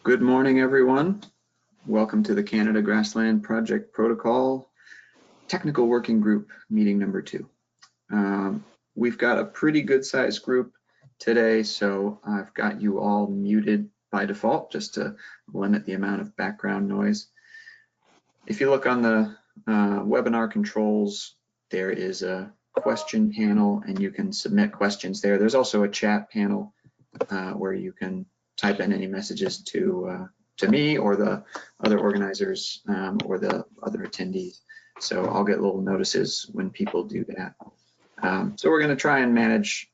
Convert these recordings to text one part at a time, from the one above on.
Good morning, everyone. Welcome to the Canada Grassland Project Protocol Technical Working Group meeting number 2. We've got a pretty good sized group today, so I've got you all muted by default just to limit the amount of background noise. If you look on the webinar controls, there is a question panel and you can submit questions there. There's also a chat panel where you can type in any messages to me or the other organizers or the other attendees. So I'll get little notices when people do that. So we're going to try and manage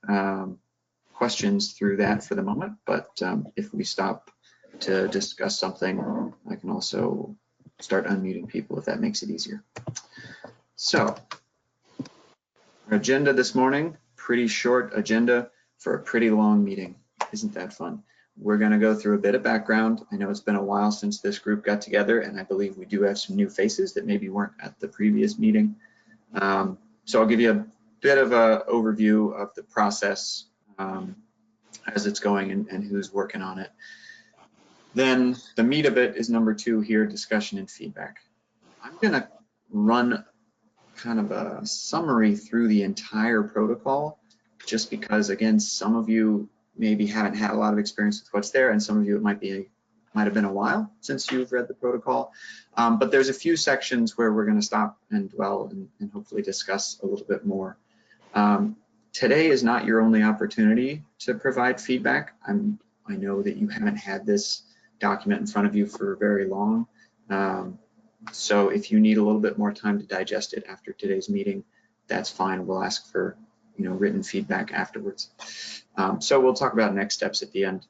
questions through that for the moment, but if we stop to discuss something, I can also start unmuting people if that makes it easier. So our agenda this morning, pretty short agenda for a pretty long meeting. Isn't that fun? We're going to go through a bit of background. I know it's been a while since this group got together, and I believe we do have some new faces that maybe weren't at the previous meeting. So I'll give you a bit of an overview of the process as it's going and who's working on it. Then the meat of it is number 2 here, discussion and feedback. I'm going to run kind of a summary through the entire protocol, just because, again, some of you maybe haven't had a lot of experience with what's there, and some of you it might have been a while since you've read the protocol. But there's a few sections where we're going to stop and dwell and hopefully discuss a little bit more. Today is not your only opportunity to provide feedback. I know that you haven't had this document in front of you for very long. So if you need a little bit more time to digest it after today's meeting, that's fine. We'll ask for written feedback afterwards. So we'll talk about next steps at the end.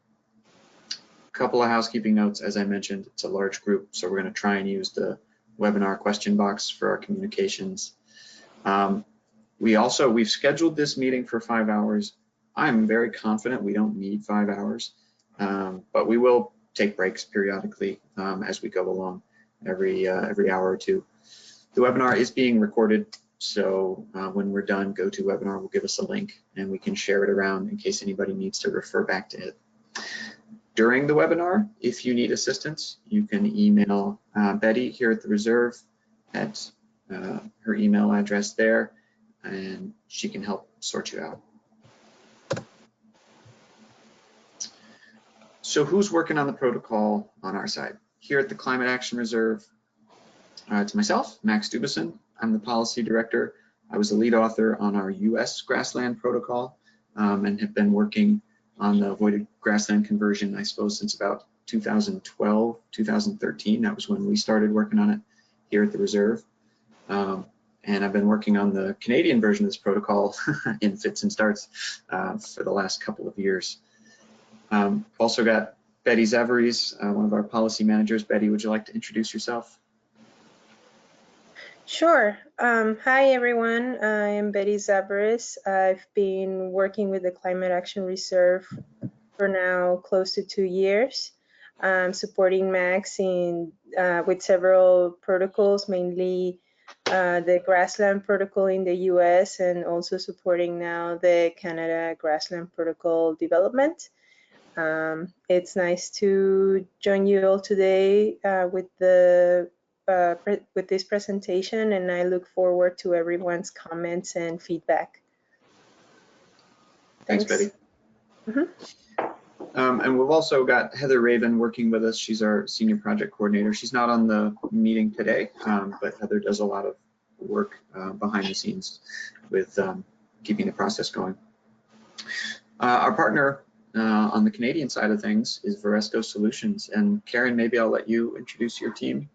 A couple of housekeeping notes. As I mentioned, it's a large group, so we're going to try and use the webinar question box for our communications. We've scheduled this meeting for 5 hours. I'm very confident we don't need 5 hours, but we will take breaks periodically as we go along, every hour or two. The webinar is being recorded, so when we're done, GoToWebinar will give us a link and we can share it around in case anybody needs to refer back to it. During the webinar, if you need assistance, you can email Betty here at the Reserve at her email address there, and she can help sort you out. So who's working on the protocol on our side? Here at the Climate Action Reserve, it's myself, Max Dubison. I'm the policy director. I was the lead author on our US grassland protocol and have been working on the avoided grassland conversion, I suppose, since about 2012, 2013. That was when we started working on it here at the Reserve. And I've been working on the Canadian version of this protocol in fits and starts for the last couple of years. Also got Betty Zavaries, one of our policy managers. Betty, would you like to introduce yourself? Sure. Hi, everyone. I am Betty Zavaris. I've been working with the Climate Action Reserve for now close to 2 years, supporting Max with several protocols, mainly the Grassland Protocol in the US, and also supporting now the Canada Grassland Protocol development. It's nice to join you all today with this presentation, and I look forward to everyone's comments and feedback. Thanks Betty. And we've also got Heather Raven working with us. She's our senior project coordinator. She's not on the meeting today, but Heather does a lot of work behind the scenes with keeping the process going. Our partner on the Canadian side of things is Veresto Solutions. And Karen, maybe I'll let you introduce your team.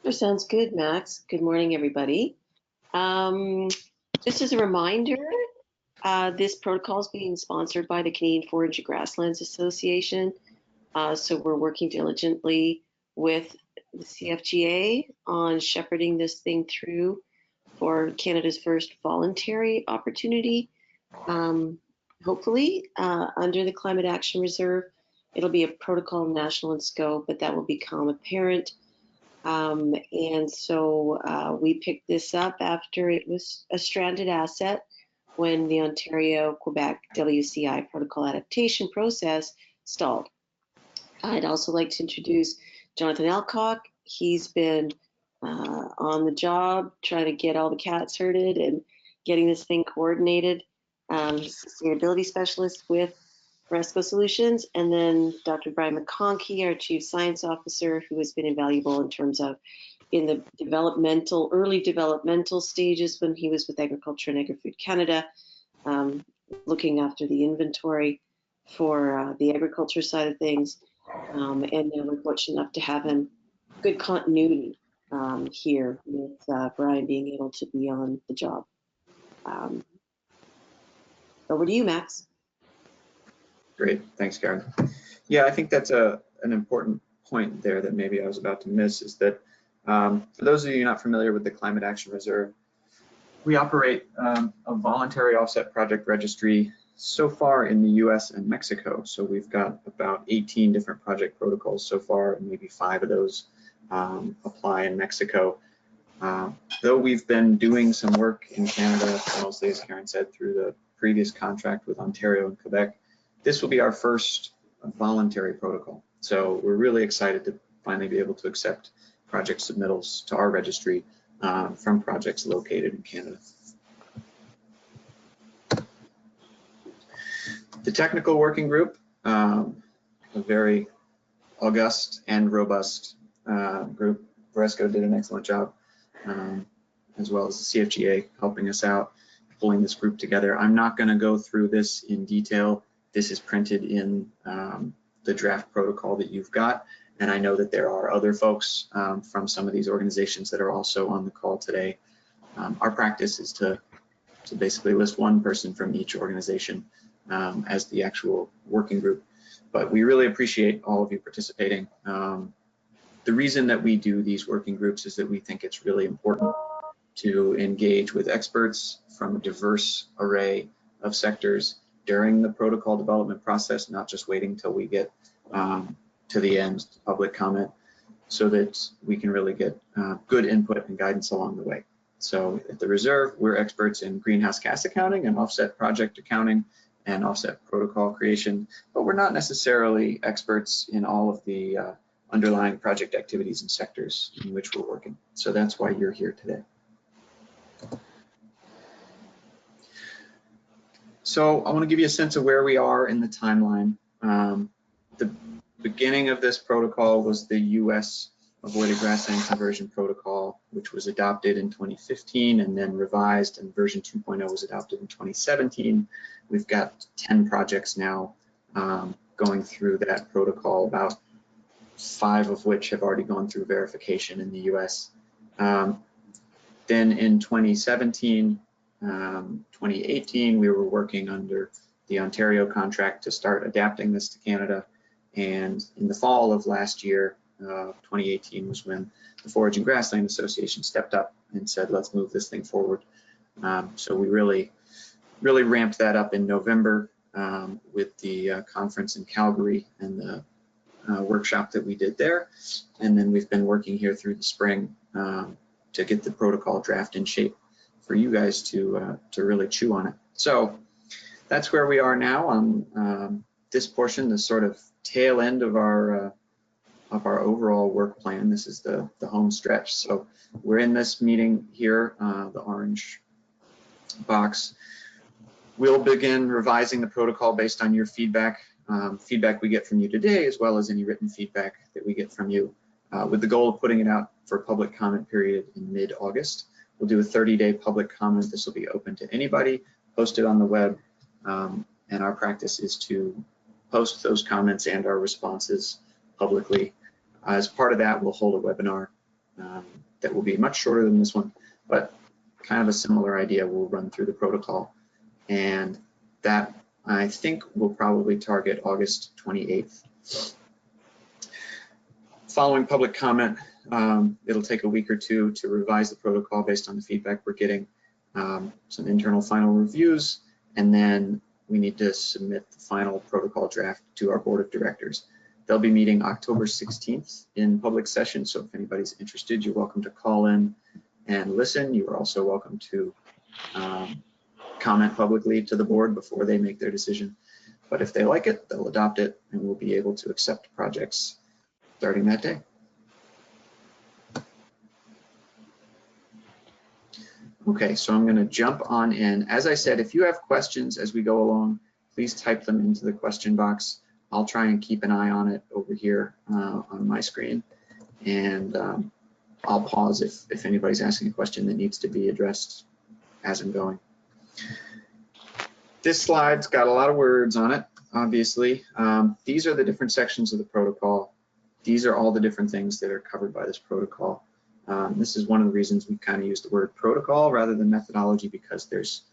Sure, sounds good, Max. Good morning, everybody. Just as a reminder, this protocol is being sponsored by the Canadian Forage and Grasslands Association. So we're working diligently with the CFGA on shepherding this thing through for Canada's first voluntary opportunity. Hopefully, under the Climate Action Reserve, it'll be a protocol national in scope, but that will become apparent. And so we picked this up after it was a stranded asset when the Ontario-Quebec WCI protocol adaptation process stalled. I'd also like to introduce Jonathan Alcock. He's been on the job trying to get all the cats herded and getting this thing coordinated. He's a sustainability specialist with Resco Solutions. And then Dr. Brian McConkey, our Chief Science Officer, who has been invaluable in terms of in the early developmental stages when he was with Agriculture and Agri-Food Canada, looking after the inventory for the agriculture side of things. And then we're fortunate enough to have him good continuity here with Brian being able to be on the job. Over to you, Max. Great, thanks, Karen. Yeah, I think that's an important point there that maybe I was about to miss, is that for those of you not familiar with the Climate Action Reserve, we operate a voluntary offset project registry so far in the US and Mexico. So we've got about 18 different project protocols so far, and maybe 5 of those apply in Mexico. Though we've been doing some work in Canada, mostly as Karen said, through the previous contract with Ontario and Quebec, this will be our first voluntary protocol. So we're really excited to finally be able to accept project submittals to our registry from projects located in Canada. The technical working group, a very august and robust group. Resco did an excellent job, as well as the CFGA helping us out, pulling this group together. I'm not going to go through this in detail. This is printed in the draft protocol that you've got. And I know that there are other folks from some of these organizations that are also on the call today. Our practice is to basically list one person from each organization as the actual working group. But we really appreciate all of you participating. The reason that we do these working groups is that we think it's really important to engage with experts from a diverse array of sectors during the protocol development process, not just waiting till we get to the end, public comment, so that we can really get good input and guidance along the way. So at the Reserve, we're experts in greenhouse gas accounting and offset project accounting and offset protocol creation, but we're not necessarily experts in all of the underlying project activities and sectors in which we're working. So that's why you're here today. So I want to give you a sense of where we are in the timeline. The beginning of this protocol was the US Avoided Grassland Conversion Protocol, which was adopted in 2015 and then revised, and version 2.0 was adopted in 2017. We've got 10 projects now going through that protocol, about 5 of which have already gone through verification in the US. Then in 2017, 2018, we were working under the Ontario contract to start adapting this to Canada. And in the fall of last year, 2018 was when the Forage and Grassland Association stepped up and said, let's move this thing forward. So we really ramped that up in November with the conference in Calgary and the workshop that we did there. And then we've been working here through the spring to get the protocol draft in shape for you guys to really chew on it. So that's where we are now on this portion, the sort of tail end of our overall work plan. This is the home stretch. So we're in this meeting here, the orange box. We'll begin revising the protocol based on your feedback, feedback we get from you today, as well as any written feedback that we get from you, with the goal of putting it out for public comment period in mid-August. We'll do a 30-day public comment. This will be open to anybody, posted on the web, and our practice is to post those comments and our responses publicly. As part of that, we'll hold a webinar that will be much shorter than this one, but kind of a similar idea. We'll run through the protocol, and that I think will probably target August 28th. Following public comment, it'll take a week or two to revise the protocol based on the feedback we're getting, some internal final reviews, and then we need to submit the final protocol draft to our board of directors. They'll be meeting October 16th in public session, so if anybody's interested, you're welcome to call in and listen. You are also welcome to comment publicly to the board before they make their decision. But if they like it, they'll adopt it, and we'll be able to accept projects starting that day. Okay, so I'm going to jump on in. As I said, if you have questions as we go along, please type them into the question box. I'll try and keep an eye on it over here on my screen, and I'll pause if anybody's asking a question that needs to be addressed as I'm going. This slide's got a lot of words on it, obviously. These are the different sections of the protocol. These are all the different things that are covered by this protocol. This is one of the reasons we kind of use the word protocol rather than methodology, because there's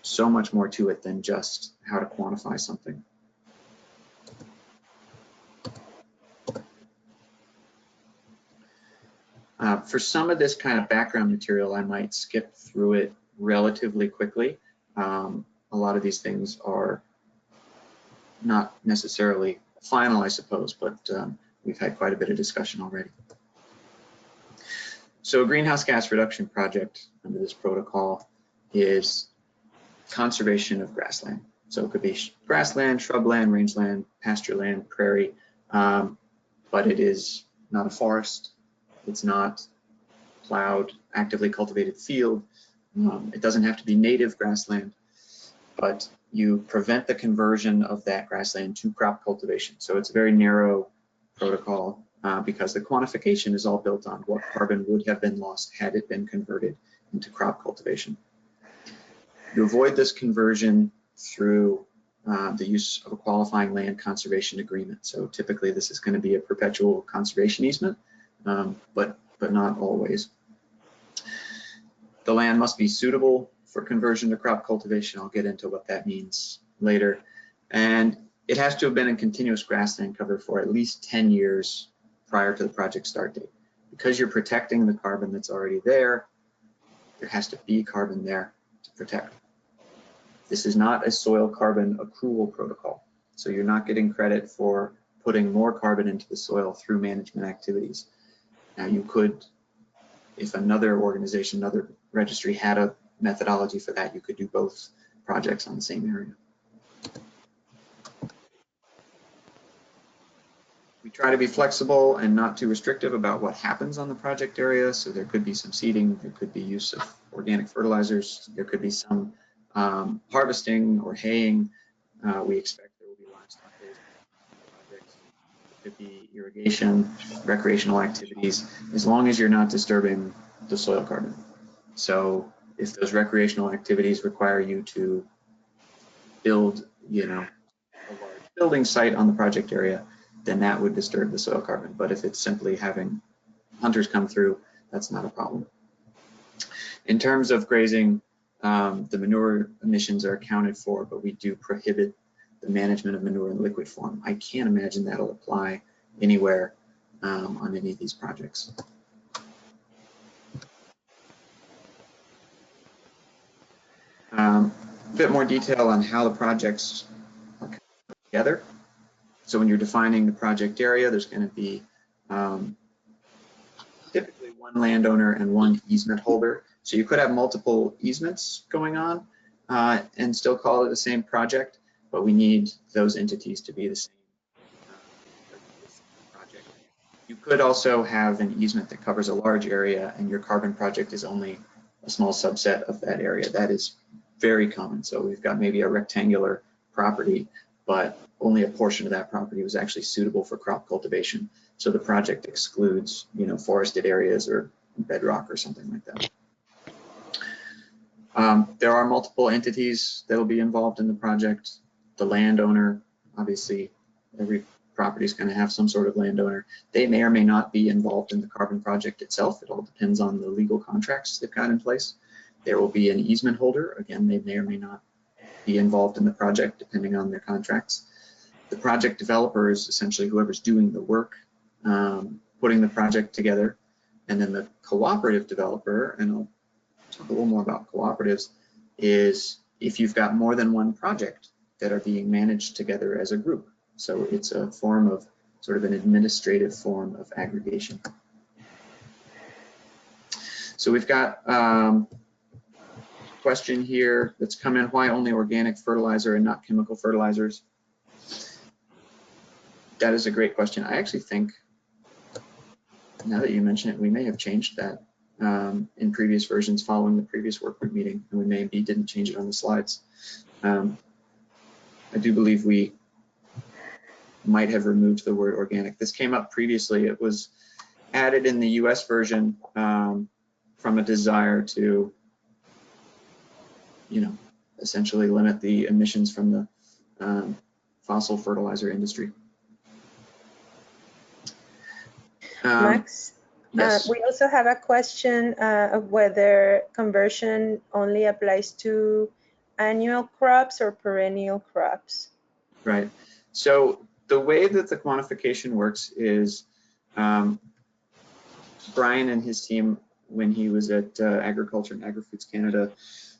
so much more to it than just how to quantify something. For some of this kind of background material, I might skip through it relatively quickly. A lot of these things are not necessarily final, I suppose, but we've had quite a bit of discussion already. So a greenhouse gas reduction project under this protocol is conservation of grassland. So it could be grassland, shrubland, rangeland, pasture land, prairie, but it is not a forest. It's not plowed, actively cultivated field. It doesn't have to be native grassland, but you prevent the conversion of that grassland to crop cultivation. So it's a very narrow protocol because the quantification is all built on what carbon would have been lost had it been converted into crop cultivation. You avoid this conversion through the use of a qualifying land conservation agreement. So typically this is going to be a perpetual conservation easement, but not always. The land must be suitable for conversion to crop cultivation. I'll get into what that means later. And it has to have been in continuous grassland cover for at least 10 years prior to the project start date. Because you're protecting the carbon that's already there, there has to be carbon there to protect. This is not a soil carbon accrual protocol. So you're not getting credit for putting more carbon into the soil through management activities. Now you could, if another organization, another registry had a methodology for that, you could do both projects on the same area. We try to be flexible and not too restrictive about what happens on the project area. So there could be some seeding, there could be use of organic fertilizers, there could be some harvesting or haying. We expect there will be livestock grazing projects. It could be irrigation, recreational activities, as long as you're not disturbing the soil carbon. So if those recreational activities require you to build, a large building site on the project area, then that would disturb the soil carbon. But if it's simply having hunters come through, that's not a problem. In terms of grazing, the manure emissions are accounted for, but we do prohibit the management of manure in liquid form. I can't imagine that'll apply anywhere on any of these projects. A bit more detail on how the projects are together. So when you're defining the project area, there's going to be typically one landowner and one easement holder. So you could have multiple easements going on and still call it the same project, but we need those entities to be the same project. You could also have an easement that covers a large area and your carbon project is only a small subset of that area. That is very common. So we've got maybe a rectangular property, but only a portion of that property was actually suitable for crop cultivation. So the project excludes, forested areas or bedrock or something like that. There are multiple entities that will be involved in the project. The landowner, obviously, every property is going to have some sort of landowner. They may or may not be involved in the carbon project itself. It all depends on the legal contracts they've got in place. There will be an easement holder. Again, they may or may not be involved in the project depending on their contracts. The project developer is essentially whoever's doing the work, putting the project together. And then the cooperative developer, and I'll talk a little more about cooperatives, is if you've got more than one project that are being managed together as a group. So it's a form of sort of an administrative form of aggregation. So we've got a question here that's come in: why only organic fertilizer and not chemical fertilizers? That is a great question. I actually think, now that you mention it, we may have changed that in previous versions following the previous work group meeting, and we maybe didn't change it on the slides. I do believe we might have removed the word organic. This came up previously. It was added in the US version from a desire to, essentially limit the emissions from the fossil fertilizer industry. Max, yes. we also have a question of whether conversion only applies to annual crops or perennial crops. Right. So the way that the quantification works is Brian and his team, when he was at Agriculture and Agri-Foods Canada,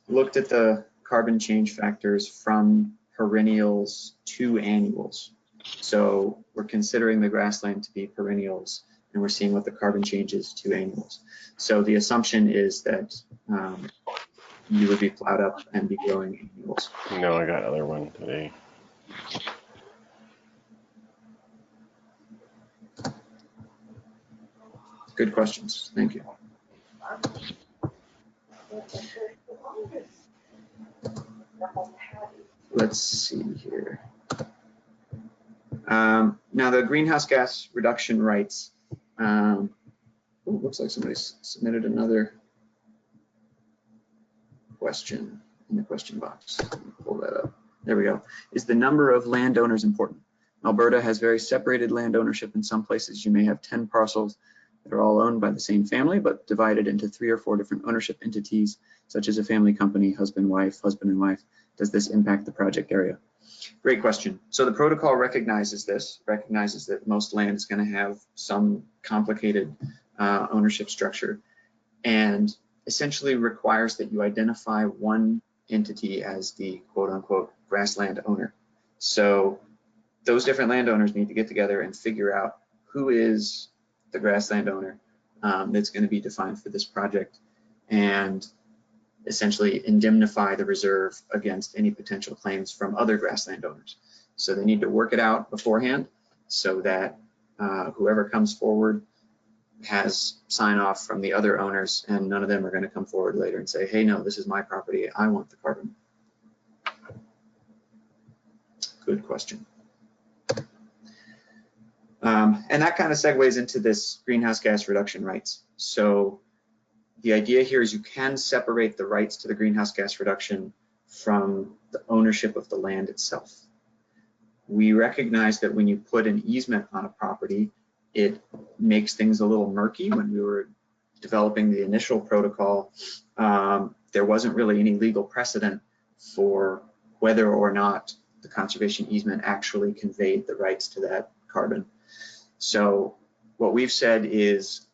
looked at the carbon change factors from perennials to annuals. So we're considering the grassland to be perennials, and we're seeing what the carbon change is to annuals. So the assumption is that you would be plowed up and be growing annuals. No, I got another one today. Good questions. Thank you. Let's see here. Now the greenhouse gas reduction rights. Looks like somebody submitted another question in the question box. Let me pull that up. There we go. Is the number of landowners important? Alberta has very separated land ownership. In some places, you may have 10 parcels that are all owned by the same family, but divided into 3 or 4 different ownership entities, such as a family company, husband and wife. Does this impact the project area? Great question. So the protocol recognizes this, recognizes that most land is going to have some complicated ownership structure, and essentially requires that you identify one entity as the quote unquote grassland owner. So those different landowners need to get together and figure out who is the grassland owner that's going to be defined for this project, and essentially indemnify the reserve against any potential claims from other grassland owners. So they need to work it out beforehand so that whoever comes forward has sign off from the other owners, and none of them are going to come forward later and say, hey, no, this is my property, I want the carbon. Good question. And that kind of segues into this greenhouse gas reduction rights. So the idea here is you can separate the rights to the greenhouse gas reduction from the ownership of the land itself. We recognize that when you put an easement on a property, it makes things a little murky. When we were developing the initial protocol, there wasn't really any legal precedent for whether or not the conservation easement actually conveyed the rights to that carbon. So what we've said is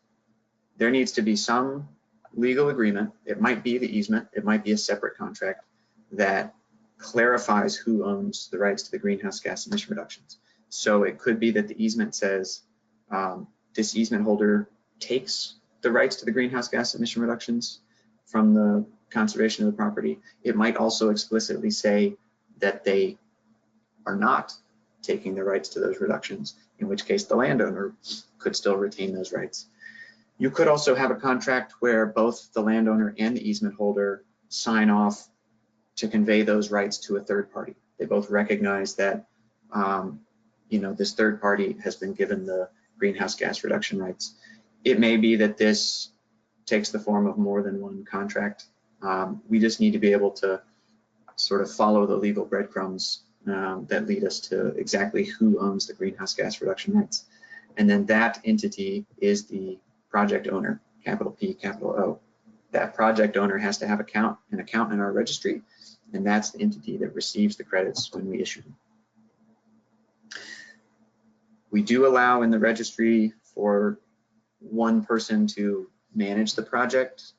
there needs to be some legal agreement. It might be the easement, it might be a separate contract that clarifies who owns the rights to the greenhouse gas emission reductions. So it could be that the easement says this easement holder takes the rights to the greenhouse gas emission reductions from the conservation of the property. It might also explicitly say that they are not taking the rights to those reductions, in which case the landowner could still retain those rights. You could also have a contract where both the landowner and the easement holder sign off to convey those rights to a third party. They both recognize that this third party has been given the greenhouse gas reduction rights. It may be that this takes the form of more than one contract. We just need to be able to sort of follow the legal breadcrumbs that lead us to exactly who owns the greenhouse gas reduction rights. And then that entity is the project owner, capital P, capital O. That project owner has to have an account in our registry, and that's the entity that receives the credits when we issue them. We do allow in the registry for one person to manage the project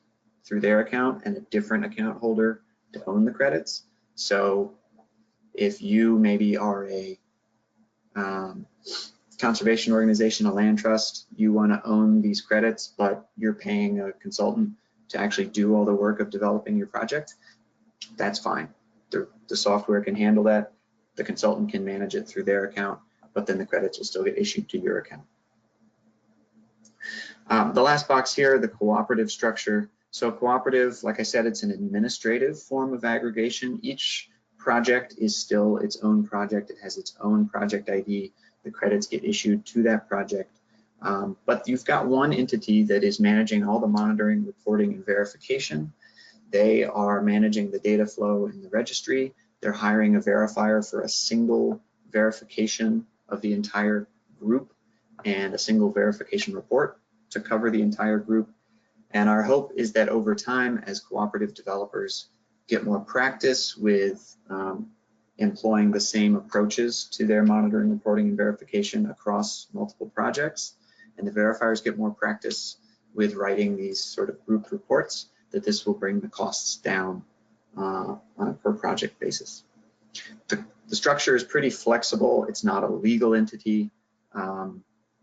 through their account and a different account holder to own the credits. So if you maybe are a conservation organization, a land trust, you want to own these credits, but you're paying a consultant to actually do all the work of developing your project, that's fine. The software can handle that. The consultant can manage it through their account. but then the credits will still get issued to your account. The last box here, the cooperative structure. So cooperative, like I said, it's an administrative form of aggregation. Each project is still its own project. It has its own project ID. The credits get issued to that project. But you've got one entity that is managing all the monitoring, reporting, and verification. They are managing the data flow in the registry. They're hiring a verifier for a single verification of the entire group and a single verification report to cover the entire group. And our hope is that over time, as cooperative developers get more practice with employing the same approaches to their monitoring, reporting, and verification across multiple projects, and the verifiers get more practice with writing these sort of grouped reports, that this will bring the costs down on a per project basis. The structure is pretty flexible. It's not a legal entity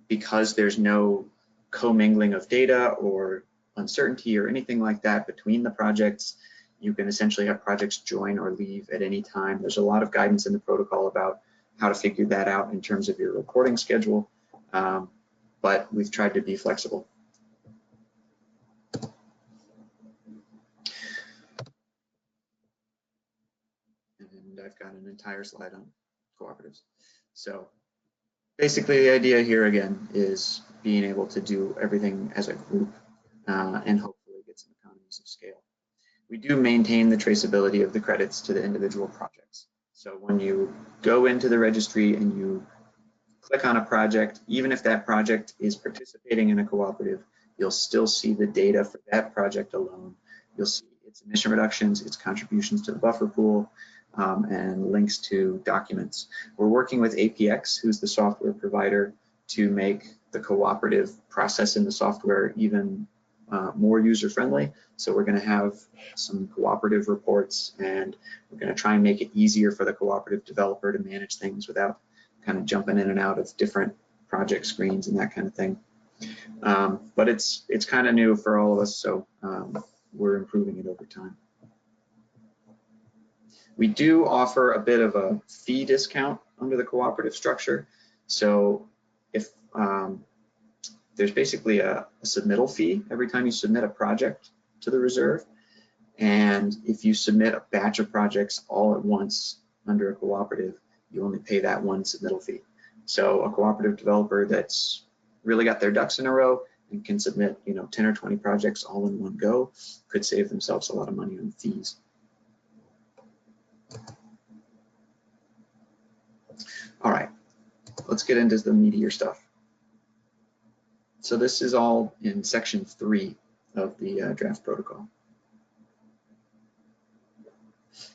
because there's no commingling of data or uncertainty or anything like that between the projects. You can essentially have projects join or leave at any time. There's a lot of guidance in the protocol about how to figure that out in terms of your reporting schedule, but we've tried to be flexible. And I've got an entire slide on cooperatives. So basically the idea here again is being able to do everything as a group and hopefully get some economies of scale. We do maintain the traceability of the credits to the individual projects. So when you go into the registry and you click on a project, even if that project is participating in a cooperative, you'll still see the data for that project alone. You'll see its emission reductions, its contributions to the buffer pool, and links to documents. We're working with APX, who's the software provider, to make the cooperative process in the software even more user-friendly. So we're going to have some cooperative reports, and we're going to try and make it easier for the cooperative developer to manage things without kind of jumping in and out of different project screens and that kind of thing. But it's kind of new for all of us, so we're improving it over time. We do offer a bit of a fee discount under the cooperative structure. So if there's basically a submittal fee every time you submit a project to the reserve. And if you submit a batch of projects all at once under a cooperative, you only pay that one submittal fee. So a cooperative developer that's really got their ducks in a row and can submit, 10 or 20 projects all in one go could save themselves a lot of money on fees. All right, let's get into the meatier stuff. So this is all in section 3 of the draft protocol.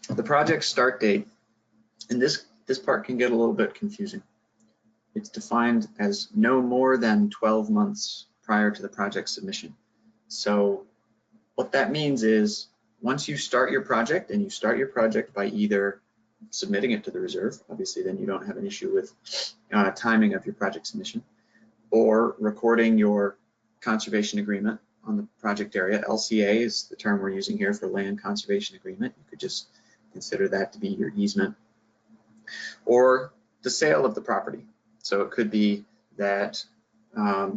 The project start date, and this part can get a little bit confusing. It's defined as no more than 12 months prior to the project submission. So what that means is once you start your project, and you start your project by either submitting it to the reserve, obviously then you don't have an issue with timing of your project submission, or recording your conservation agreement on the project area. LCA is the term we're using here for land conservation agreement. You could just consider that to be your easement, or the sale of the property. So it could be that,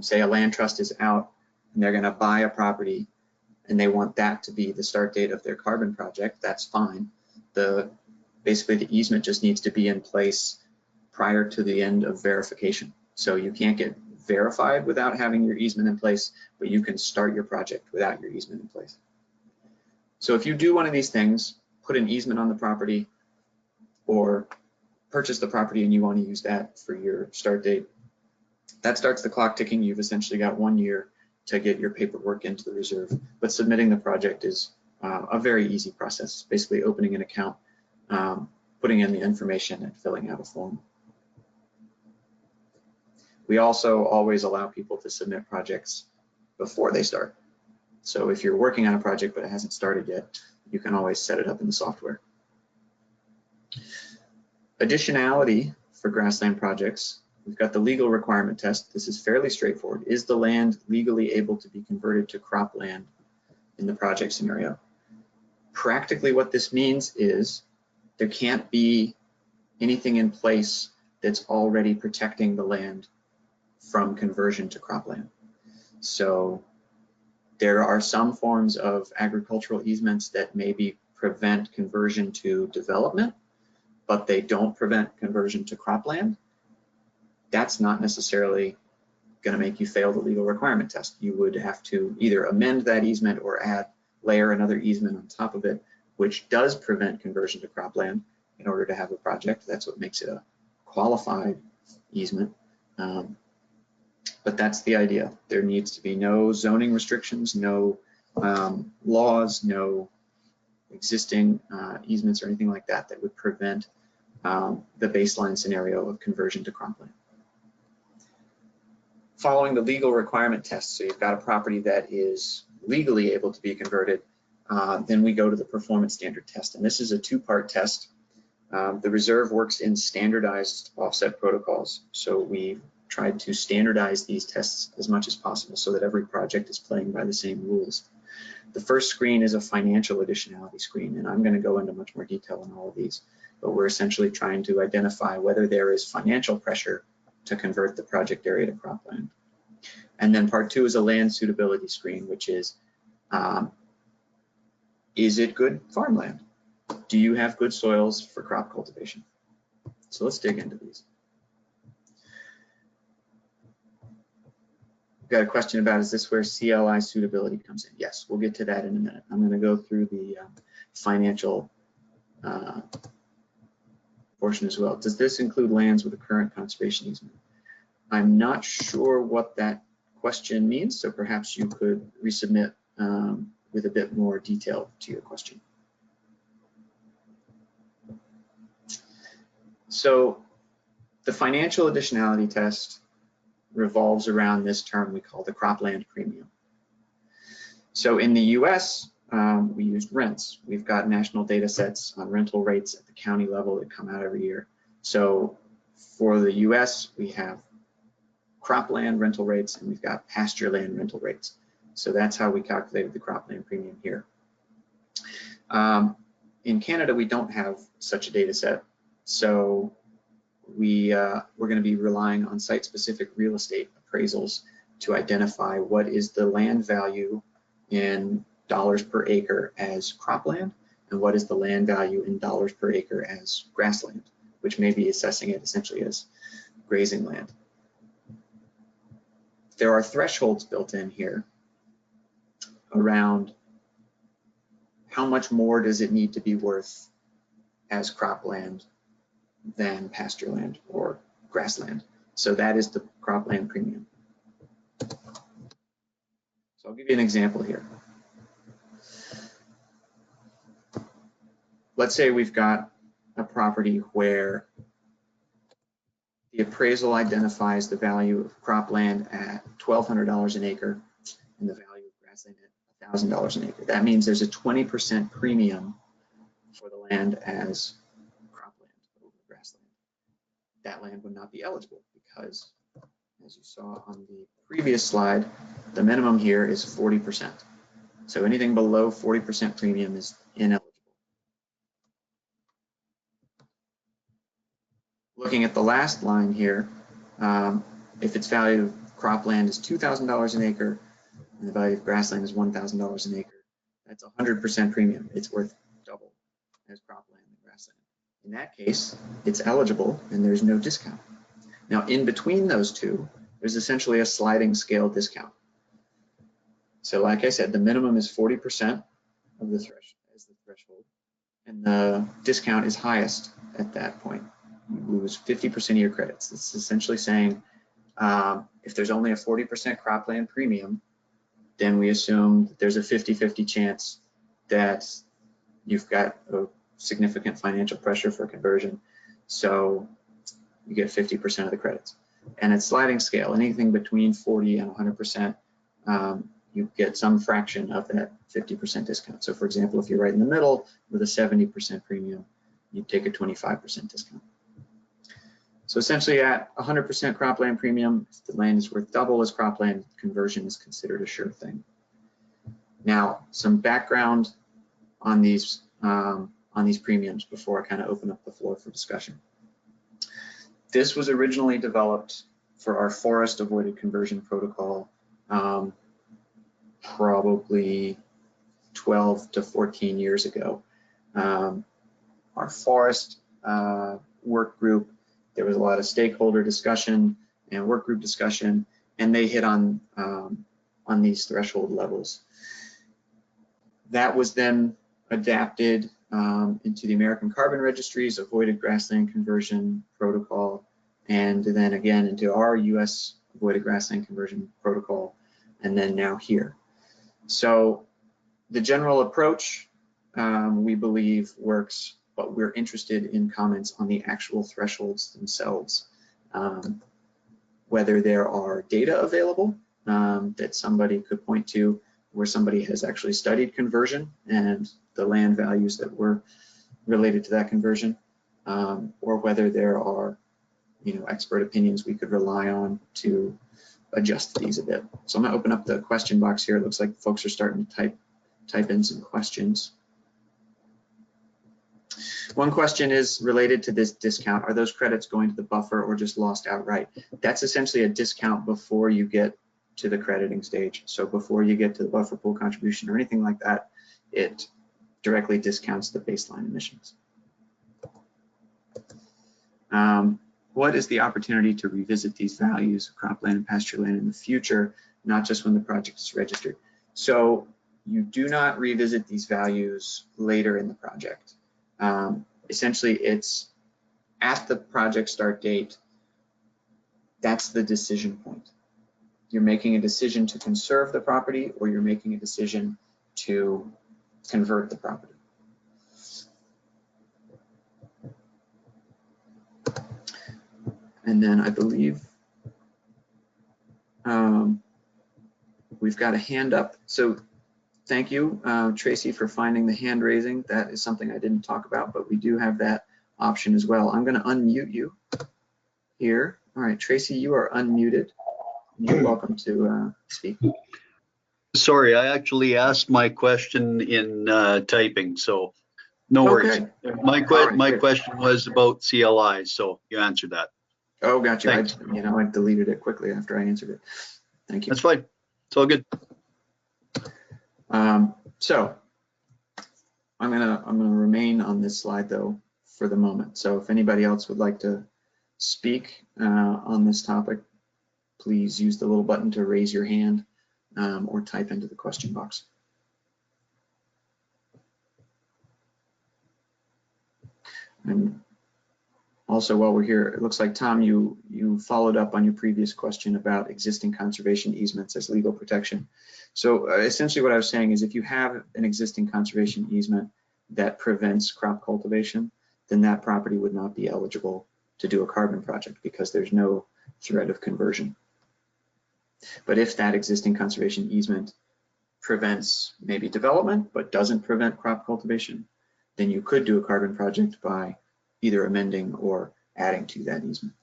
say a land trust is out and they're gonna buy a property and they want that to be the start date of their carbon project. That's fine. Basically the easement just needs to be in place prior to the end of verification. So you can't get verified without having your easement in place, but you can start your project without your easement in place. So if you do one of these things, put an easement on the property or purchase the property and you want to use that for your start date, that starts the clock ticking. You've essentially got 1 year to get your paperwork into the reserve, but submitting the project is a very easy process. Basically opening an account, putting in the information and filling out a form. We also always allow people to submit projects before they start. So if you're working on a project but it hasn't started yet, you can always set it up in the software. Additionality for grassland projects, we've got the legal requirement test. This is fairly straightforward. Is the land legally able to be converted to cropland in the project scenario? Practically what this means is there can't be anything in place that's already protecting the land from conversion to cropland. So there are some forms of agricultural easements that maybe prevent conversion to development, but they don't prevent conversion to cropland. That's not necessarily going to make you fail the legal requirement test. You would have to either amend that easement or layer another easement on top of it, which does prevent conversion to cropland in order to have a project. That's what makes it a qualified easement. But that's the idea. There needs to be no zoning restrictions, no laws, no existing easements or anything like that that would prevent the baseline scenario of conversion to cropland. Following the legal requirement test, so you've got a property that is legally able to be converted, then we go to the performance standard test. And this is a two-part test. The reserve works in standardized offset protocols. So we tried to standardize these tests as much as possible so that every project is playing by the same rules. The first screen is a financial additionality screen, and I'm going to go into much more detail on all of these, but we're essentially trying to identify whether there is financial pressure to convert the project area to cropland. And then part two is a land suitability screen, which is it good farmland? Do you have good soils for crop cultivation? So let's dig into these. Got a question about, is this where CLI suitability comes in? Yes, we'll get to that in a minute. I'm going to go through the financial portion as well. Does this include lands with a current conservation easement? I'm not sure what that question means, so perhaps you could resubmit with a bit more detail to your question. So the financial additionality test revolves around this term we call the cropland premium. So in the US, we use rents. We've got national data sets on rental rates at the county level that come out every year. So for the US, we have cropland rental rates and we've got pasture land rental rates. So that's how we calculated the cropland premium here. In Canada, we don't have such a data set. So we're going to be relying on site-specific real estate appraisals to identify what is the land value in dollars per acre as cropland and what is the land value in dollars per acre as grassland, which may be assessing it essentially as grazing land. There are thresholds built in here around how much more does it need to be worth as cropland than pasture land or grassland. So that is the cropland premium. So I'll give you an example here. Let's say we've got a property where the appraisal identifies the value of cropland at $1,200 an acre and the value of grassland at $1,000 an acre. That means there's a 20% premium for the land as that land would not be eligible because, as you saw on the previous slide, the minimum here is 40%. So anything below 40% premium is ineligible. Looking at the last line here, if its value of cropland is $2,000 an acre and the value of grassland is $1,000 an acre, that's 100% premium. It's worth double as cropland and grassland. In that case, it's eligible and there's no discount. Now, in between those two, there's essentially a sliding scale discount. So like I said, the minimum is 40% of the threshold, and the discount is highest at that point. You lose 50% of your credits. It's essentially saying if there's only a 40% cropland premium, then we assume that there's a 50-50 chance that you've got a significant financial pressure for conversion, so you get 50% of the credits. And it's sliding scale. Anything between 40 and 100%, you get some fraction of that 50% discount. So for example, if you're right in the middle with a 70% premium, you take a 25% discount. So essentially at 100% cropland premium, if the land is worth double as cropland, conversion is considered a sure thing. Now, some background on these premiums before I kind of open up the floor for discussion. This was originally developed for our forest avoided conversion protocol, probably 12 to 14 years ago. Our forest work group, there was a lot of stakeholder discussion and work group discussion, and they hit on these threshold levels. That was then adapted into the American Carbon Registry's avoided grassland conversion protocol, and then again into our US avoided grassland conversion protocol, and then now here. So the general approach, we believe, works, but we're interested in comments on the actual thresholds themselves. Whether there are data available that somebody could point to where somebody has actually studied conversion and the land values that were related to that conversion, or whether there are, expert opinions we could rely on to adjust these a bit. So I'm gonna open up the question box here. It looks like folks are starting to type in some questions. One question is related to this discount. Are those credits going to the buffer or just lost outright? That's essentially a discount before you get to the crediting stage. So before you get to the buffer pool contribution or anything like that, it directly discounts the baseline emissions. What is the opportunity to revisit these values of cropland and pasture land in the future, not just when the project is registered? So you do not revisit these values later in the project. Essentially, it's at the project start date. That's the decision point. You're making a decision to conserve the property, or you're making a decision to convert the property. And then I believe we've got a hand up. So thank you, Tracy, for finding the hand raising. That is something I didn't talk about, but we do have that option as well. I'm going to unmute you here. All right, Tracy, you are unmuted. You're welcome to speak. Sorry, I actually asked my question in typing, so no worries. My question was about CLI, so you answered that. Oh, gotcha. I deleted it quickly after I answered it. Thank you. That's fine. It's all good. So I'm gonna remain on this slide though for the moment. So if anybody else would like to speak on this topic, please use the little button to raise your hand or type into the question box. And also, while we're here, it looks like, Tom, you followed up on your previous question about existing conservation easements as legal protection. So essentially what I was saying is, if you have an existing conservation easement that prevents crop cultivation, then that property would not be eligible to do a carbon project because there's no threat of conversion. But if that existing conservation easement prevents maybe development but doesn't prevent crop cultivation, then you could do a carbon project by either amending or adding to that easement.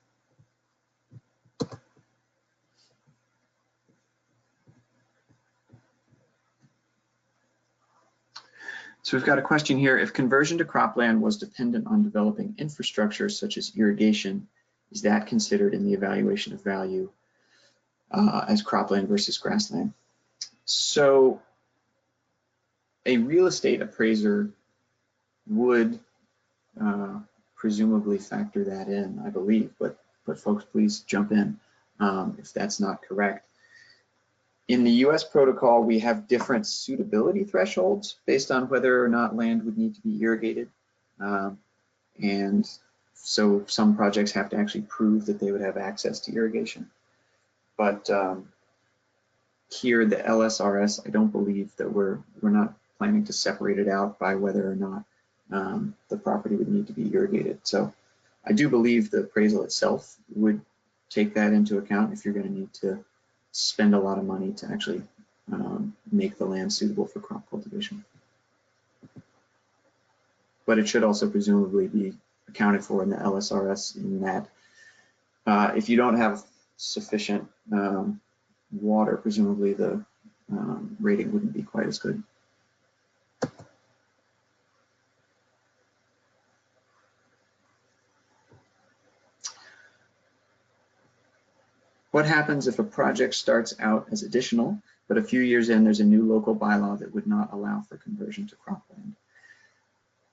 So we've got a question here. If conversion to cropland was dependent on developing infrastructure such as irrigation, is that considered in the evaluation of value as cropland versus grassland? So a real estate appraiser would presumably factor that in, I believe, but folks, please jump in if that's not correct. In the US protocol, we have different suitability thresholds based on whether or not land would need to be irrigated. And so some projects have to actually prove that they would have access to irrigation. But here, the LSRS, I don't believe that we're not planning to separate it out by whether or not the property would need to be irrigated. So I do believe the appraisal itself would take that into account if you're going to need to spend a lot of money to actually make the land suitable for crop cultivation. But it should also presumably be accounted for in the LSRS in that if you don't have sufficient water, presumably the rating wouldn't be quite as good. What happens if a project starts out as additional, but a few years in, there's a new local bylaw that would not allow for conversion to cropland?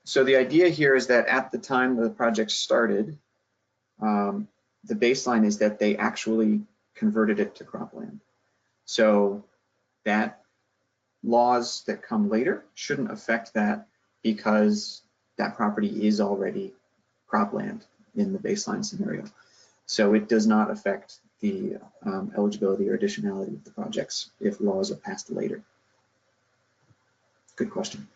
So the idea here is that at the time the project started, the baseline is that they actually converted it to cropland. So that laws that come later shouldn't affect that because that property is already cropland in the baseline scenario. So it does not affect the eligibility or additionality of the projects if laws are passed later. Good question.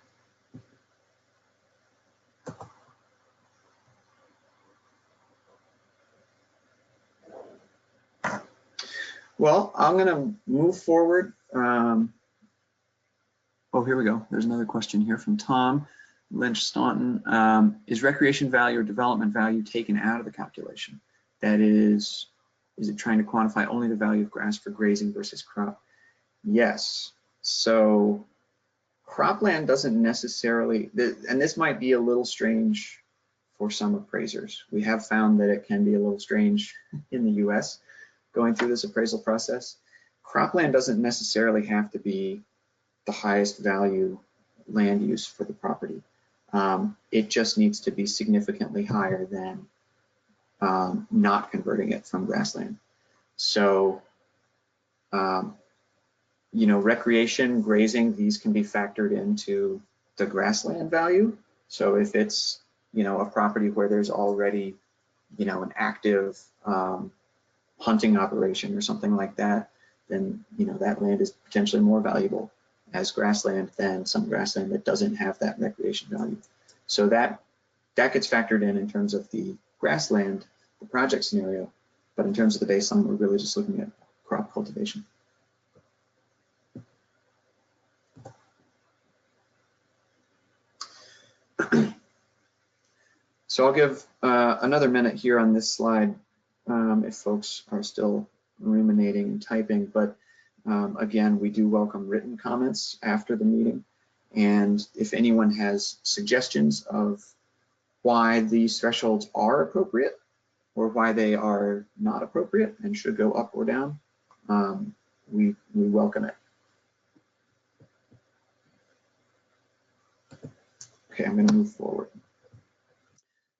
Well, I'm going to move forward. Oh, here we go. There's another question here from Tom Lynch Staunton. Is recreation value or development value taken out of the calculation? That is it trying to quantify only the value of grass for grazing versus crop? Yes. So cropland doesn't necessarily, and this might be a little strange for some appraisers. We have found that it can be a little strange in the US going through this appraisal process. Cropland doesn't necessarily have to be the highest value land use for the property. It just needs to be significantly higher than not converting it from grassland. So, you know, recreation, grazing, these can be factored into the grassland value. So if it's, you know, a property where there's already, you know, an active hunting operation or something like that, then, you know, that land is potentially more valuable as grassland than some grassland that doesn't have that recreation value. So that gets factored in terms of the grassland, the project scenario, but in terms of the baseline, we're really just looking at crop cultivation. So I'll give another minute here on this slide if folks are still ruminating and typing, but again, we do welcome written comments after the meeting. And if anyone has suggestions of why these thresholds are appropriate or why they are not appropriate and should go up or down, we welcome it. Okay, I'm going to move forward.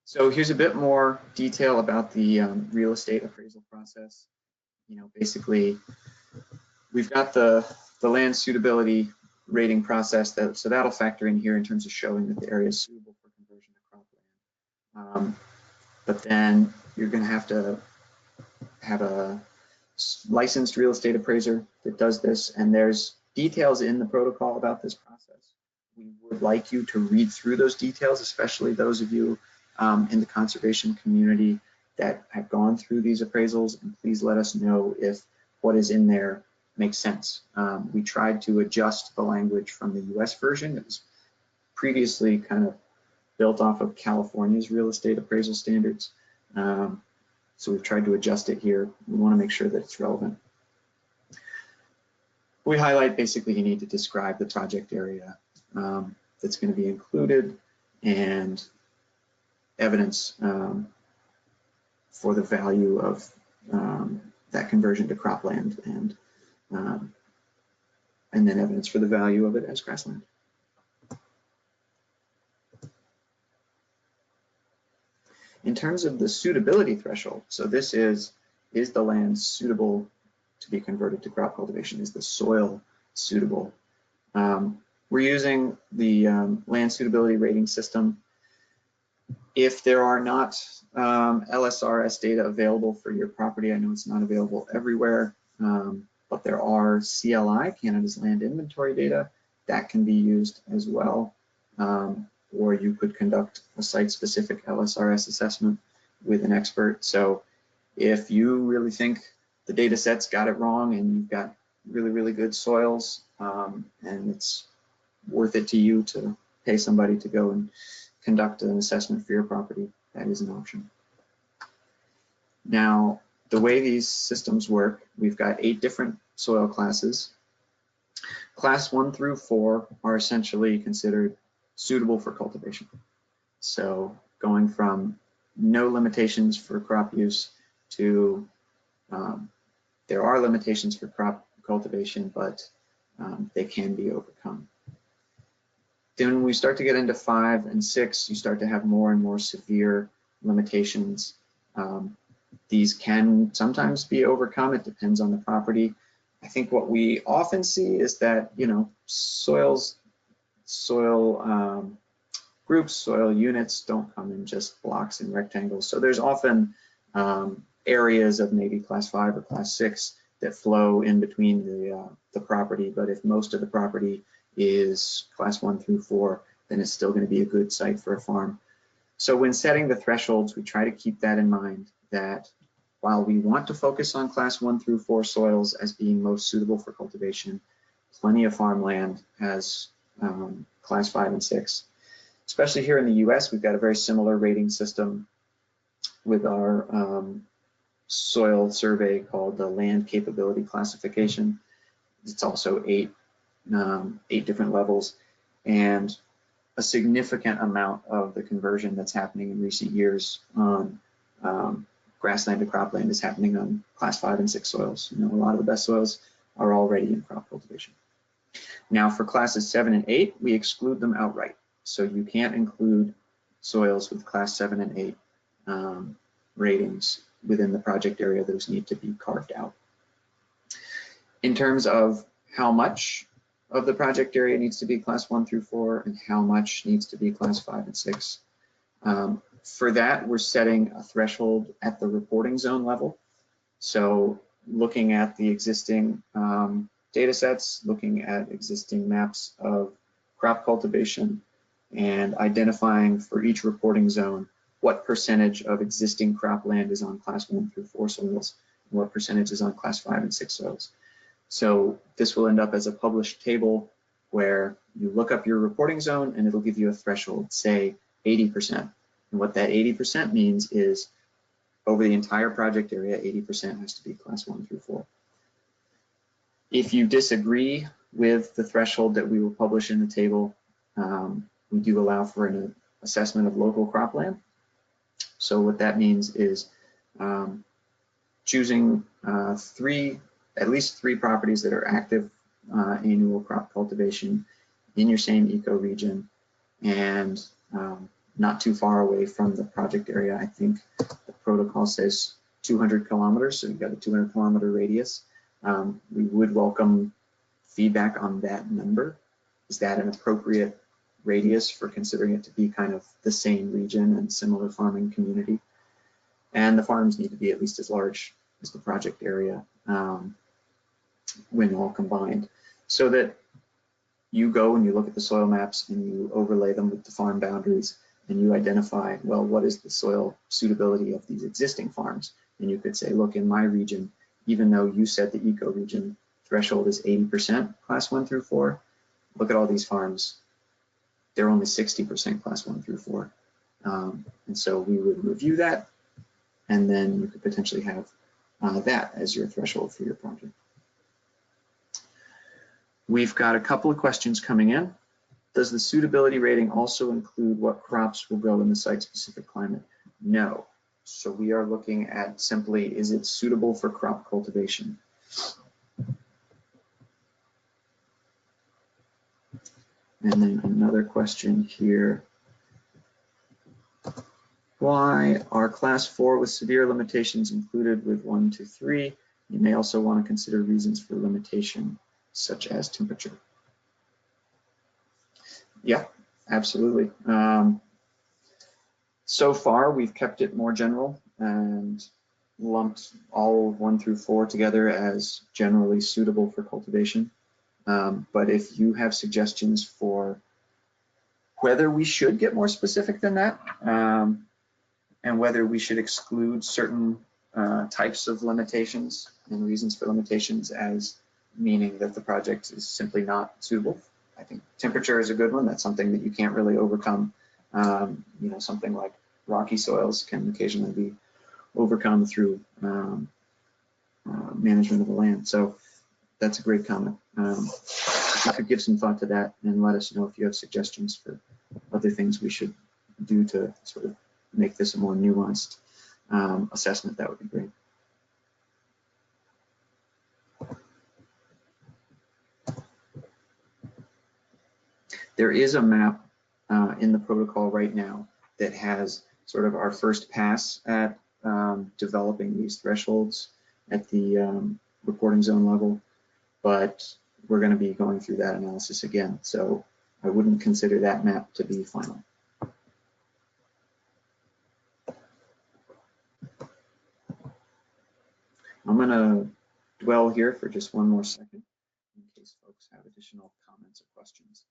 So here's a bit more detail about the real estate appraisal process. You know, basically, we've got the land suitability rating process, so that'll factor in here in terms of showing that the area is suitable for conversion to cropland. But then you're going to have a licensed real estate appraiser that does this, and there's details in the protocol about this process. We would like you to read through those details, especially those of you in the conservation community that have gone through these appraisals, and please let us know if what is in there makes sense. We tried to adjust the language from the US version. It was previously kind of built off of California's real estate appraisal standards. So we've tried to adjust it here. We want to make sure that it's relevant. We highlight basically you need to describe the project area that's going to be included and evidence for the value of that conversion to cropland and then evidence for the value of it as grassland. In terms of the suitability threshold, so this is the land suitable to be converted to crop cultivation? Is the soil suitable? We're using the land suitability rating system. If there are not LSRS data available for your property, I know it's not available everywhere, but there are CLI, Canada's Land Inventory data, that can be used as well. Or you could conduct a site-specific LSRS assessment with an expert. So if you really think the data set's got it wrong and you've got really, really good soils, and it's worth it to you to pay somebody to go and conduct an assessment for your property, that is an option. Now, the way these systems work, we've got 8 different soil classes. Class 1 through 4 are essentially considered suitable for cultivation. So going from no limitations for crop use to There are limitations for crop cultivation, but they can be overcome. Then when we start to get into 5 and 6, you start to have more and more severe limitations. These can sometimes be overcome. It depends on the property. I think what we often see is that, you know, soil groups, soil units don't come in just blocks and rectangles. So there's often areas of maybe class 5 or class 6 that flow in between the property. But if most of the property is class 1 through 4, then it's still going to be a good site for a farm. So when setting the thresholds, we try to keep that in mind, that while we want to focus on class 1 through 4 soils as being most suitable for cultivation, plenty of farmland has class 5 and 6. Especially here in the US, we've got a very similar rating system with our soil survey called the Land Capability Classification. It's also 8 different levels, and a significant amount of the conversion that's happening in recent years on grassland to cropland is happening on class 5 and 6 soils. You know, a lot of the best soils are already in crop cultivation. Now for classes 7 and 8, we exclude them outright. So you can't include soils with class 7 and 8 ratings within the project area. Those need to be carved out. In terms of how much of the project area needs to be class 1 through 4 and how much needs to be class 5 and 6, for that, we're setting a threshold at the reporting zone level. So looking at the existing data sets, looking at existing maps of crop cultivation, and identifying for each reporting zone what percentage of existing cropland is on class 1 through 4 soils, and what percentage is on class 5 and 6 soils. So this will end up as a published table where you look up your reporting zone and it'll give you a threshold, say 80%. And what that 80% means is over the entire project area, 80% has to be class 1 through 4. If you disagree with the threshold that we will publish in the table, we do allow for an assessment of local cropland. So what that means is choosing at least three properties that are active annual crop cultivation in your same ecoregion and not too far away from the project area. I think the protocol says 200 kilometers, so you've got a 200 kilometer radius. We would welcome feedback on that number. Is that an appropriate radius for considering it to be kind of the same region and similar farming community? And the farms need to be at least as large as the project area when all combined, so that you go and you look at the soil maps and you overlay them with the farm boundaries and you identify, well, what is the soil suitability of these existing farms? And you could say, look, in my region, even though you said the ecoregion threshold is 80% class 1 through 4, look at all these farms. They're only 60% class 1 through 4. And so we would review that, and then you could potentially have that as your threshold for your project. We've got a couple of questions coming in. Does the suitability rating also include what crops will grow in the site-specific climate? No. So we are looking at simply, is it suitable for crop cultivation? And then another question here. Why are class 4 with severe limitations included with 1 to 3? You may also want to consider reasons for limitation, such as temperature. Yeah, absolutely. So far, we've kept it more general and lumped all 1 through 4 together as generally suitable for cultivation. But if you have suggestions for whether we should get more specific than that, and whether we should exclude certain types of limitations and reasons for limitations as meaning that the project is simply not suitable. I think temperature is a good one. That's something that you can't really overcome. You know, something like rocky soils can occasionally be overcome through management of the land. So that's a great comment. If you could give some thought to that and let us know if you have suggestions for other things we should do to sort of make this a more nuanced assessment, that would be great. There is a map in the protocol right now that has sort of our first pass at developing these thresholds at the reporting zone level, but we're going to be going through that analysis again. So I wouldn't consider that map to be final. I'm going to dwell here for just one more second in case folks have additional comments or questions.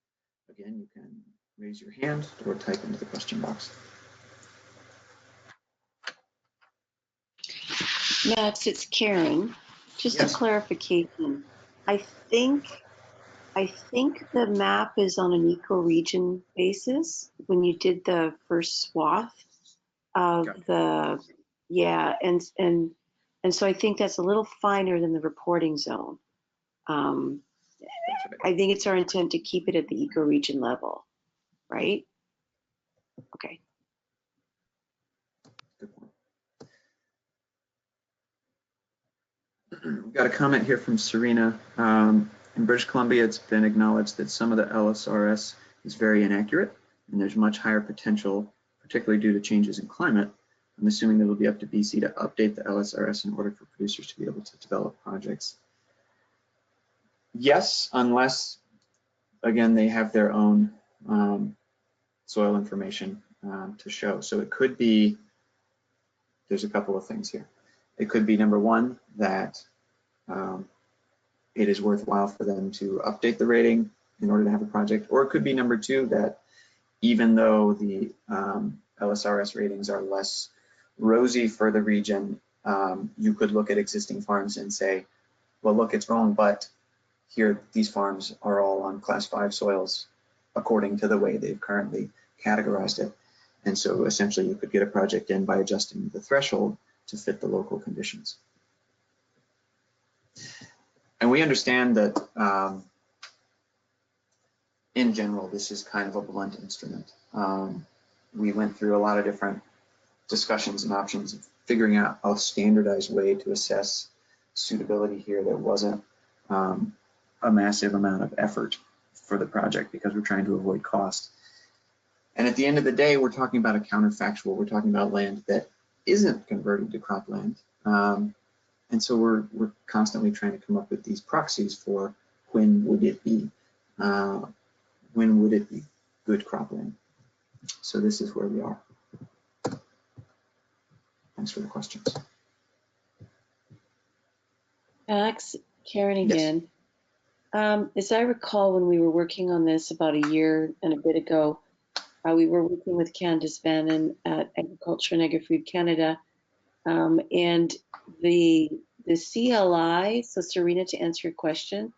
Again, you can raise your hand or type into the question box. Max, it's Karen. Just Yes. a clarification. I think the map is on an eco-region basis when you did the first swath of the, yeah, and so I think that's a little finer than the reporting zone. I think it's our intent to keep it at the eco-region level, right? Okay. Good point. We've got a comment here from Serena. In British Columbia, it's been acknowledged that some of the LSRS is very inaccurate, and there's much higher potential, particularly due to changes in climate. I'm assuming that it'll be up to BC to update the LSRS in order for producers to be able to develop projects. Yes, unless, again, they have their own soil information to show. So it could be, there's a couple of things here. It could be, number one, that it is worthwhile for them to update the rating in order to have a project, or it could be, number two, that even though the LSRS ratings are less rosy for the region, you could look at existing farms and say, well, look, it's wrong, but here, these farms are all on class 5 soils according to the way they've currently categorized it. And so essentially you could get a project in by adjusting the threshold to fit the local conditions. And we understand that in general, this is kind of a blunt instrument. We went through a lot of different discussions and options of figuring out a standardized way to assess suitability here that wasn't a massive amount of effort for the project because we're trying to avoid cost. And at the end of the day, we're talking about a counterfactual. We're talking about land that isn't converted to cropland. And so we're constantly trying to come up with these proxies for when would it be good cropland. So this is where we are. Thanks for the questions. Max, Karen again. Yes. As I recall, when we were working on this about a year and a bit ago, we were working with Candace Bannon at Agriculture and Agri-Food Canada, and the CLI, so Serena, to answer your question,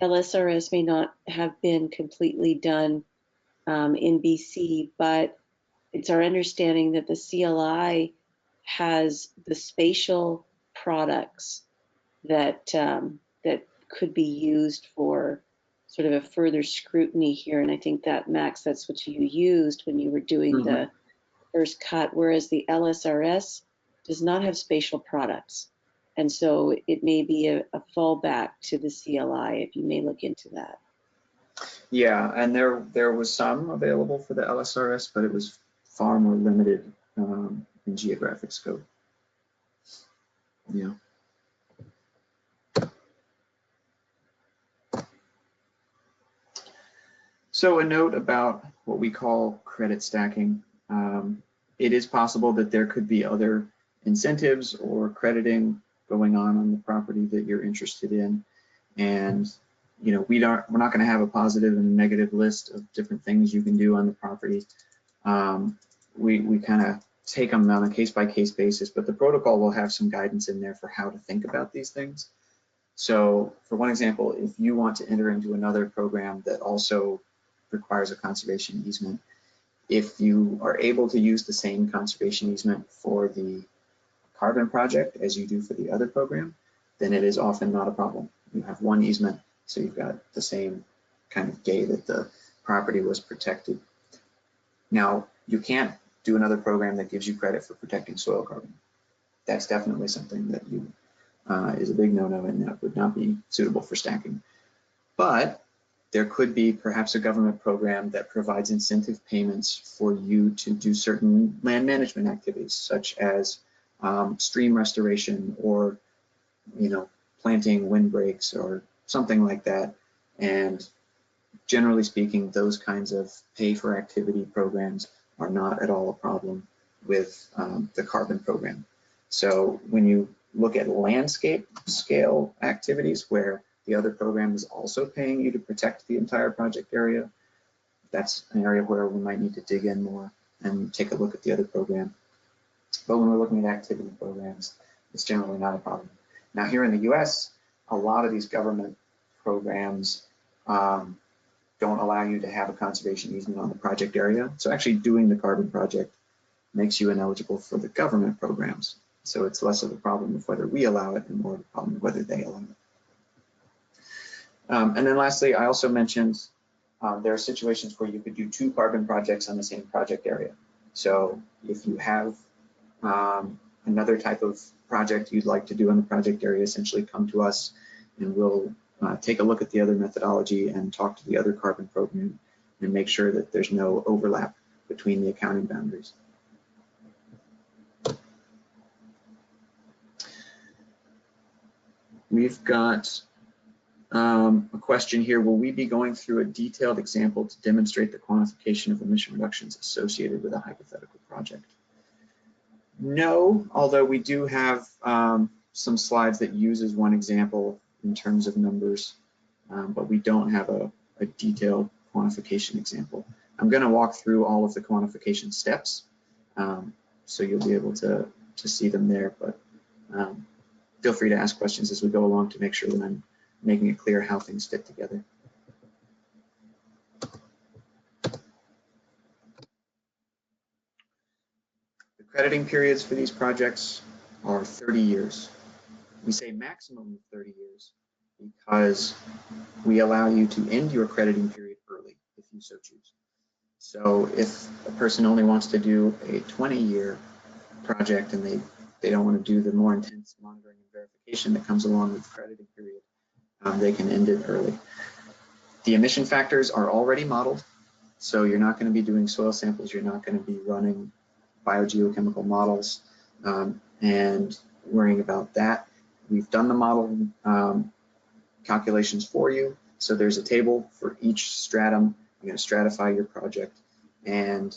LSRS may not have been completely done in BC, but it's our understanding that the CLI has the spatial products that that could be used for sort of a further scrutiny here. And I think that, Max, that's what you used when you were doing the first cut, whereas the LSRS does not have spatial products. And so it may be a fallback to the CLI, if you may look into that. Yeah, and there was some available for the LSRS, but it was far more limited in geographic scope. Yeah. So a note about what we call credit stacking. It is possible that there could be other incentives or crediting going on the property that you're interested in, and you know we're not going to have a positive and negative list of different things you can do on the property. We kind of take them on a case-by-case basis, but the protocol will have some guidance in there for how to think about these things. So for one example, if you want to enter into another program that also requires a conservation easement, if you are able to use the same conservation easement for the carbon project as you do for the other program, then it is often not a problem. You have one easement, so you've got the same kind of day that the property was protected. Now, you can't do another program that gives you credit for protecting soil carbon. That's definitely something that is a big no-no, and that would not be suitable for stacking. But there could be perhaps a government program that provides incentive payments for you to do certain land management activities, such as stream restoration or, planting windbreaks or something like that. And generally speaking, those kinds of pay for activity programs are not at all a problem with the carbon program. So when you look at landscape scale activities where the other program is also paying you to protect the entire project area, that's an area where we might need to dig in more and take a look at the other program. But when we're looking at activity programs, it's generally not a problem. Now here in the US, a lot of these government programs don't allow you to have a conservation easement on the project area. So actually doing the carbon project makes you ineligible for the government programs. So it's less of a problem of whether we allow it and more of a problem of whether they allow it. And then lastly, I also mentioned there are situations where you could do 2 carbon projects on the same project area. So if you have another type of project you'd like to do in the project area, essentially come to us and we'll take a look at the other methodology and talk to the other carbon program and make sure that there's no overlap between the accounting boundaries. We've got a question here. Will we be going through a detailed example to demonstrate the quantification of emission reductions associated with a hypothetical project? No, although we do have some slides that uses one example in terms of numbers, but we don't have a detailed quantification example. I'm going to walk through all of the quantification steps, so you'll be able to see them there, but feel free to ask questions as we go along to make sure that I'm making it clear how things fit together. The crediting periods for these projects are 30 years. We say maximum of 30 years because we allow you to end your crediting period early if you so choose. So if a person only wants to do a 20-year project and they don't want to do the more intense monitoring and verification that comes along with the crediting period, they can end it early. The emission factors are already modeled, so you're not going to be doing soil samples, you're not going to be running biogeochemical models and worrying about that. We've done the model calculations for you, so there's a table for each stratum. You're going to stratify your project, and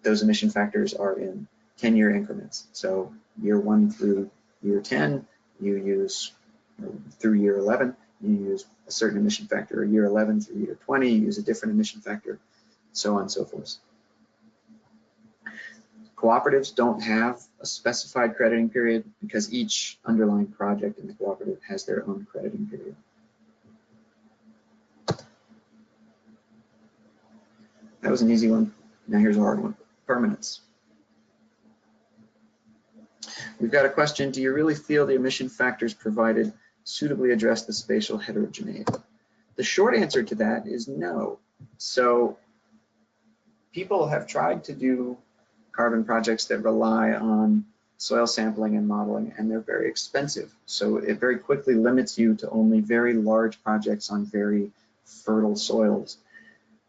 those emission factors are in 10-year increments. So year 1 through year 10, you use, through year 11, you use a certain emission factor. Year 11 through year 20, you use a different emission factor, so on and so forth. Cooperatives don't have a specified crediting period because each underlying project in the cooperative has their own crediting period. That was an easy one. Now here's a hard one. Permanence. We've got a question. Do you really feel the emission factors provided suitably address the spatial heterogeneity? The short answer to that is no. So people have tried to do carbon projects that rely on soil sampling and modeling, and they're very expensive. So it very quickly limits you to only very large projects on very fertile soils.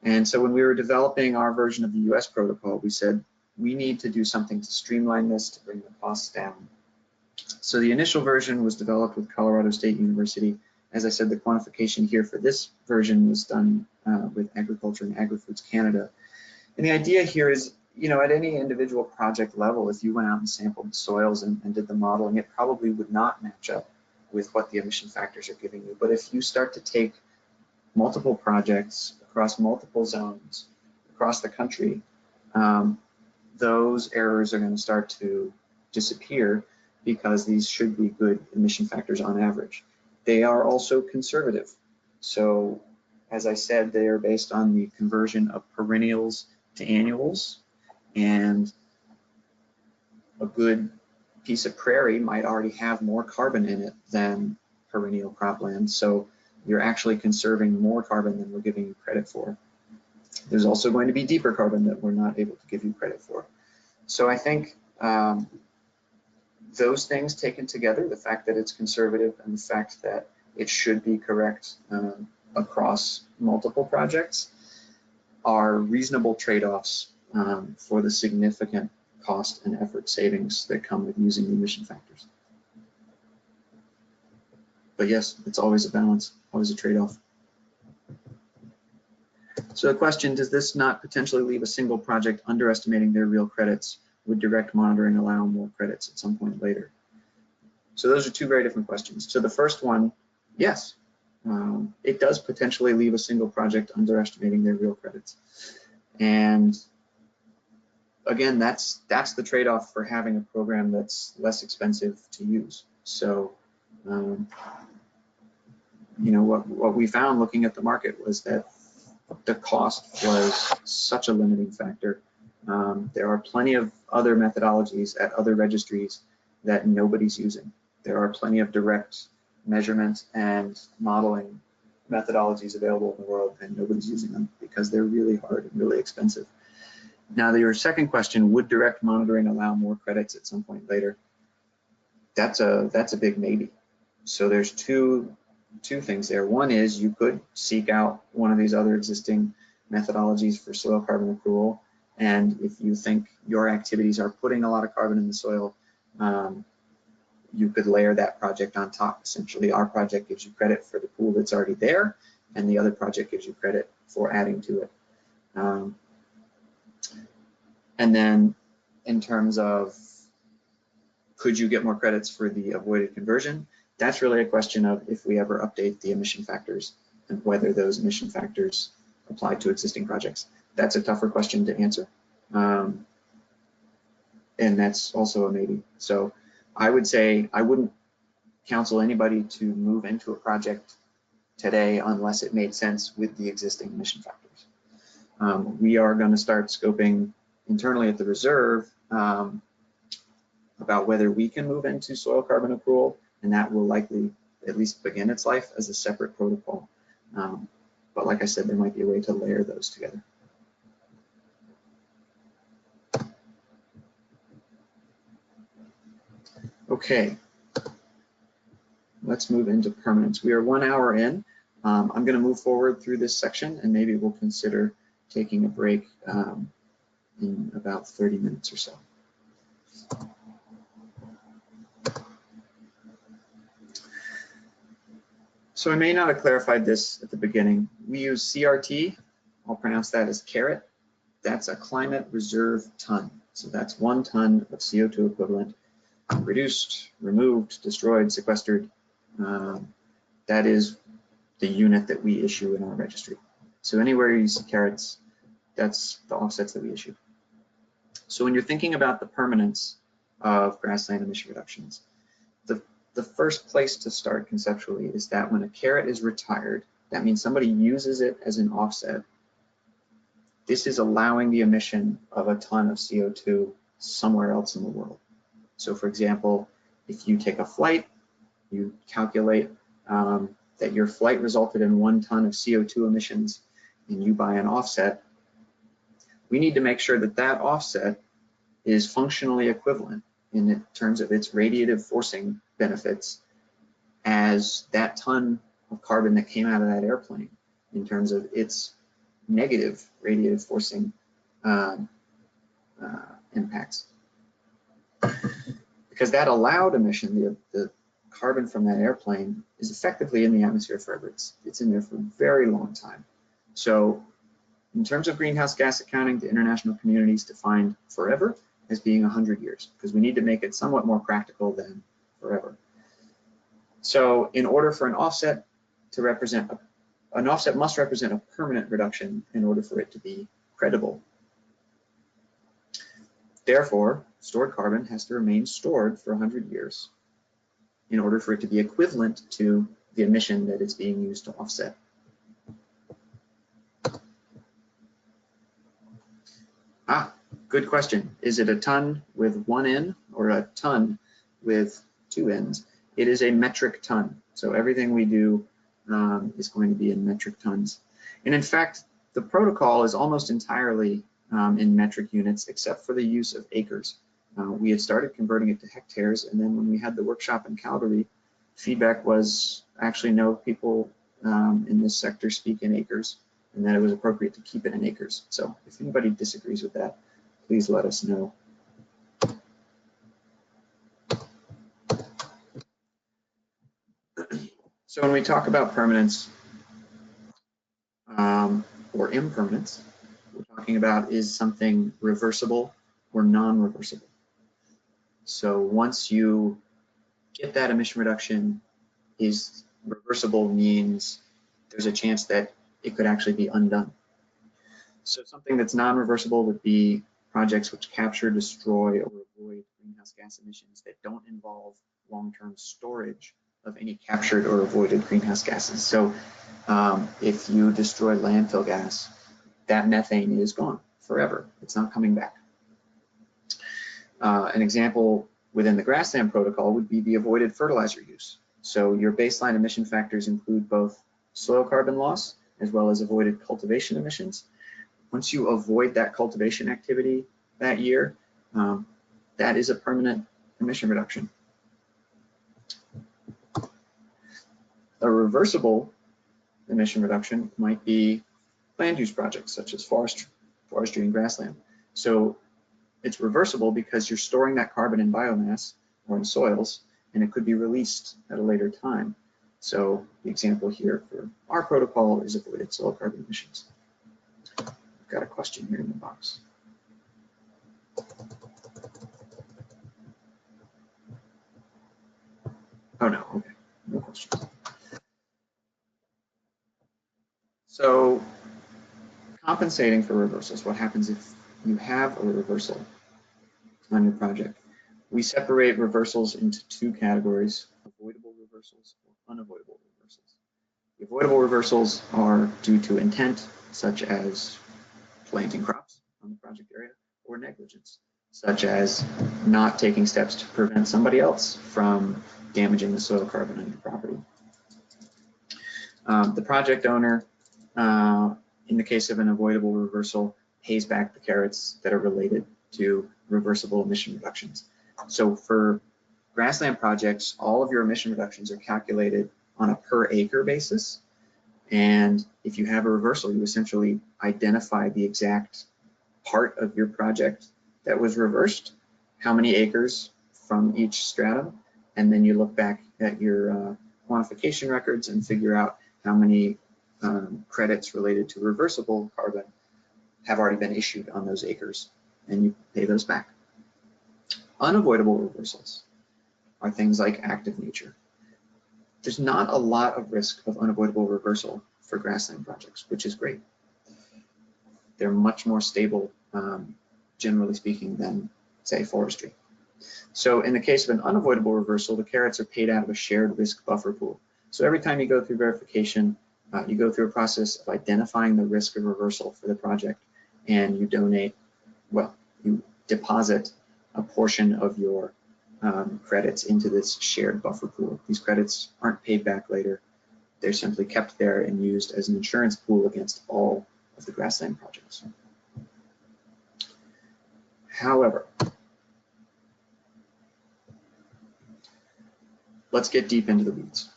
And so when we were developing our version of the US protocol, we said, we need to do something to streamline this, to bring the costs down. So the initial version was developed with Colorado State University. As I said, the quantification here for this version was done with Agriculture and Agri-Foods Canada. And the idea here is, at any individual project level, if you went out and sampled the soils and did the modeling, it probably would not match up with what the emission factors are giving you. But if you start to take multiple projects across multiple zones across the country, those errors are going to start to disappear because these should be good emission factors on average. They are also conservative. So as I said, they are based on the conversion of perennials to annuals, and a good piece of prairie might already have more carbon in it than perennial cropland. So you're actually conserving more carbon than we're giving you credit for. There's also going to be deeper carbon that we're not able to give you credit for. So I think those things taken together, the fact that it's conservative and the fact that it should be correct across multiple projects are reasonable trade-offs for the significant cost and effort savings that come with using the emission factors. But yes, it's always a balance, always a trade-off. So the question, does this not potentially leave a single project underestimating their real credits? Would direct monitoring allow more credits at some point later? So those are two very different questions. So the first one, yes, it does potentially leave a single project underestimating their real credits. And again, that's the trade-off for having a program that's less expensive to use. So, you know, what we found looking at the market was that the cost was such a limiting factor. There are plenty of other methodologies at other registries that nobody's using. There are plenty of direct measurement and modeling methodologies available in the world, and nobody's using them because they're really hard and really expensive. Now, your second question, would direct monitoring allow more credits at some point later? That's a big maybe. So there's two things there. One is you could seek out one of these other existing methodologies for soil carbon accrual, and if you think your activities are putting a lot of carbon in the soil, you could layer that project on top. Essentially, our project gives you credit for the pool that's already there, and the other project gives you credit for adding to it. And then in terms of could you get more credits for the avoided conversion, that's really a question of if we ever update the emission factors and whether those emission factors apply to existing projects. That's a tougher question to answer. And that's also a maybe. So I would say I wouldn't counsel anybody to move into a project today unless it made sense with the existing emission factors. We are going to start scoping internally at the reserve about whether we can move into soil carbon accrual, and that will likely at least begin its life as a separate protocol. But like I said, there might be a way to layer those together. Okay, let's move into permanence. We are 1 hour in. I'm going to move forward through this section, and maybe we'll consider taking a break in about 30 minutes or so. So I may not have clarified this at the beginning. We use CRT. I'll pronounce that as caret. That's a climate reserve ton. So that's 1 ton of CO2 equivalent, reduced, removed, destroyed, sequestered. That is the unit that we issue in our registry. So anywhere you see carets, that's the offsets that we issue. So when you're thinking about the permanence of grassland emission reductions, the first place to start conceptually is that when a caret is retired, that means somebody uses it as an offset. This is allowing the emission of a ton of CO2 somewhere else in the world. So for example, if you take a flight, you calculate that your flight resulted in 1 ton of CO2 emissions, and you buy an offset, we need to make sure that that offset is functionally equivalent in terms of its radiative forcing benefits as that ton of carbon that came out of that airplane in terms of its negative radiative forcing impacts. Because that allowed emission, the carbon from that airplane is effectively in the atmosphere forever. It's in there for a very long time. So in terms of greenhouse gas accounting, the international communities defined forever as being 100 years, because we need to make it somewhat more practical than forever. So in order for an offset to represent, an offset must represent a permanent reduction in order for it to be credible. Therefore, stored carbon has to remain stored for 100 years in order for it to be equivalent to the emission that is being used to offset. Good question. Is it a ton with 1 N or a ton with 2 N's? It is a metric ton. So everything we do is going to be in metric tons. And in fact, the protocol is almost entirely in metric units, except for the use of acres. We had started converting it to hectares, and then when we had the workshop in Calgary, feedback was actually no, people in this sector speak in acres, and that it was appropriate to keep it in acres. So if anybody disagrees with that, please let us know. So when we talk about permanence or impermanence, what we're talking about is something reversible or non-reversible. So once you get that emission reduction is reversible, means there's a chance that it could actually be undone. So something that's non-reversible would be projects which capture, destroy, or avoid greenhouse gas emissions that don't involve long-term storage of any captured or avoided greenhouse gases. So if you destroy landfill gas, that methane is gone forever. It's not coming back. An example within the Grassland protocol would be the avoided fertilizer use. So your baseline emission factors include both soil carbon loss as well as avoided cultivation emissions. Once you avoid that cultivation activity that year, that is a permanent emission reduction. A reversible emission reduction might be land use projects such as forestry and grassland. So it's reversible because you're storing that carbon in biomass or in soils, and it could be released at a later time. So the example here for our protocol is avoided soil carbon emissions. I've got a question here in the box. Oh no, okay, no questions. So compensating for reversals, what happens if you have a reversal on your project? We separate reversals into two categories: avoidable reversals or unavoidable reversals. The avoidable reversals are due to intent, such as planting crops on the project area, or negligence, such as not taking steps to prevent somebody else from damaging the soil carbon on your property. The project owner, in the case of an avoidable reversal, pays back the carrots that are related to reversible emission reductions. So for grassland projects, all of your emission reductions are calculated on a per acre basis. And if you have a reversal, you essentially identify the exact part of your project that was reversed, how many acres from each stratum, and then you look back at your quantification records and figure out how many credits related to reversible carbon have already been issued on those acres, and you pay those back. Unavoidable reversals are things like active nature. There's not a lot of risk of unavoidable reversal for grassland projects, which is great. They're much more stable, generally speaking, than, say, forestry. So in the case of an unavoidable reversal, the carrots are paid out of a shared risk buffer pool. So every time you go through verification, you go through a process of identifying the risk of reversal for the project, and you donate, well, you deposit a portion of your credits into this shared buffer pool. These credits aren't paid back later. They're simply kept there and used as an insurance pool against all of the grassland projects. However, let's get deep into the weeds.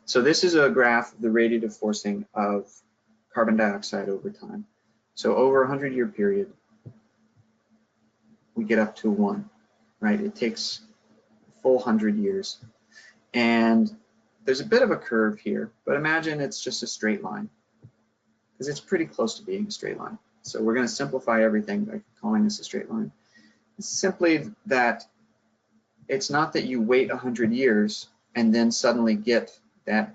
So this is a graph of the radiative forcing of carbon dioxide over time. So over a 100-year period, we get up to 1, right? It takes a full 100 years. And there's a bit of a curve here, but imagine it's just a straight line, because it's pretty close to being a straight line. So we're going to simplify everything by calling this a straight line. It's simply that it's not that you wait 100 years and then suddenly get that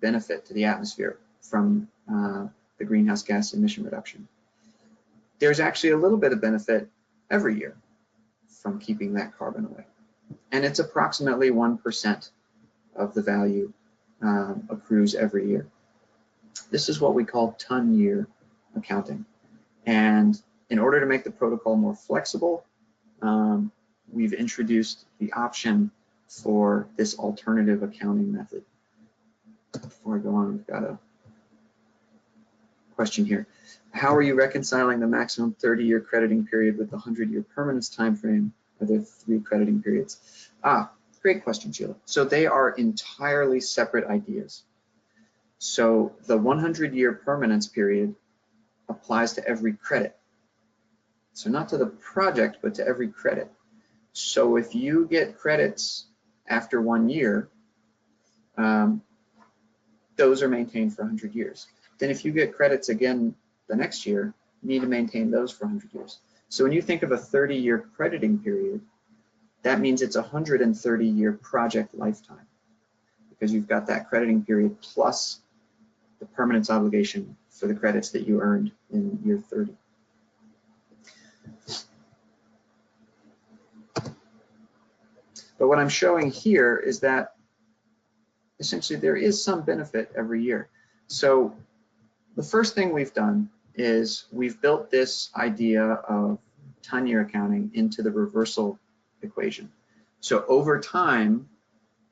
benefit to the atmosphere from the greenhouse gas emission reduction. There's actually a little bit of benefit every year from keeping that carbon away. And it's approximately 1% of the value accrues every year. This is what we call ton-year accounting. And in order to make the protocol more flexible, we've introduced the option for this alternative accounting method. Before I go on, we've got a question here. How are you reconciling the maximum 30-year crediting period with the 100-year permanence time frame? Are there 3 crediting periods? Great question, Sheila. So they are entirely separate ideas. So the 100-year permanence period applies to every credit. So not to the project, but to every credit. So if you get credits after 1 year, those are maintained for 100 years. Then if you get credits again the next year, you need to maintain those for 100 years. So when you think of a 30-year crediting period, that means it's a 130-year project lifetime, because you've got that crediting period plus the permanence obligation for the credits that you earned in year 30. But what I'm showing here is that essentially there is some benefit every year. So the first thing we've done is we've built this idea of ton-year accounting into the reversal equation. So over time,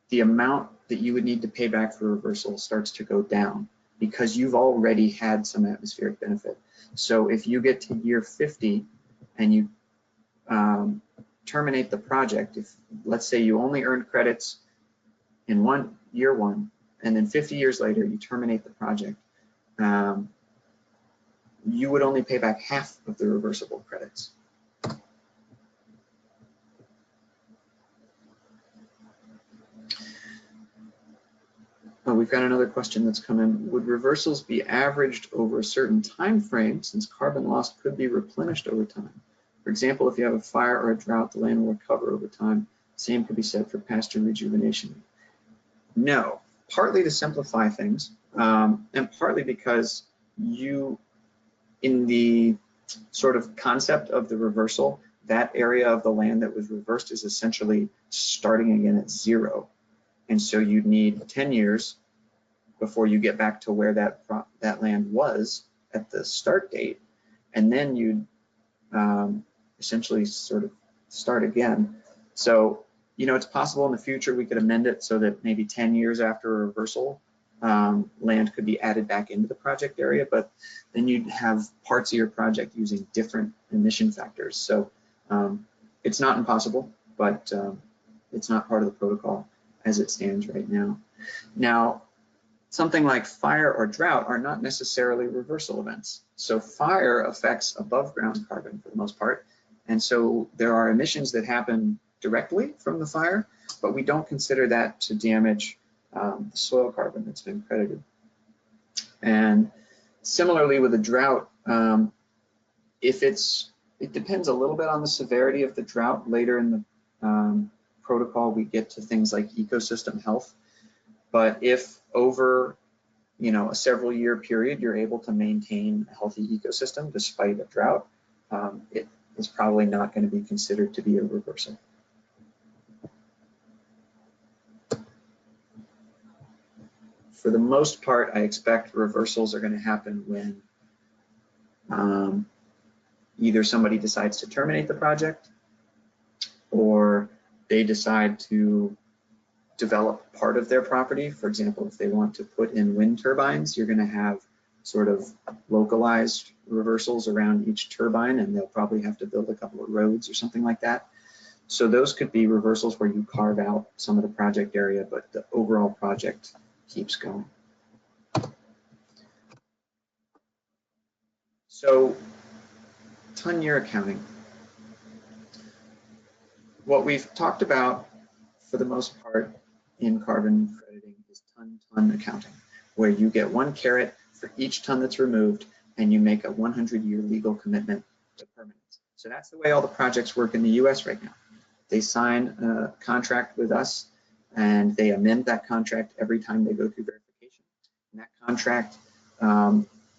the amount that you would need to pay back for reversal starts to go down because you've already had some atmospheric benefit. So if you get to year 50 and you terminate the project, if let's say you only earned credits in year one, and then 50 years later you terminate the project, you would only pay back half of the reversible credits. Oh, we've got another question that's come in. Would reversals be averaged over a certain time frame, since carbon loss could be replenished over time? For example, if you have a fire or a drought, the land will recover over time. Same could be said for pasture rejuvenation. No, partly to simplify things, and partly because you, in the sort of concept of the reversal, that area of the land that was reversed is essentially starting again at zero. And so you'd need 10 years before you get back to where that land was at the start date. And then you'd essentially sort of start again. So, you know, it's possible in the future we could amend it so that maybe 10 years after a reversal, land could be added back into the project area, but then you'd have parts of your project using different emission factors. So it's not impossible, but it's not part of the protocol as it stands right now. Now, something like fire or drought are not necessarily reversal events. So fire affects above ground carbon for the most part. And so there are emissions that happen directly from the fire, but we don't consider that to damage the soil carbon that's been credited. And similarly with a drought, it depends a little bit on the severity of the drought. Later in the protocol, we get to things like ecosystem health. But if over, you know, a several year period, you're able to maintain a healthy ecosystem despite a drought, it is probably not going to be considered to be a reversal. For the most part, I expect reversals are going to happen when either somebody decides to terminate the project or they decide to develop part of their property. For example, if they want to put in wind turbines, you're going to have sort of localized reversals around each turbine, and they'll probably have to build a couple of roads or something like that. So those could be reversals where you carve out some of the project area, but the overall project keeps going. So ton-year accounting. What we've talked about for the most part in carbon crediting is ton-ton accounting, where you get 1 carat for each ton that's removed and you make a 100-year legal commitment to permanence. So that's the way all the projects work in the US right now. They sign a contract with us and they amend that contract every time they go through verification. And that contract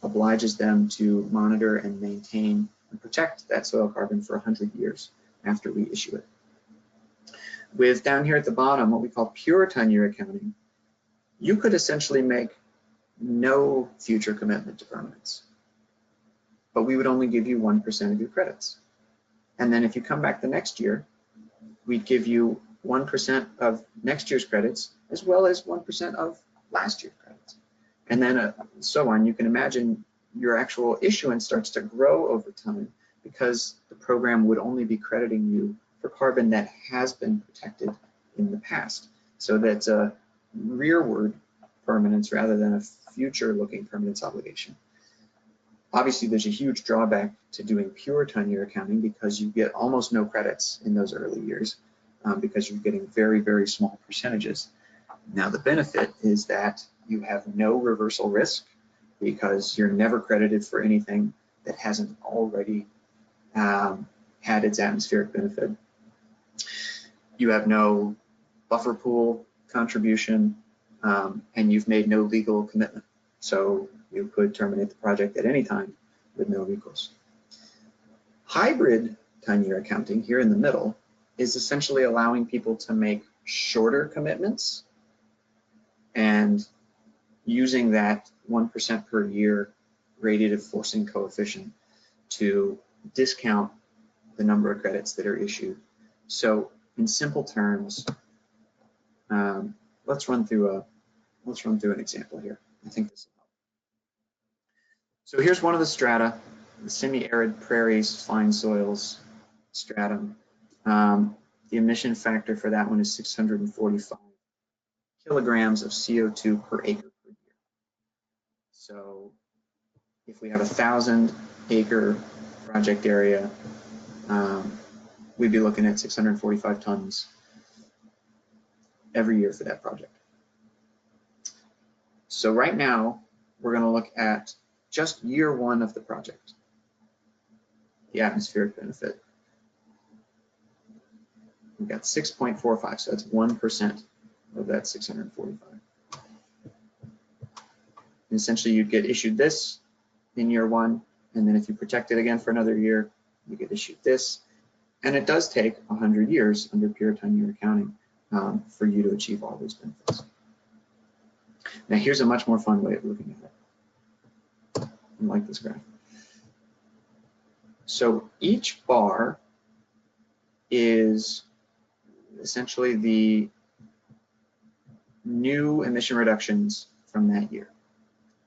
obliges them to monitor and maintain and protect that soil carbon for 100 years after we issue it. With down here at the bottom, what we call pure ton-year accounting, you could essentially make no future commitment to permanence, but we would only give you 1% of your credits. And then if you come back the next year, we'd give you 1% of next year's credits as well as 1% of last year's credits. And then so on. You can imagine your actual issuance starts to grow over time because the program would only be crediting you for carbon that has been protected in the past. So that's a rearward permanence rather than a future-looking permanence obligation. Obviously, there's a huge drawback to doing pure 10-year accounting because you get almost no credits in those early years because you're getting very, very small percentages. Now, the benefit is that you have no reversal risk because you're never credited for anything that hasn't already had its atmospheric benefit. You have no buffer pool contribution, and you've made no legal commitment. So you could terminate the project at any time with no recourse. Hybrid 10-year accounting here in the middle is essentially allowing people to make shorter commitments and using that 1% per year radiative forcing coefficient to discount the number of credits that are issued. So in simple terms, let's run through an example here. I think this will help. So here's one of the strata, the semi-arid prairies, fine soils stratum. The emission factor for that one is 645 kilograms of CO2 per acre per year. So if we have a 1,000-acre project area, we'd be looking at 645 tons every year for that project. So right now, we're going to look at just year one of the project, the atmospheric benefit. We've got 6.45, so that's 1% of that 645. And essentially, you'd get issued this in year one, and then if you protect it again for another year, you get issued this. And it does take 100 years under pure 10-year accounting for you to achieve all those benefits. Now, here's a much more fun way of looking at it. I like this graph. So each bar is essentially the new emission reductions from that year.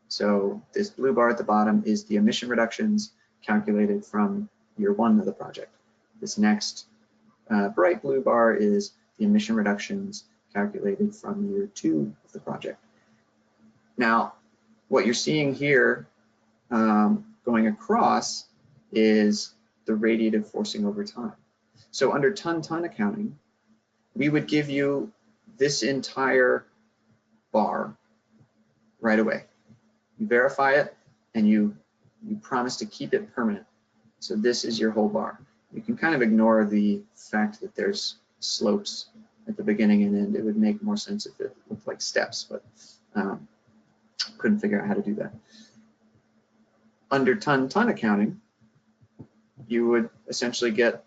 So this blue bar at the bottom is the emission reductions calculated from year one of the project. This next bright blue bar is the emission reductions calculated from year two of the project. Now, what you're seeing here going across is the radiative forcing over time. So under ton-ton accounting, we would give you this entire bar right away. You verify it and you promise to keep it permanent. So this is your whole bar. You can kind of ignore the fact that there's slopes at the beginning and end. It would make more sense if it looked like steps, but couldn't figure out how to do that. Under ton-ton accounting, you would essentially get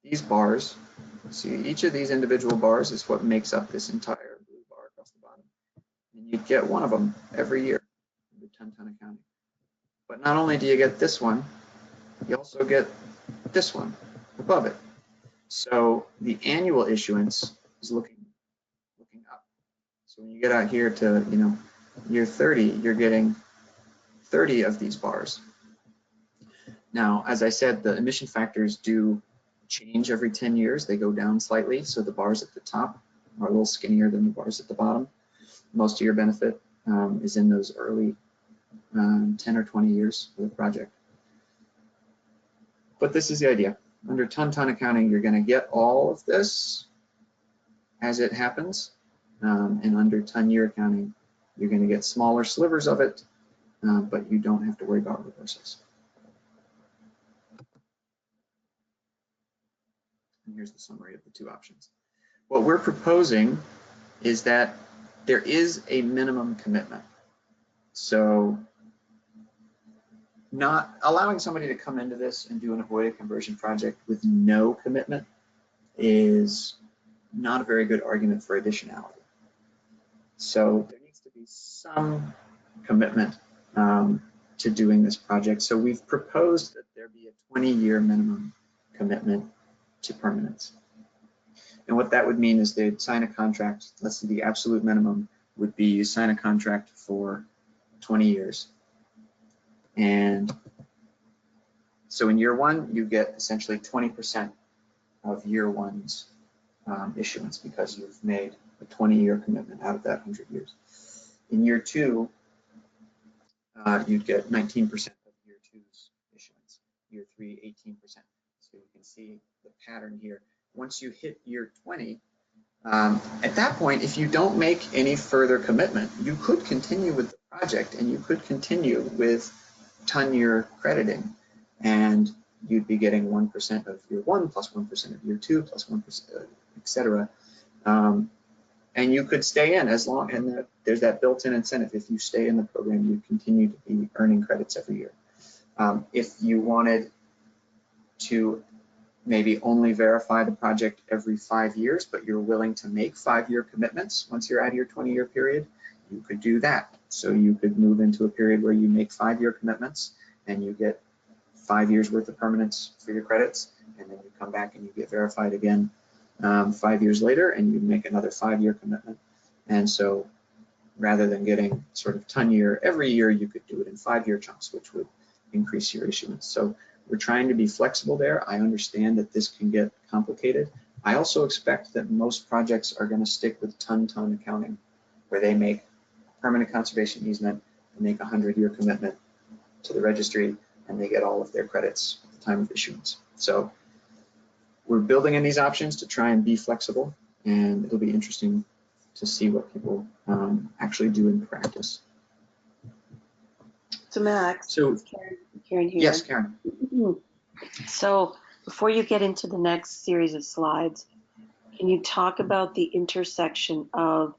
these bars. See, each of these individual bars is what makes up this entire blue bar across the bottom. And you get one of them every year under ton-ton accounting. But not only do you get this one, you also get this one above it. So the annual issuance is looking up. So when you get out here to year 30, you're getting 30 of these bars. Now, as I said, the emission factors do change every 10 years. They go down slightly. So the bars at the top are a little skinnier than the bars at the bottom. Most of your benefit is in those early 10 or 20 years of the project. But this is the idea. Under ton-ton accounting, you're going to get all of this as it happens. And under 10-year accounting, you're going to get smaller slivers of it, but you don't have to worry about reversals. And here's the summary of the two options. What we're proposing is that there is a minimum commitment. So not allowing somebody to come into this and do an avoided conversion project with no commitment is not a very good argument for additionality. So there needs to be some commitment to doing this project. So we've proposed that there be a 20-year minimum commitment to permanence. And what that would mean is they'd sign a contract. Let's say the absolute minimum would be you sign a contract for 20 years. And so in year one, you get essentially 20% of year one's issuance because you've made a 20-year commitment out of that 100 years. In year two, you'd get 19% of year two's issuance. Year three, 18%. So you can see the pattern here. Once you hit year 20, at that point, if you don't make any further commitment, you could continue with the project and you could continue with ton-year crediting, and you'd be getting 1% of year one plus 1% of year two plus 1%, etc. And you could stay in as long, and there's that built-in incentive. If you stay in the program, you continue to be earning credits every year. If you wanted to maybe only verify the project every 5 years, but you're willing to make 5-year commitments once you're out of your 20-year period, you could do that. So you could move into a period where you make 5-year commitments and you get 5 years worth of permanence for your credits, and then you come back and you get verified again 5 years later, and you make another 5-year commitment. And so rather than getting sort of ton-year every year, you could do it in 5-year chunks, which would increase your issuance. So we're trying to be flexible there. I understand that this can get complicated. I also expect that most projects are going to stick with ton-ton accounting, where they make permanent conservation easement and make a 100-year commitment to the registry, and they get all of their credits at the time of issuance. So we're building in these options to try and be flexible, and it'll be interesting to see what people actually do in practice. So Max, So Karen here. yes, Karen. So before you get into the next series of slides, can you talk about the intersection of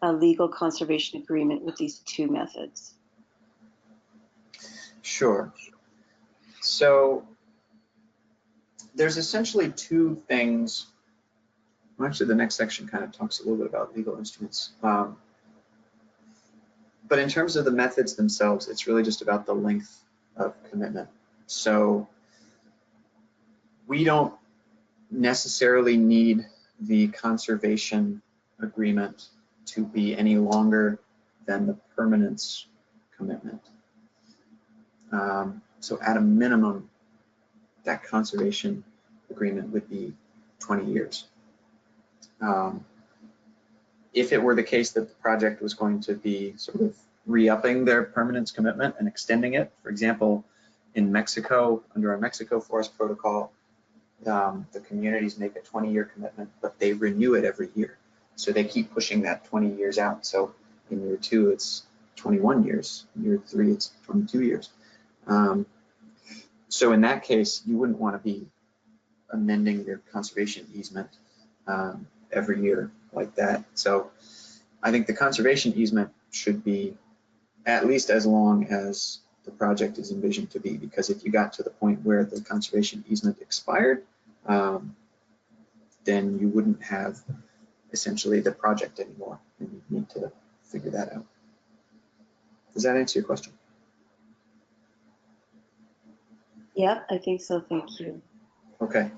a legal conservation agreement with these two methods? Sure. So there's essentially two things. Actually, the next section kind of talks a little bit about legal instruments. But in terms of the methods themselves, it's really just about the length of commitment. So we don't necessarily need the conservation agreement to be any longer than the permanence commitment. So at a minimum, that conservation agreement would be 20 years. If it were the case that the project was going to be sort of re-upping their permanence commitment and extending it, for example, in Mexico, under our Mexico Forest Protocol, the communities make a 20-year commitment, but they renew it every year. So they keep pushing that 20 years out. So in year two, it's 21 years. In year three, it's 22 years. So in that case, you wouldn't want to be amending your conservation easement every year like that. So I think the conservation easement should be at least as long as the project is envisioned to be, because if you got to the point where the conservation easement expired, then you wouldn't have essentially the project anymore, and you need to figure that out. Does that answer your question? Yep, I think so. Thank you. Okay.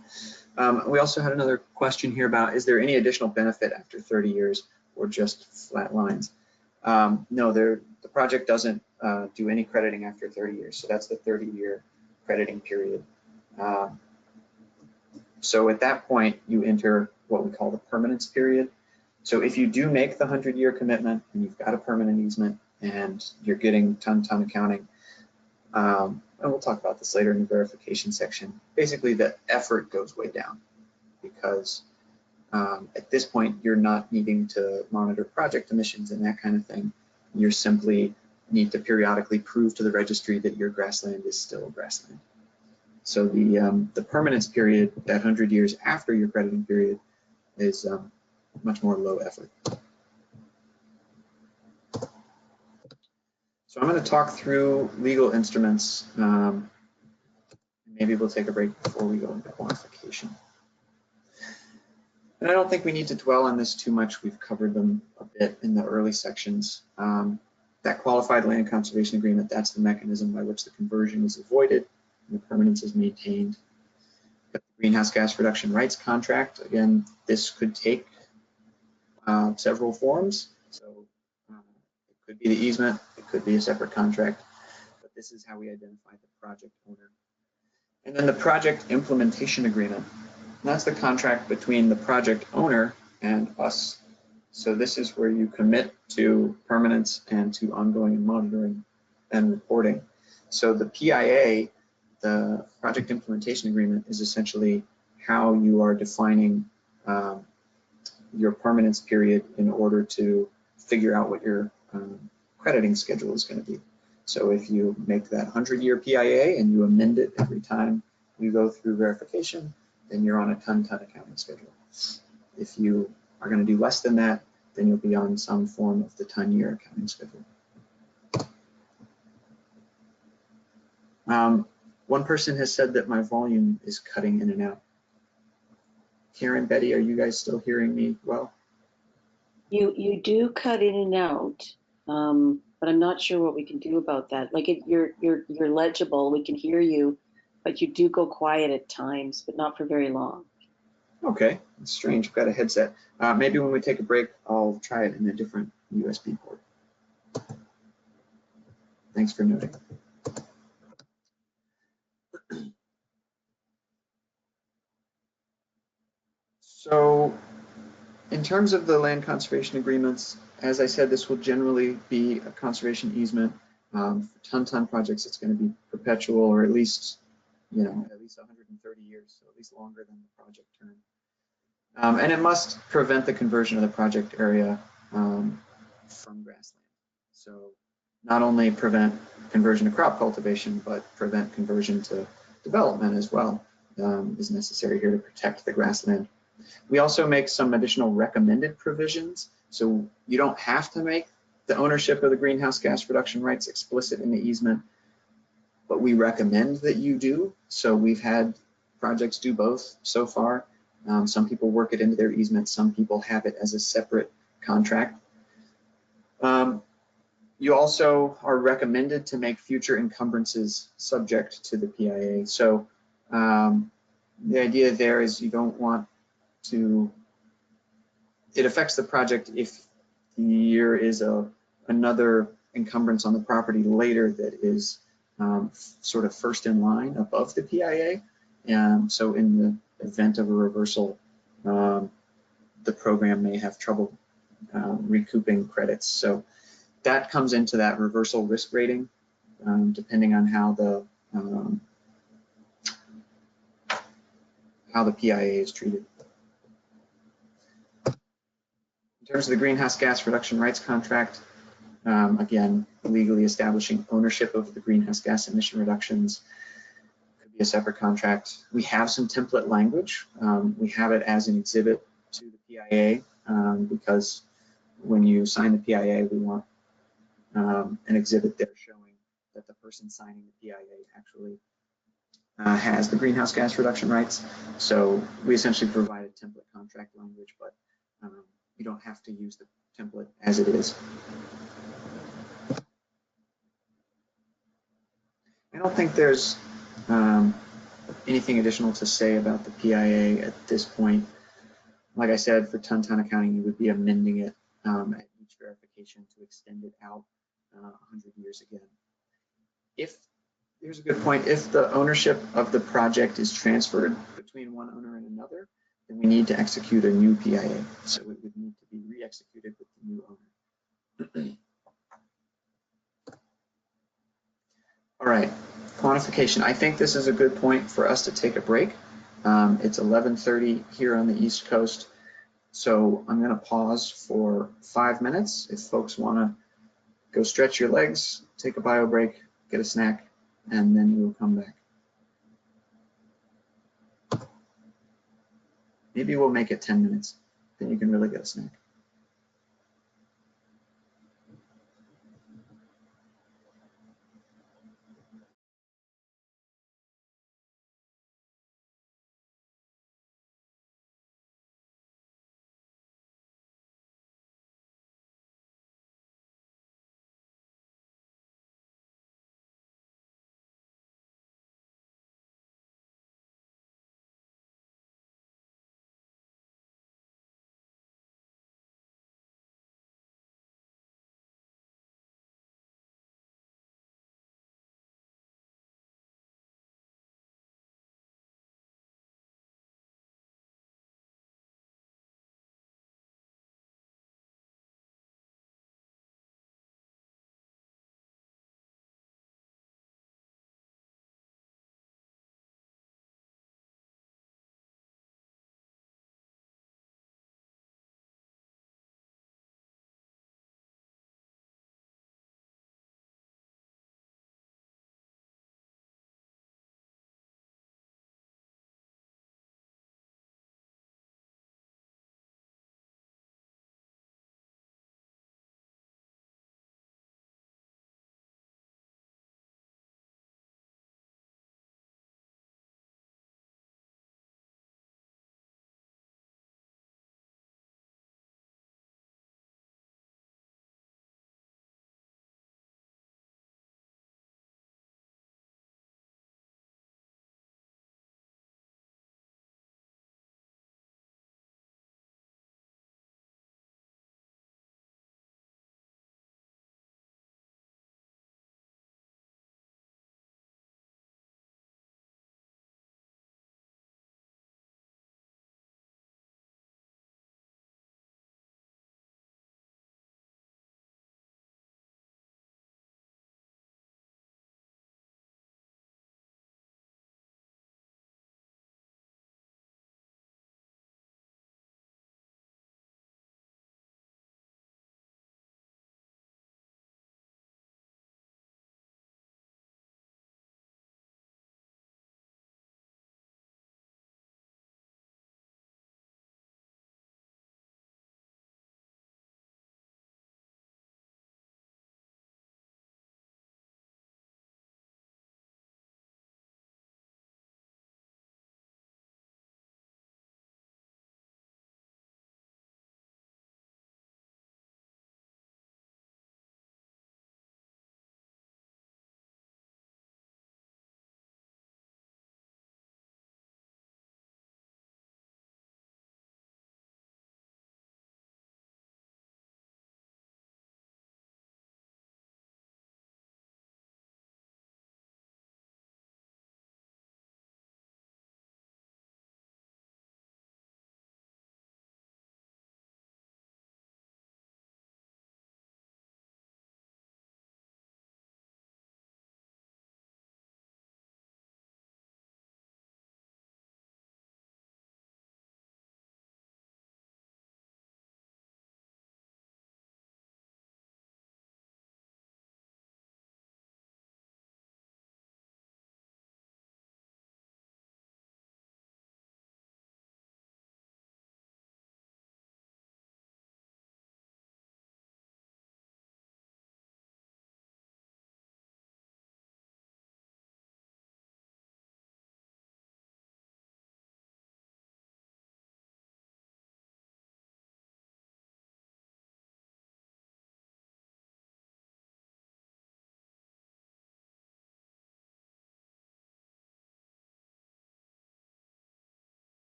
We also had another question here about, is there any additional benefit after 30 years or just flat lines? No, the project doesn't do any crediting after 30 years. So that's the 30-year crediting period. So at that point, you enter what we call the permanence period. So if you do make the 100-year commitment and you've got a permanent easement and you're getting ton-ton accounting, and we'll talk about this later in the verification section, basically the effort goes way down because at this point, you're not needing to monitor project emissions and that kind of thing. You simply need to periodically prove to the registry that your grassland is still grassland. So the permanence period, that 100 years after your crediting period, is much more low effort. So I'm going to talk through legal instruments. Maybe we'll take a break before we go into quantification. And I don't think we need to dwell on this too much. We've covered them a bit in the early sections. That qualified land conservation agreement, that's the mechanism by which the conversion is avoided and the permanence is maintained. The greenhouse gas reduction rights contract, again, this could take several forms. So it could be the easement, it could be a separate contract, but this is how we identify the project owner. And then the project implementation agreement. That's the contract between the project owner and us. So this is where you commit to permanence and to ongoing monitoring and reporting. So the PIA, the project implementation agreement, is essentially how you are defining your permanence period in order to figure out what your crediting schedule is going to be. So if you make that 100-year PIA and you amend it every time you go through verification, then you're on a ton accounting schedule. If you are going to do less than that, then you'll be on some form of the ton-year accounting schedule. One person has said that my volume is cutting in and out. Karen, Betty, are you guys still hearing me well? You do cut in and out, but I'm not sure what we can do about that. Like you're legible, we can hear you, but you do go quiet at times, but not for very long. Okay, it's strange. I've got a headset. Maybe when we take a break, I'll try it in a different USB port. Thanks for noting. So in terms of the land conservation agreements, as I said, this will generally be a conservation easement. For ton projects, it's going to be perpetual, or at least, you know, at least 130 years, so at least longer than the project term. And it must prevent the conversion of the project area from grassland. So not only prevent conversion to crop cultivation, but prevent conversion to development as well is necessary here to protect the grassland. We also make some additional recommended provisions. So you don't have to make the ownership of the greenhouse gas reduction rights explicit in the easement, but we recommend that you do. So we've had projects do both so far. Some people work it into their easement, some people have it as a separate contract. You also are recommended to make future encumbrances subject to the PIA. So the idea there is you don't want to, it affects the project if there is another encumbrance on the property later that is sort of first in line above the PIA. And so in the event of a reversal, the program may have trouble recouping credits. So that comes into that reversal risk rating, depending on how the PIA is treated. In terms of the greenhouse gas reduction rights contract, again, legally establishing ownership of the greenhouse gas emission reductions could be a separate contract. We have some template language. We have it as an exhibit to the PIA because when you sign the PIA, we want an exhibit there showing that the person signing the PIA actually has the greenhouse gas reduction rights. So we essentially provide a template contract language, but you don't have to use the template as it is. I don't think there's anything additional to say about the PIA at this point. Like I said, for ton accounting, you would be amending it at each verification to extend it out 100 years again. Here's a good point, if the ownership of the project is transferred between one owner and another, then we need to execute a new PIA. So it would need to be re-executed with the new owner. All right, quantification. I think this is a good point for us to take a break. It's 11:30 here on the East Coast. So I'm gonna pause for 5 minutes. If folks wanna go stretch your legs, take a bio break, get a snack, and then we'll come back. Maybe we'll make it 10 minutes, then you can really get a snack.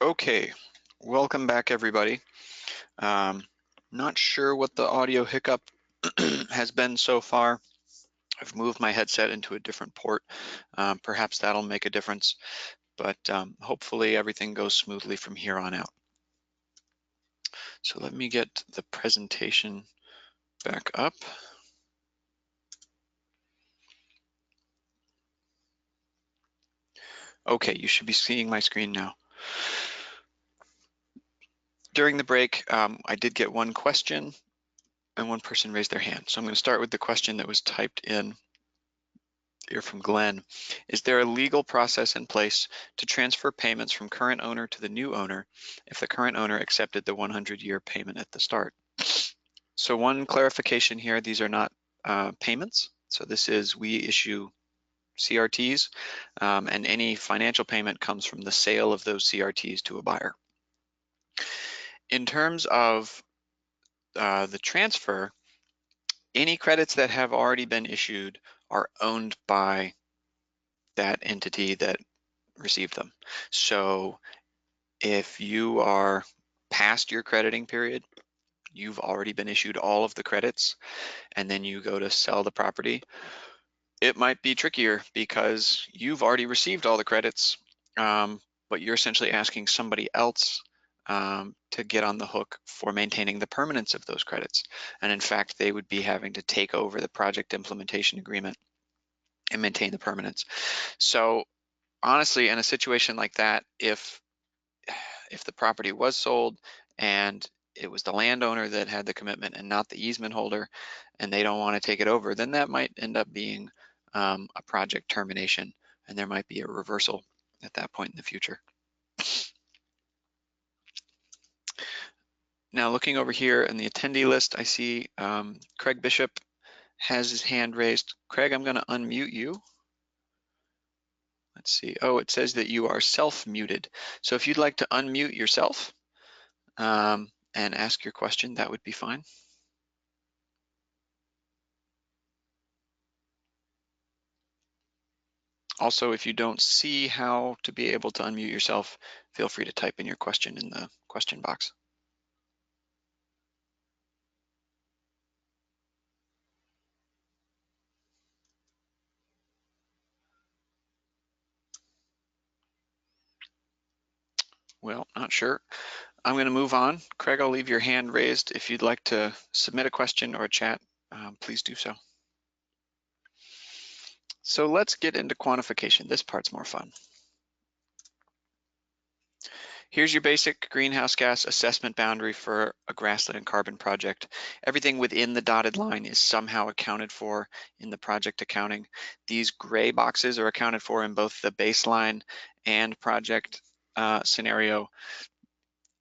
Okay, welcome back everybody. Not sure what the audio hiccup has been so far. I've moved my headset into a different port. Perhaps that'll make a difference, but hopefully everything goes smoothly from here on out. So let me get the presentation back up. Okay, you should be seeing my screen now. During the break, I did get one question and one person raised their hand. So I'm going to start with the question that was typed in here from Glenn. Is there a legal process in place to transfer payments from current owner to the new owner if the current owner accepted the 100-year payment at the start? So one clarification here, these are not payments. So this is, we issue CRTs, and any financial payment comes from the sale of those CRTs to a buyer. In terms of the transfer, any credits that have already been issued are owned by that entity that received them. So if you are past your crediting period, you've already been issued all of the credits, and then you go to sell the property, it might be trickier because you've already received all the credits, but you're essentially asking somebody else to get on the hook for maintaining the permanence of those credits. And in fact, they would be having to take over the project implementation agreement and maintain the permanence. So honestly, in a situation like that, if the property was sold and it was the landowner that had the commitment and not the easement holder, and they don't want to take it over, then that might end up being a project termination, and there might be a reversal at that point in the future. Now looking over here in the attendee list, I see Craig Bishop has his hand raised. Craig, I'm going to unmute you. Let's see. Oh, it says that you are self-muted. So if you'd like to unmute yourself and ask your question, that would be fine. Also, if you don't see how to be able to unmute yourself, feel free to type in your question in the question box. Well, not sure. I'm going to move on. Craig, I'll leave your hand raised. If you'd like to submit a question or a chat, please do so. So let's get into quantification. This part's more fun. Here's your basic greenhouse gas assessment boundary for a grassland carbon project. Everything within the dotted line is somehow accounted for in the project accounting. These gray boxes are accounted for in both the baseline and project scenario.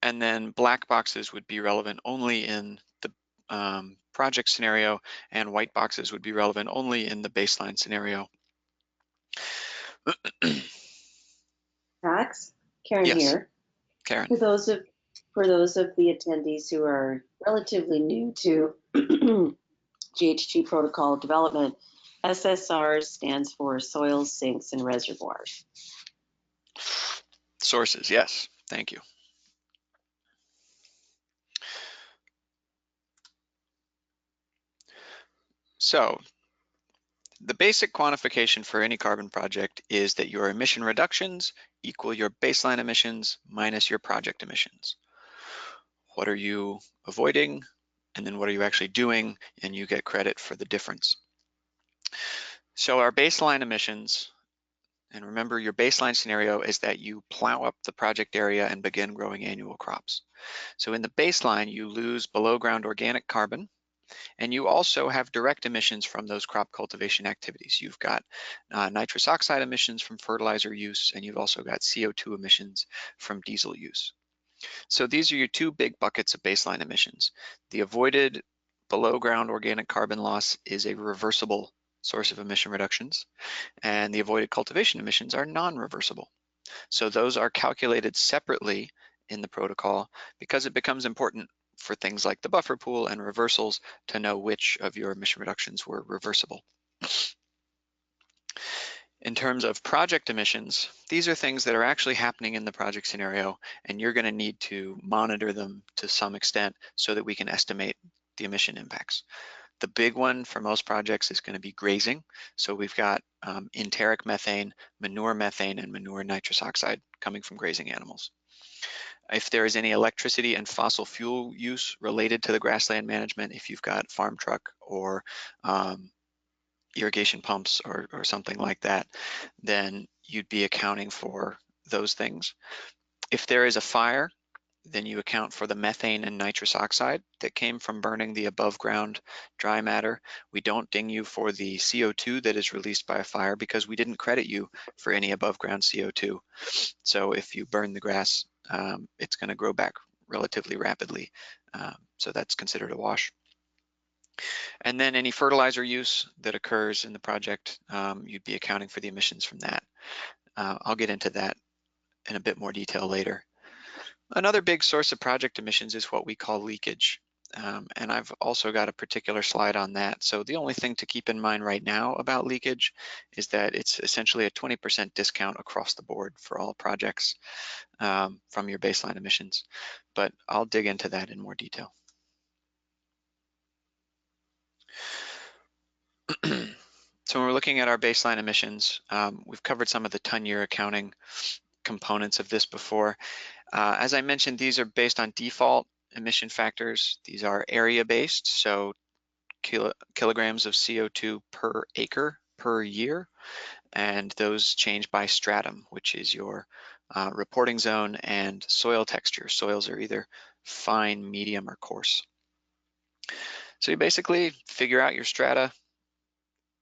And then black boxes would be relevant only in the project scenario, and white boxes would be relevant only in the baseline scenario. Max, Karen Yes. here. Karen. For those of the attendees who are relatively new to GHG protocol development, SSR stands for soils, sinks, and reservoirs. Sources, yes, thank you. So the basic quantification for any carbon project is that your emission reductions equal your baseline emissions minus your project emissions. What are you avoiding? And then what are you actually doing? And you get credit for the difference. So our baseline emissions, and remember your baseline scenario is that you plow up the project area and begin growing annual crops. So in the baseline, you lose below ground organic carbon, and you also have direct emissions from those crop cultivation activities. You've got nitrous oxide emissions from fertilizer use, and you've also got CO2 emissions from diesel use. So these are your two big buckets of baseline emissions. The avoided below ground organic carbon loss is a reversible source of emission reductions, and the avoided cultivation emissions are non-reversible. So those are calculated separately in the protocol because it becomes important for things like the buffer pool and reversals to know which of your emission reductions were reversible. In terms of project emissions, these are things that are actually happening in the project scenario, and you're going to need to monitor them to some extent so that we can estimate the emission impacts. The big one for most projects is going to be grazing. So we've got enteric methane, manure methane, and manure nitrous oxide coming from grazing animals. If there is any electricity and fossil fuel use related to the grassland management, if you've got farm truck or irrigation pumps or something like that, then you'd be accounting for those things. If there is a fire, then you account for the methane and nitrous oxide that came from burning the above ground dry matter. We don't ding you for the CO2 that is released by a fire because we didn't credit you for any above ground CO2. So if you burn the grass, it's going to grow back relatively rapidly. So that's considered a wash. And then any fertilizer use that occurs in the project, you'd be accounting for the emissions from that. I'll get into that in a bit more detail later. Another big source of project emissions is what we call leakage. And I've also got a particular slide on that. So the only thing to keep in mind right now about leakage is that it's essentially a 20% discount across the board for all projects from your baseline emissions. But I'll dig into that in more detail. So when we're looking at our baseline emissions, we've covered some of the ton-year accounting components of this before. As I mentioned, these are based on default emission factors. These are area-based, so kilograms of CO2 per acre per year, and those change by stratum, which is your reporting zone, and soil texture. Soils are either fine, medium, or coarse. So you basically figure out your strata,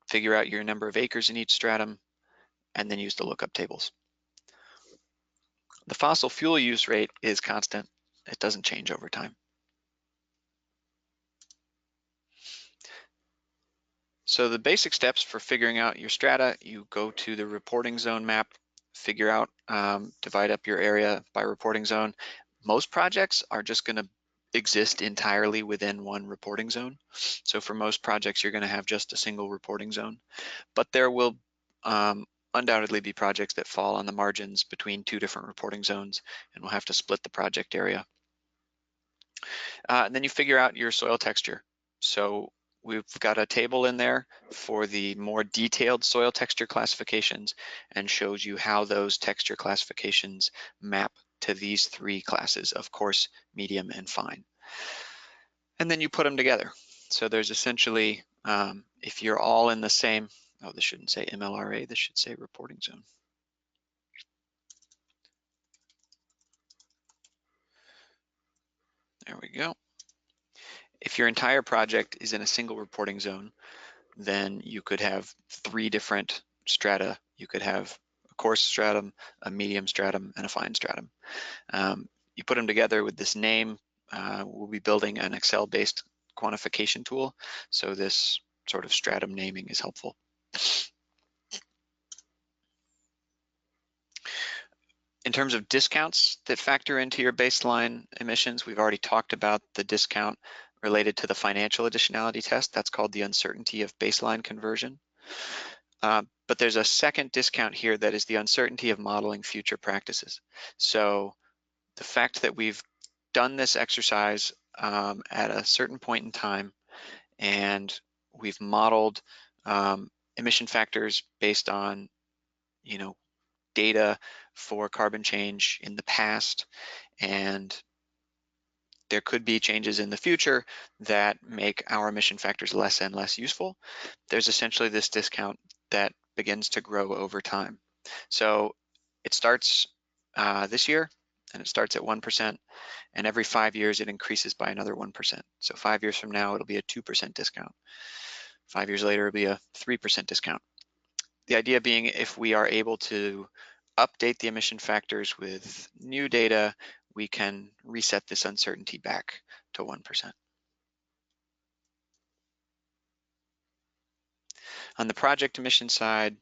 figure out your number of acres in each stratum, and then use the lookup tables. The fossil fuel use rate is constant. It doesn't change over time. So the basic steps for figuring out your strata, you go to the reporting zone map, figure out, divide up your area by reporting zone. Most projects are just going to exist entirely within one reporting zone. So for most projects, you're going to have just a single reporting zone, but there will undoubtedly be projects that fall on the margins between two different reporting zones, and we'll have to split the project area. And then you figure out your soil texture. So we've got a table in there for the more detailed soil texture classifications and shows you how those texture classifications map to these three classes of coarse, medium, and fine. And then you put them together. So there's essentially, if you're all in the same, oh, this shouldn't say MLRA, this should say reporting zone. There we go. If your entire project is in a single reporting zone, then you could have three different strata. You could have a coarse stratum, a medium stratum, and a fine stratum. You put them together with this name. We'll be building an Excel-based quantification tool, so this sort of stratum naming is helpful. In terms of discounts that factor into your baseline emissions, we've already talked about the discount related to the financial additionality test. That's called the uncertainty of baseline conversion. But there's a second discount here that is the uncertainty of modeling future practices. So the fact that we've done this exercise at a certain point in time, and we've modeled emission factors based on, data for carbon change in the past, and there could be changes in the future that make our emission factors less and less useful. There's essentially this discount that begins to grow over time. So it starts this year, and it starts at 1%, and every 5 years it increases by another 1%. So 5 years from now, it'll be a 2% discount. 5 years later, it'll be a 3% discount. The idea being, if we are able to update the emission factors with new data, we can reset this uncertainty back to 1%. On the project emission side,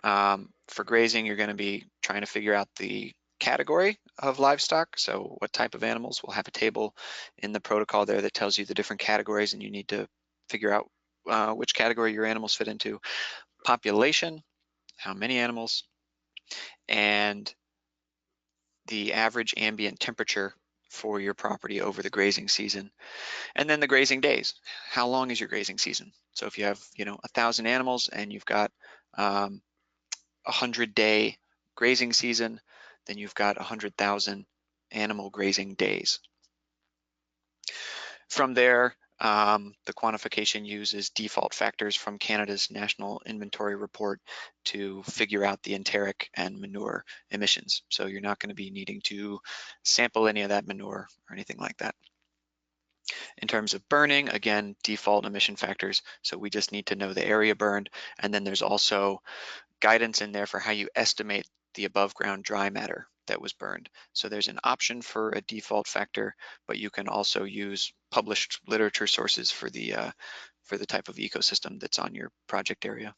for grazing, you're going to be trying to figure out the category of livestock. So what type of animals? We'll have a table in the protocol there that tells you the different categories, and you need to figure out which category your animals fit into. Population, how many animals, and the average ambient temperature for your property over the grazing season. And then the grazing days. How long is your grazing season? So if you have, 1,000 animals and you've got 100-day grazing season, then you've got 100,000 animal grazing days. From there, the quantification uses default factors from Canada's National Inventory Report to figure out the enteric and manure emissions. So you're not going to be needing to sample any of that manure or anything like that. In terms of burning, again, default emission factors. So we just need to know the area burned. And then there's also guidance in there for how you estimate the above ground dry matter that was burned. So there's an option for a default factor, but you can also use published literature sources for the type of ecosystem that's on your project area.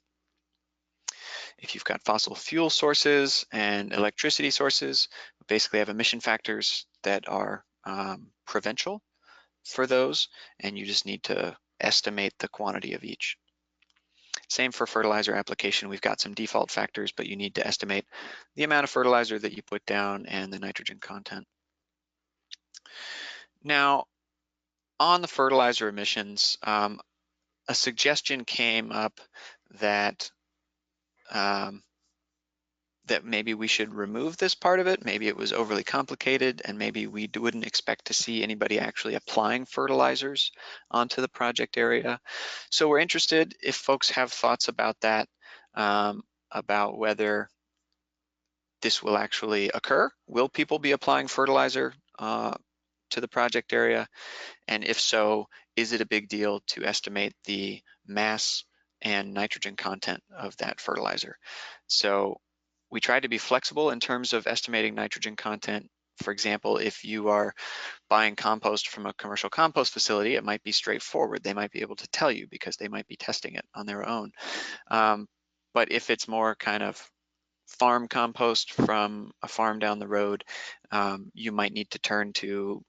If you've got fossil fuel sources and electricity sources, we basically have emission factors that are provincial for those, and you just need to estimate the quantity of each. Same for fertilizer application. We've got some default factors, but you need to estimate the amount of fertilizer that you put down and the nitrogen content. Now, on the fertilizer emissions, a suggestion came up that that maybe we should remove this part of it. Maybe it was overly complicated, and maybe we wouldn't expect to see anybody actually applying fertilizers onto the project area. So we're interested if folks have thoughts about that, about whether this will actually occur. Will people be applying fertilizer to the project area? And if so, is it a big deal to estimate the mass and nitrogen content of that fertilizer? So we try to be flexible in terms of estimating nitrogen content. For example, if you are buying compost from a commercial compost facility, it might be straightforward. They might be able to tell you because they might be testing it on their own. But if it's more kind of farm compost from a farm down the road, you might need to turn to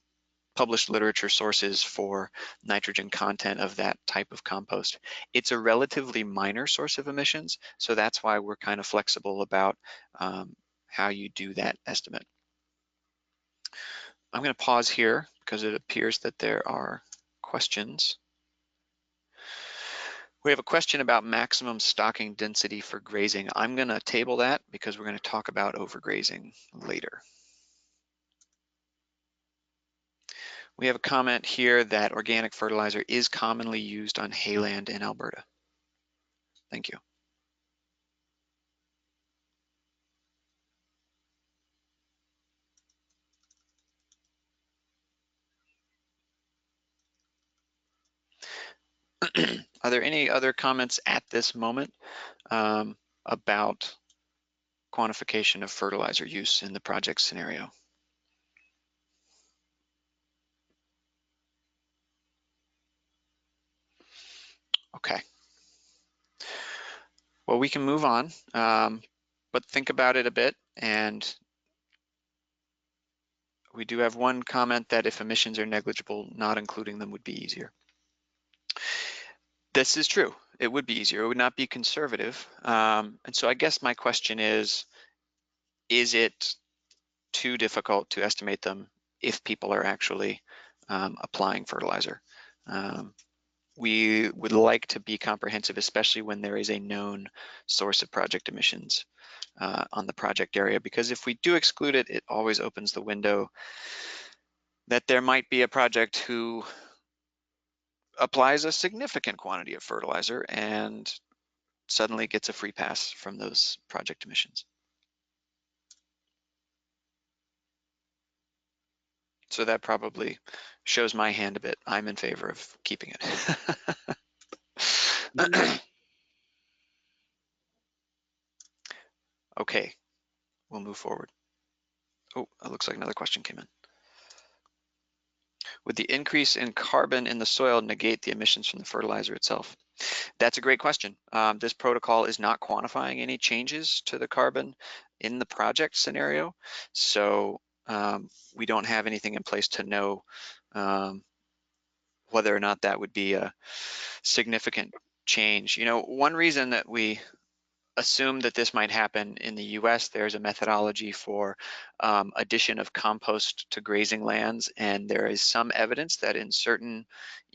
published literature sources for nitrogen content of that type of compost. It's a relatively minor source of emissions, so that's why we're kind of flexible about how you do that estimate. I'm going to pause here because it appears that there are questions. We have a question about maximum stocking density for grazing. I'm going to table that because we're going to talk about overgrazing later. We have a comment here that organic fertilizer is commonly used on hayland in Alberta. Thank you. Are there any other comments at this moment about quantification of fertilizer use in the project scenario? Okay. Well, we can move on, but think about it a bit. And we do have one comment that if emissions are negligible, not including them would be easier. This is true. It would be easier. It would not be conservative. And so I guess my question is it too difficult to estimate them if people are actually applying fertilizer? We would like to be comprehensive, especially when there is a known source of project emissions on the project area, because if we do exclude it, it always opens the window that there might be a project who applies a significant quantity of fertilizer and suddenly gets a free pass from those project emissions. So that probably shows my hand a bit. I'm in favor of keeping it. Okay, we'll move forward. Oh, it looks like another question came in. Would the increase in carbon in the soil negate the emissions from the fertilizer itself? That's a great question. This protocol is not quantifying any changes to the carbon in the project scenario. So we don't have anything in place to know whether or not that would be a significant change. You know, one reason that we assumed that this might happen in the US. There's a methodology for addition of compost to grazing lands, and there is some evidence that in certain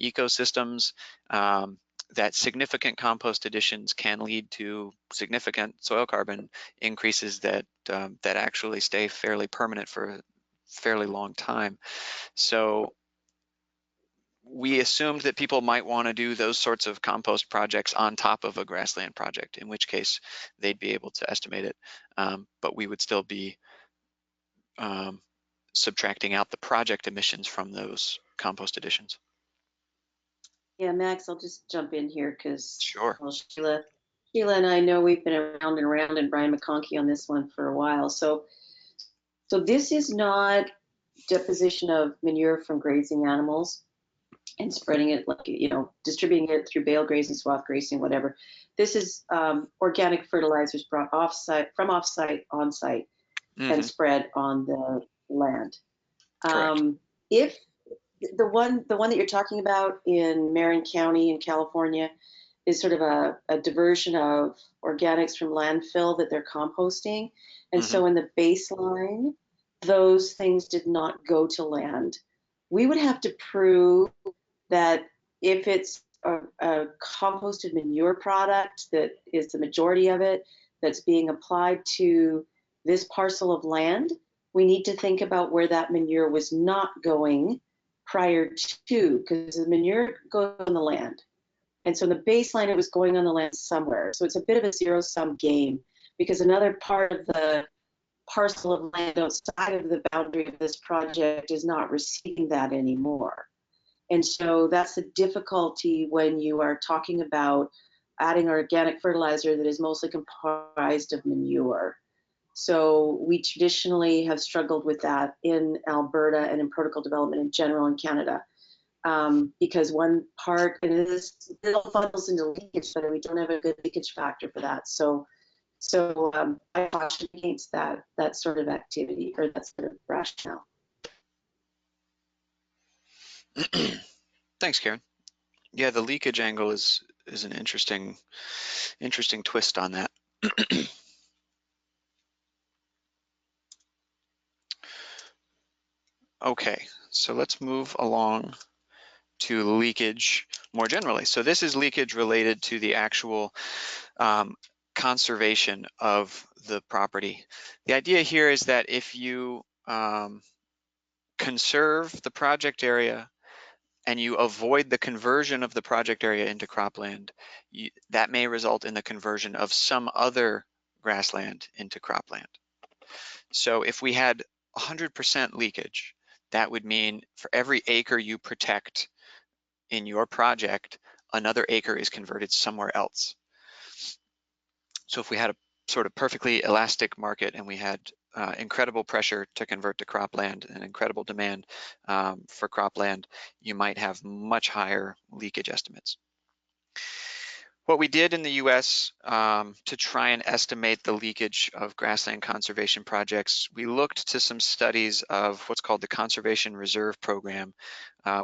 ecosystems that significant compost additions can lead to significant soil carbon increases that that actually stay fairly permanent for a fairly long time. So we assumed that people might want to do those sorts of compost projects on top of a grassland project, in which case they'd be able to estimate it, but we would still be subtracting out the project emissions from those compost additions. Yeah, Max, I'll just jump in here because Sure. well, Sheila and I know we've been around and around, and Brian McConkey on this one for a while. So this is not deposition of manure from grazing animals and spreading it, like, you know, distributing it through bale grazing, swath grazing, whatever. This is organic fertilizers brought offsite, from offsite, on-site, and spread on the land. If the one that you're talking about in Marin County in California is sort of a diversion of organics from landfill that they're composting, and so in the baseline, those things did not go to land. We would have to prove that if it's a composted manure product that is the majority of it that's being applied to this parcel of land, we need to think about where that manure was not going prior to, because the manure goes on the land. And so in the baseline, it was going on the land somewhere. So it's a bit of a zero-sum game, because another part of the parcel of land outside of the boundary of this project is not receiving that anymore. And so that's the difficulty when you are talking about adding organic fertilizer that is mostly comprised of manure. So we traditionally have struggled with that in Alberta and in protocol development in general in Canada, because one part, and it all funnels into leakage, but we don't have a good leakage factor for that. So I caution against that sort of activity, or that sort of rationale. Thanks, Karen. Yeah, the leakage angle is an interesting twist on that. Okay, so let's move along to leakage more generally. So this is leakage related to the actual conservation of the property. The idea here is that if you conserve the project area and you avoid the conversion of the project area into cropland, that may result in the conversion of some other grassland into cropland. So if we had 100% leakage, that would mean for every acre you protect in your project, another acre is converted somewhere else. So if we had a sort of perfectly elastic market and we had incredible pressure to convert to cropland and incredible demand for cropland, you might have much higher leakage estimates. What we did in the US to try and estimate the leakage of grassland conservation projects, we looked to some studies of what's called the Conservation Reserve Program,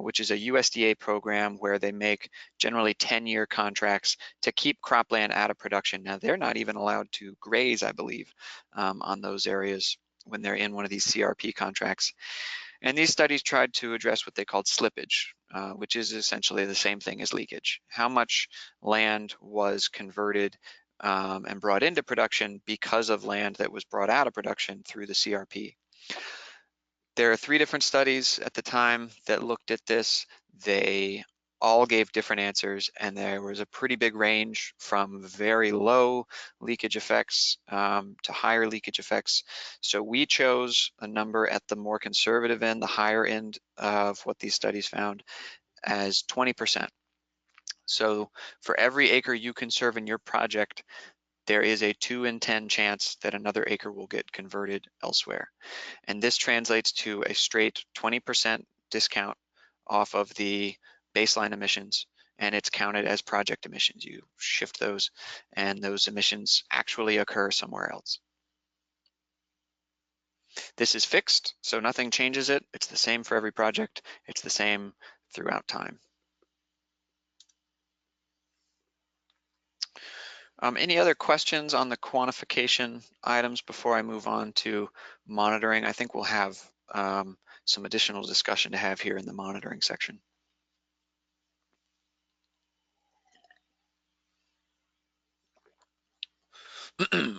which is a USDA program where they make generally 10-year contracts to keep cropland out of production. Now, they're not even allowed to graze, I believe, on those areas when they're in one of these CRP contracts. And these studies tried to address what they called slippage, which is essentially the same thing as leakage. How much land was converted and brought into production because of land that was brought out of production through the CRP. There are 3 different studies at the time that looked at this. They all gave different answers, and there was a pretty big range from very low leakage effects to higher leakage effects. So we chose a number at the more conservative end, the higher end of what these studies found, as 20%. So for every acre you conserve in your project, there is a 2 in 10 chance that another acre will get converted elsewhere. And this translates to a straight 20% discount off of the baseline emissions, and it's counted as project emissions. You shift those, and those emissions actually occur somewhere else. This is fixed, so nothing changes it. It's the same for every project. It's the same throughout time. Any other questions on the quantification items before I move on to monitoring? I think we'll have some additional discussion to have here in the monitoring section.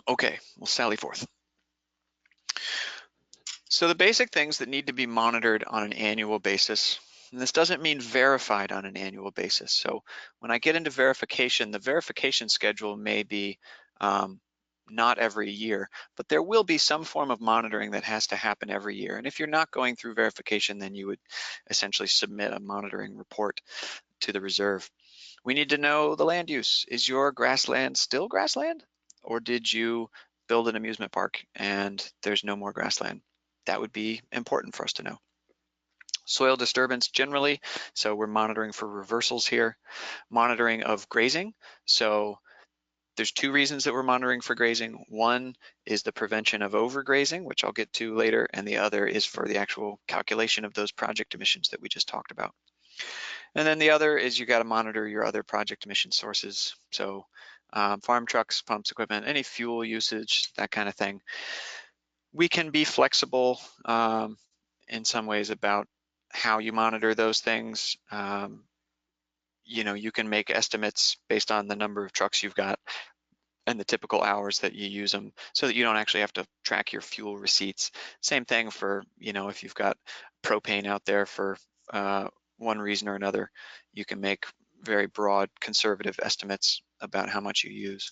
Okay, we'll sally forth. So the basic things that need to be monitored on an annual basis, and this doesn't mean verified on an annual basis. So when I get into verification, the verification schedule may be not every year, but there will be some form of monitoring that has to happen every year. And if you're not going through verification, then you would essentially submit a monitoring report to the reserve. We need to know the land use. Is your grassland still grassland? Or did you build an amusement park and there's no more grassland? That would be important for us to know. Soil disturbance generally, so we're monitoring for reversals here. Monitoring of grazing, so there's two reasons that we're monitoring for grazing. One is the prevention of overgrazing, which I'll get to later, and the other is for the actual calculation of those project emissions that we just talked about. And then the other is you got to monitor your other project emission sources. So farm trucks, pumps, equipment, any fuel usage, that kind of thing. We can be flexible in some ways about how you monitor those things. You know, you can make estimates based on the number of trucks you've got and the typical hours that you use them so that you don't actually have to track your fuel receipts. Same thing for, you know, if you've got propane out there for one reason or another, you can make very broad conservative estimates about how much you use.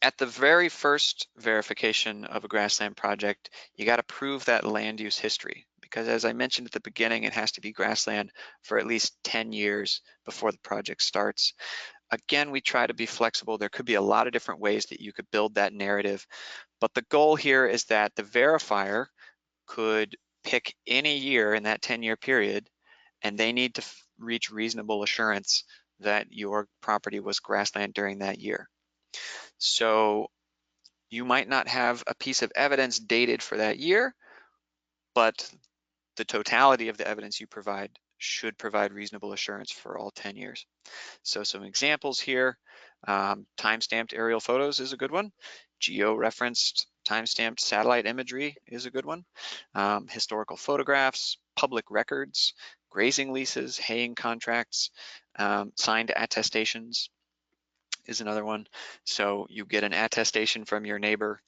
At the very first verification of a grassland project, you got to prove that land use history, because as I mentioned at the beginning, it has to be grassland for at least 10 years before the project starts. Again, we try to be flexible. There could be a lot of different ways that you could build that narrative, but the goal here is that the verifier could pick any year in that 10-year period, and they need to reach reasonable assurance that your property was grassland during that year. So you might not have a piece of evidence dated for that year, but the totality of the evidence you provide should provide reasonable assurance for all 10 years. So some examples here, time-stamped aerial photos is a good one. Geo-referenced time-stamped satellite imagery is a good one. Historical photographs, public records, grazing leases, haying contracts, signed attestations is another one. So you get an attestation from your neighbor.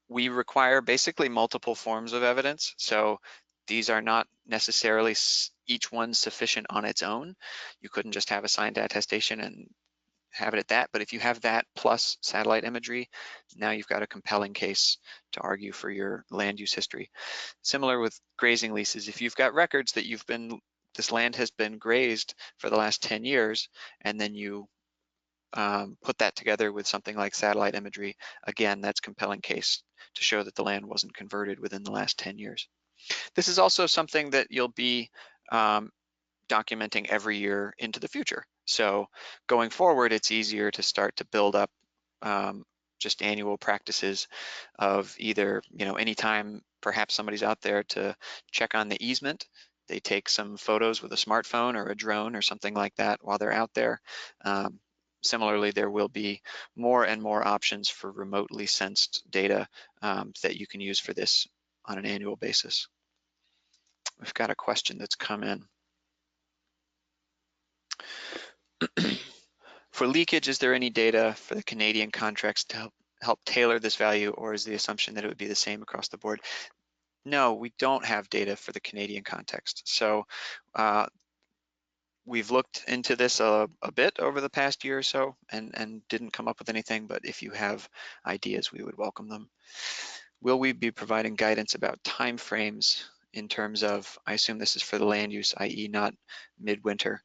We require basically multiple forms of evidence. So these are not necessarily each one sufficient on its own. You couldn't just have a signed attestation and have it at that, but if you have that plus satellite imagery, now you've got a compelling case to argue for your land use history. Similar with grazing leases, if you've got records that this land has been grazed for the last 10 years, and then you put that together with something like satellite imagery, again, that's compelling case to show that the land wasn't converted within the last 10 years. This is also something that you'll be documenting every year into the future. So going forward, it's easier to start to build up just annual practices of either, you know, anytime perhaps somebody's out there to check on the easement, they take some photos with a smartphone or a drone or something like that while they're out there. Similarly, there will be more and more options for remotely sensed data that you can use for this on an annual basis. We've got a question that's come in. For leakage, is there any data for the Canadian contracts to help tailor this value, or is the assumption that it would be the same across the board? No, we don't have data for the Canadian context. So we've looked into this a bit over the past year or so and didn't come up with anything, but if you have ideas, we would welcome them. Will we be providing guidance about timeframes in terms of, I assume this is for the land use, i.e. not midwinter.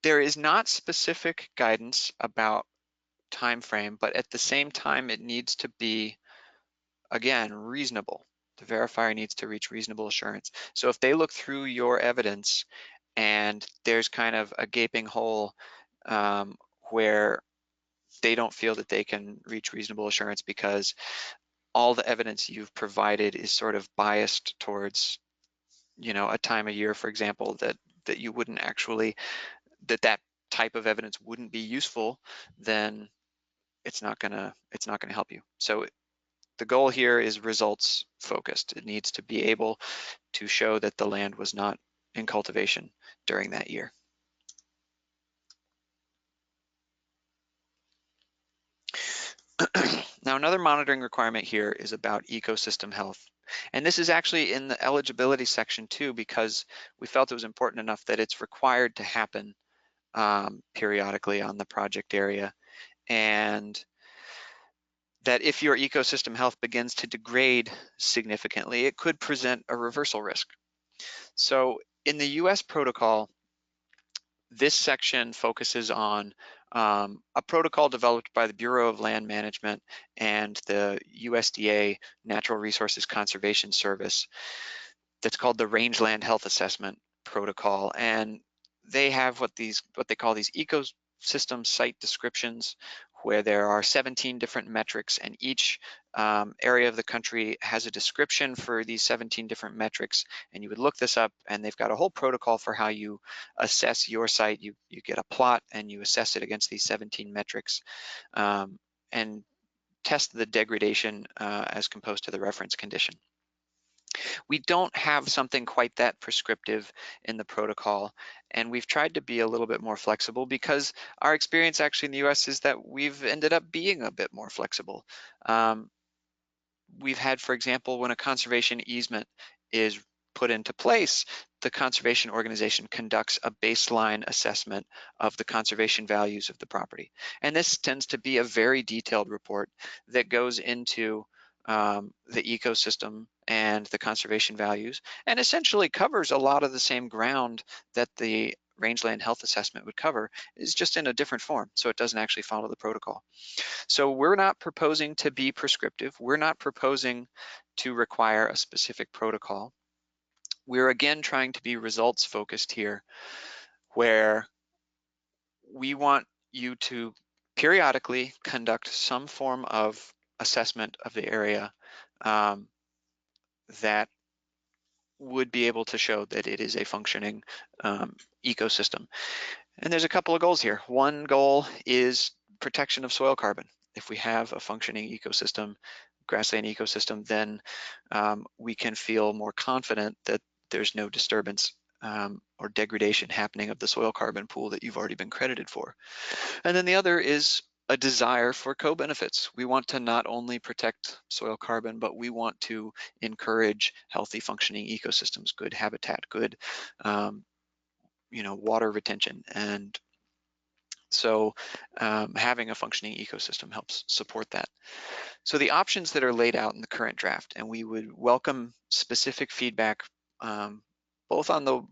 There is not specific guidance about time frame, but at the same time, it needs to be, again, reasonable. The verifier needs to reach reasonable assurance. So if they look through your evidence and there's kind of a gaping hole where they don't feel that they can reach reasonable assurance because all the evidence you've provided is sort of biased towards, you know, a time of year, for example, that that you wouldn't actually, that type of evidence wouldn't be useful, then it's not gonna help you. So the goal here is results focused. It needs to be able to show that the land was not in cultivation during that year. Now, another monitoring requirement here is about ecosystem health. And this is actually in the eligibility section too, because we felt it was important enough that it's required to happen periodically on the project area. And that if your ecosystem health begins to degrade significantly, it could present a reversal risk. So in the US protocol, this section focuses on a protocol developed by the Bureau of Land Management and the USDA Natural Resources Conservation Service that's called the Rangeland Health Assessment Protocol. And they have what they call these ecosystem site descriptions, where there are 17 different metrics, and each area of the country has a description for these 17 different metrics. And you would look this up, and they've got a whole protocol for how you assess your site. You get a plot and you assess it against these 17 metrics and test the degradation as composed to the reference condition. We don't have something quite that prescriptive in the protocol, and we've tried to be a little bit more flexible, because our experience actually in the US is that we've ended up being a bit more flexible. We've had, for example, when a conservation easement is put into place, the conservation organization conducts a baseline assessment of the conservation values of the property. And this tends to be a very detailed report that goes into the ecosystem and the conservation values, and essentially covers a lot of the same ground that the rangeland health assessment would cover, is just in a different form. So it doesn't actually follow the protocol. So we're not proposing to be prescriptive. We're not proposing to require a specific protocol. We're again trying to be results focused here, where we want you to periodically conduct some form of assessment of the area that would be able to show that it is a functioning ecosystem. And there's a couple of goals here. One goal is protection of soil carbon. If we have a functioning ecosystem, grassland ecosystem, then we can feel more confident that there's no disturbance or degradation happening of the soil carbon pool that you've already been credited for. And then the other is a desire for co-benefits. We want to not only protect soil carbon, but we want to encourage healthy functioning ecosystems, good habitat, good water retention. And so having a functioning ecosystem helps support that. So the options that are laid out in the current draft, and we would welcome specific feedback both on the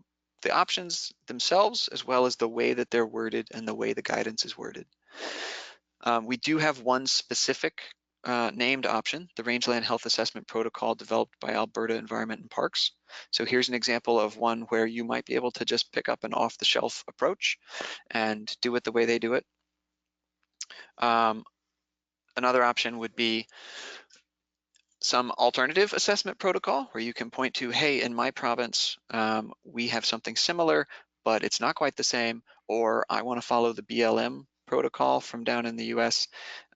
options themselves, as well as the way that they're worded and the way the guidance is worded. We do have one specific named option, the Rangeland Health Assessment Protocol developed by Alberta Environment and Parks. So here's an example of one where you might be able to just pick up an off-the-shelf approach and do it the way they do it. Another option would be some alternative assessment protocol where you can point to, hey, in my province, we have something similar, but it's not quite the same, or I want to follow the BLM protocol from down in the US.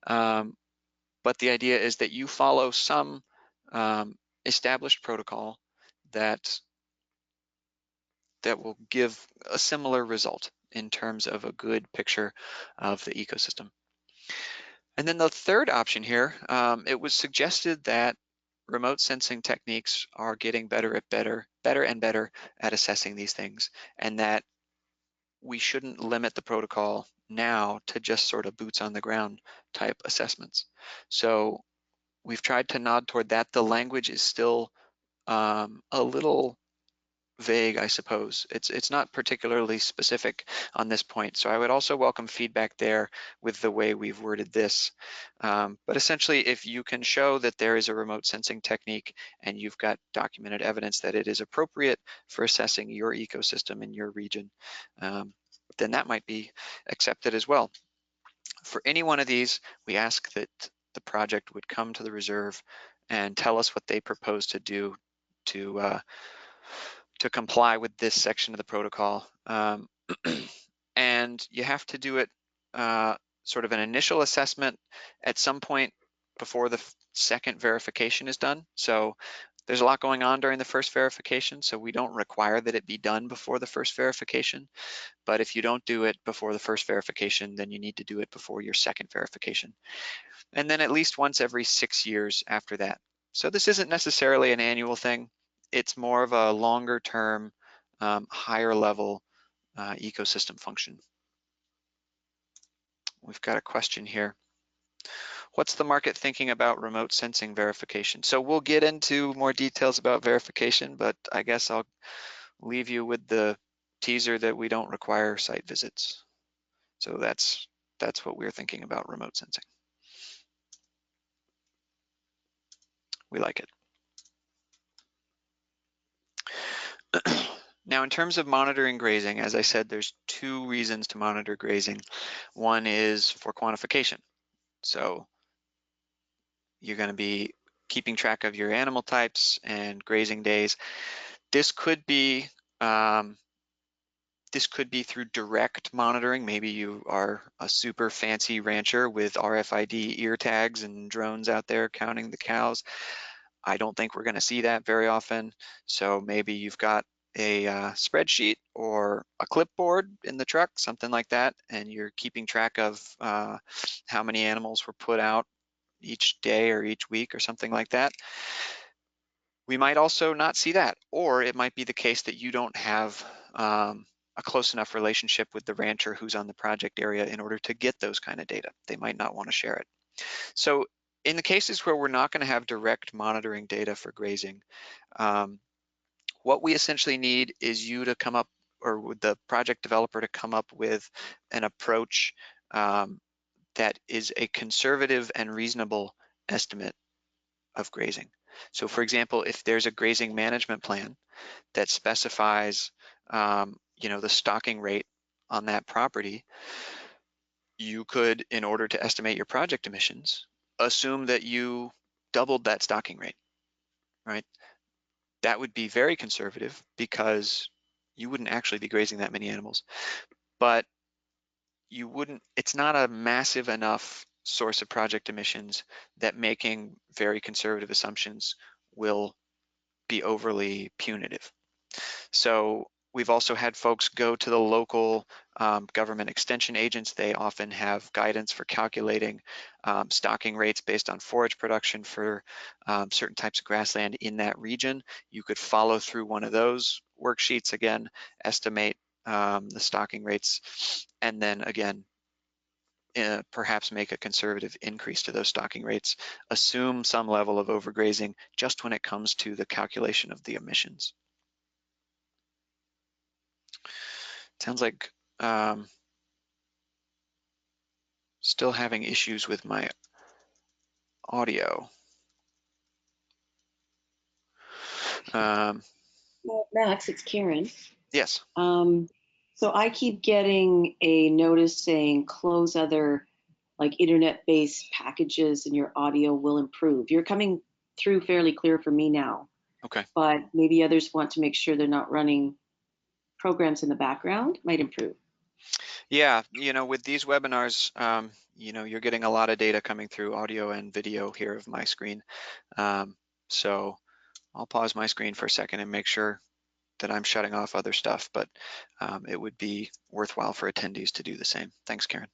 But the idea is that you follow some established protocol that will give a similar result in terms of a good picture of the ecosystem. And then the third option here, it was suggested that remote sensing techniques are getting better and better at assessing these things, and that we shouldn't limit the protocol now to just sort of boots on the ground type assessments. So we've tried to nod toward that. The language is still a little vague, I suppose. It's not particularly specific on this point. So I would also welcome feedback there with the way we've worded this. But essentially, if you can show that there is a remote sensing technique and you've got documented evidence that it is appropriate for assessing your ecosystem in your region, then that might be accepted as well. For any one of these, we ask that the project would come to the reserve and tell us what they propose to do to to comply with this section of the protocol. And you have to do it sort of an initial assessment at some point before the second verification is done. So there's a lot going on during the first verification, so we don't require that it be done before the first verification. But if you don't do it before the first verification, then you need to do it before your second verification. And then at least once every 6 years after that. So this isn't necessarily an annual thing. It's more of a longer term, higher level ecosystem function. We've got a question here. What's the market thinking about remote sensing verification? So we'll get into more details about verification, but I guess I'll leave you with the teaser that we don't require site visits. So that's what we're thinking about remote sensing. We like it. Now, in terms of monitoring grazing, as I said, there's 2 reasons to monitor grazing. One is for quantification. So you're going to be keeping track of your animal types and grazing days. This could be through direct monitoring. Maybe you are a super fancy rancher with RFID ear tags and drones out there counting the cows. I don't think we're going to see that very often. So maybe you've got a spreadsheet or a clipboard in the truck, something like that, and you're keeping track of how many animals were put out each day or each week or something like that. We might also not see that, or it might be the case that you don't have a close enough relationship with the rancher who's on the project area in order to get those kind of data. They might not want to share it. So in the cases where we're not going to have direct monitoring data for grazing, what we essentially need is you to come up, or with the project developer to come up with an approach that is a conservative and reasonable estimate of grazing. So for example, if there's a grazing management plan that specifies the stocking rate on that property, you could, in order to estimate your project emissions, assume that you doubled that stocking rate, right? That would be very conservative because you wouldn't actually be grazing that many animals, but it's not a massive enough source of project emissions that making very conservative assumptions will be overly punitive. So we've also had folks go to the local government extension agents. They often have guidance for calculating stocking rates based on forage production for certain types of grassland in that region. You could follow through one of those worksheets, again, estimate the stocking rates, and then again, perhaps make a conservative increase to those stocking rates, assume some level of overgrazing just when it comes to the calculation of the emissions. Sounds like still having issues with my audio. Max, it's Karen. Yes. So I keep getting a notice saying close other like internet-based packages and your audio will improve. You're coming through fairly clear for me now. Okay. But maybe others want to make sure they're not running programs in the background, might improve. Yeah, with these webinars, you're getting a lot of data coming through audio and video here of my screen. So I'll pause my screen for a second and make sure that I'm shutting off other stuff, but it would be worthwhile for attendees to do the same. Thanks, Karen.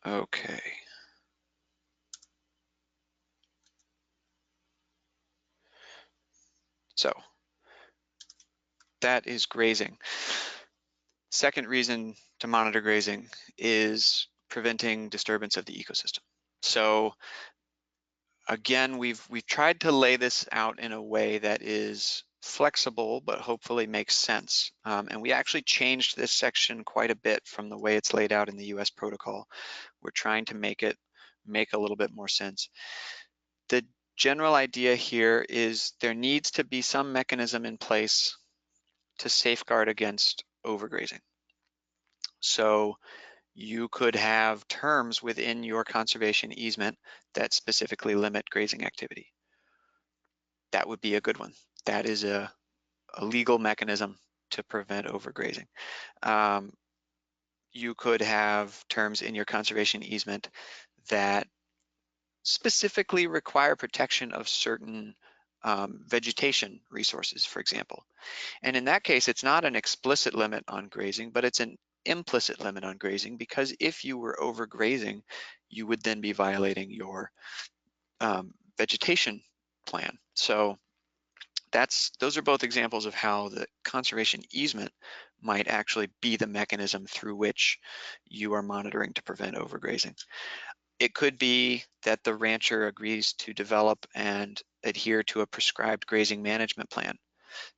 Okay. So that is grazing. Second reason to monitor grazing is preventing disturbance of the ecosystem. So again, we've tried to lay this out in a way that is flexible, but hopefully makes sense. And we actually changed this section quite a bit from the way it's laid out in the US protocol. We're trying to make it make a little bit more sense. The general idea here is there needs to be some mechanism in place to safeguard against overgrazing. So you could have terms within your conservation easement that specifically limit grazing activity. That would be a good one. That is a legal mechanism to prevent overgrazing. You could have terms in your conservation easement that specifically require protection of certain vegetation resources, for example. And in that case, it's not an explicit limit on grazing, but it's an implicit limit on grazing, because if you were overgrazing, you would then be violating your vegetation plan. So those are both examples of how the conservation easement might actually be the mechanism through which you are monitoring to prevent overgrazing. It could be that the rancher agrees to develop and adhere to a prescribed grazing management plan.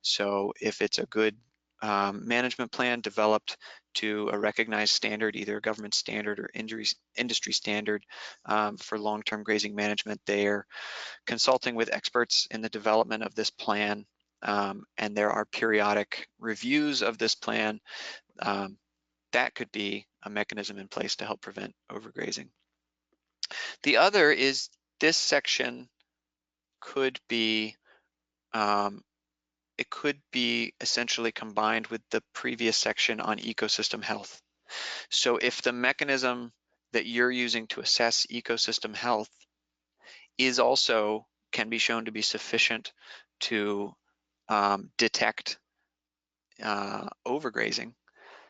So if it's a good management plan developed to a recognized standard, either a government standard or industry standard for long-term grazing management, they're consulting with experts in the development of this plan, and there are periodic reviews of this plan. That could be a mechanism in place to help prevent overgrazing. The other is this section could be it could be essentially combined with the previous section on ecosystem health. So if the mechanism that you're using to assess ecosystem health is also can be shown to be sufficient to detect overgrazing,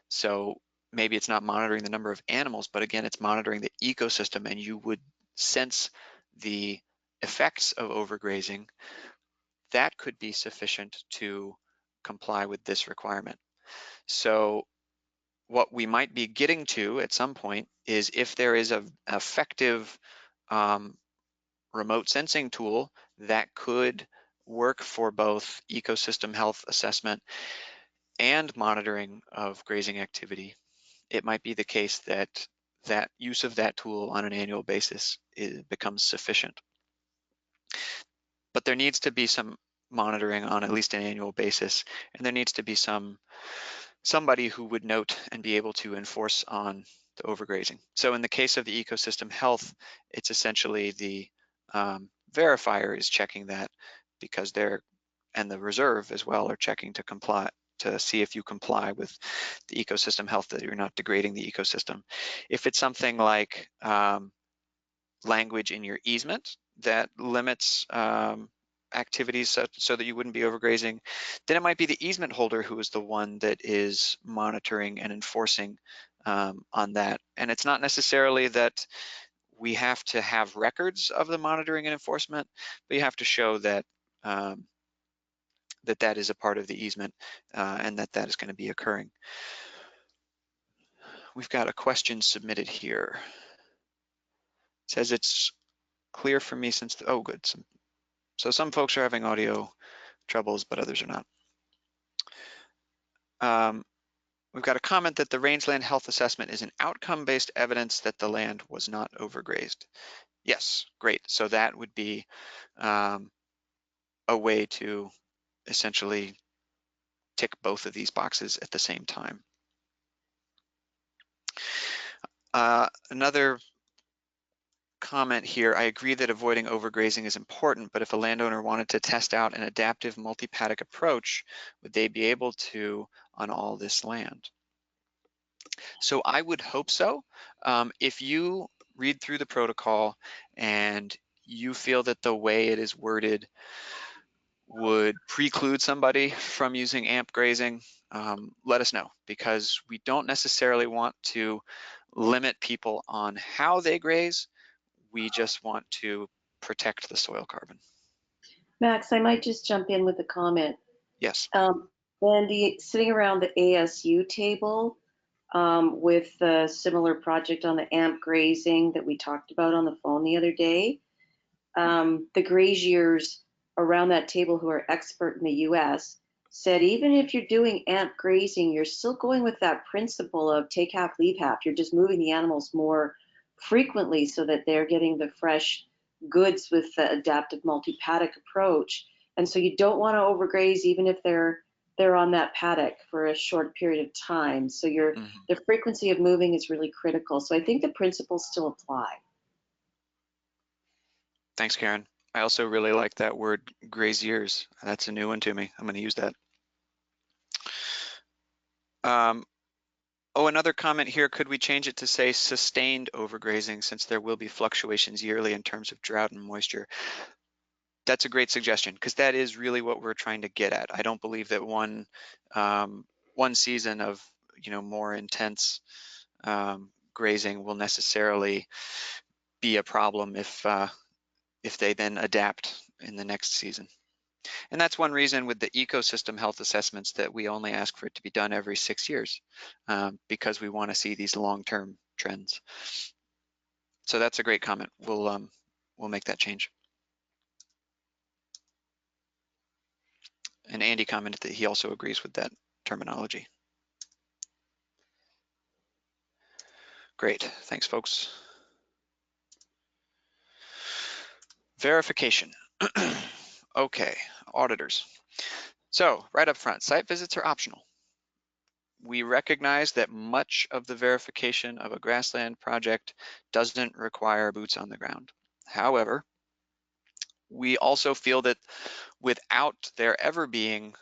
so maybe it's not monitoring the number of animals, but again, it's monitoring the ecosystem, and you would sense the effects of overgrazing, that could be sufficient to comply with this requirement. So what we might be getting to at some point is if there is an effective remote sensing tool that could work for both ecosystem health assessment and monitoring of grazing activity, it might be the case that use of that tool on an annual basis becomes sufficient. But there needs to be some monitoring on at least an annual basis, and there needs to be somebody who would note and be able to enforce on the overgrazing. So in the case of the ecosystem health, it's essentially the verifier is checking that, because and the reserve as well are checking to comply, to see if you comply with the ecosystem health, that you're not degrading the ecosystem. If it's something like language in your easement that limits activities so that you wouldn't be overgrazing, then it might be the easement holder who is the one that is monitoring and enforcing on that. And it's not necessarily that we have to have records of the monitoring and enforcement, but you have to show that that is a part of the easement and that is going to be occurring. We've got a question submitted here. It says it's clear for me since oh good. So some folks are having audio troubles, but others are not. We've got a comment that the rangeland health assessment is an outcome-based evidence that the land was not overgrazed. Yes, great. So that would be a way to essentially tick both of these boxes at the same time. Another comment here, I agree that avoiding overgrazing is important, but if a landowner wanted to test out an adaptive multi-paddock approach, would they be able to on all this land? So I would hope so. If you read through the protocol and you feel that the way it is worded would preclude somebody from using AMP grazing, let us know, because we don't necessarily want to limit people on how they graze. We just want to protect the soil carbon. Max, I might just jump in with a comment. Yes. Andy, sitting around the ASU table with a similar project on the AMP grazing that we talked about on the phone the other day, the graziers around that table who are expert in the US said, even if you're doing AMP grazing, you're still going with that principle of take half, leave half. You're just moving the animals more frequently so that they're getting the fresh goods with the adaptive multi-paddock approach. And so you don't want to overgraze even if they're on that paddock for a short period of time. So the frequency of moving is really critical. So I think the principles still apply. Thanks, Karen. I also really like that word graziers. That's a new one to me. I'm going to use that. Oh, another comment here, could we change it to say sustained overgrazing since there will be fluctuations yearly in terms of drought and moisture? That's a great suggestion because that is really what we're trying to get at. I don't believe that one season of more intense grazing will necessarily be a problem if they then adapt in the next season. And that's one reason with the ecosystem health assessments that we only ask for it to be done every 6 years because we want to see these long-term trends. So that's a great comment. We'll make that change. And Andy commented that he also agrees with that terminology. Great, thanks folks. Verification. Okay, auditors. So right up front, site visits are optional. We recognize that much of the verification of a grassland project doesn't require boots on the ground. However, we also feel that without there ever being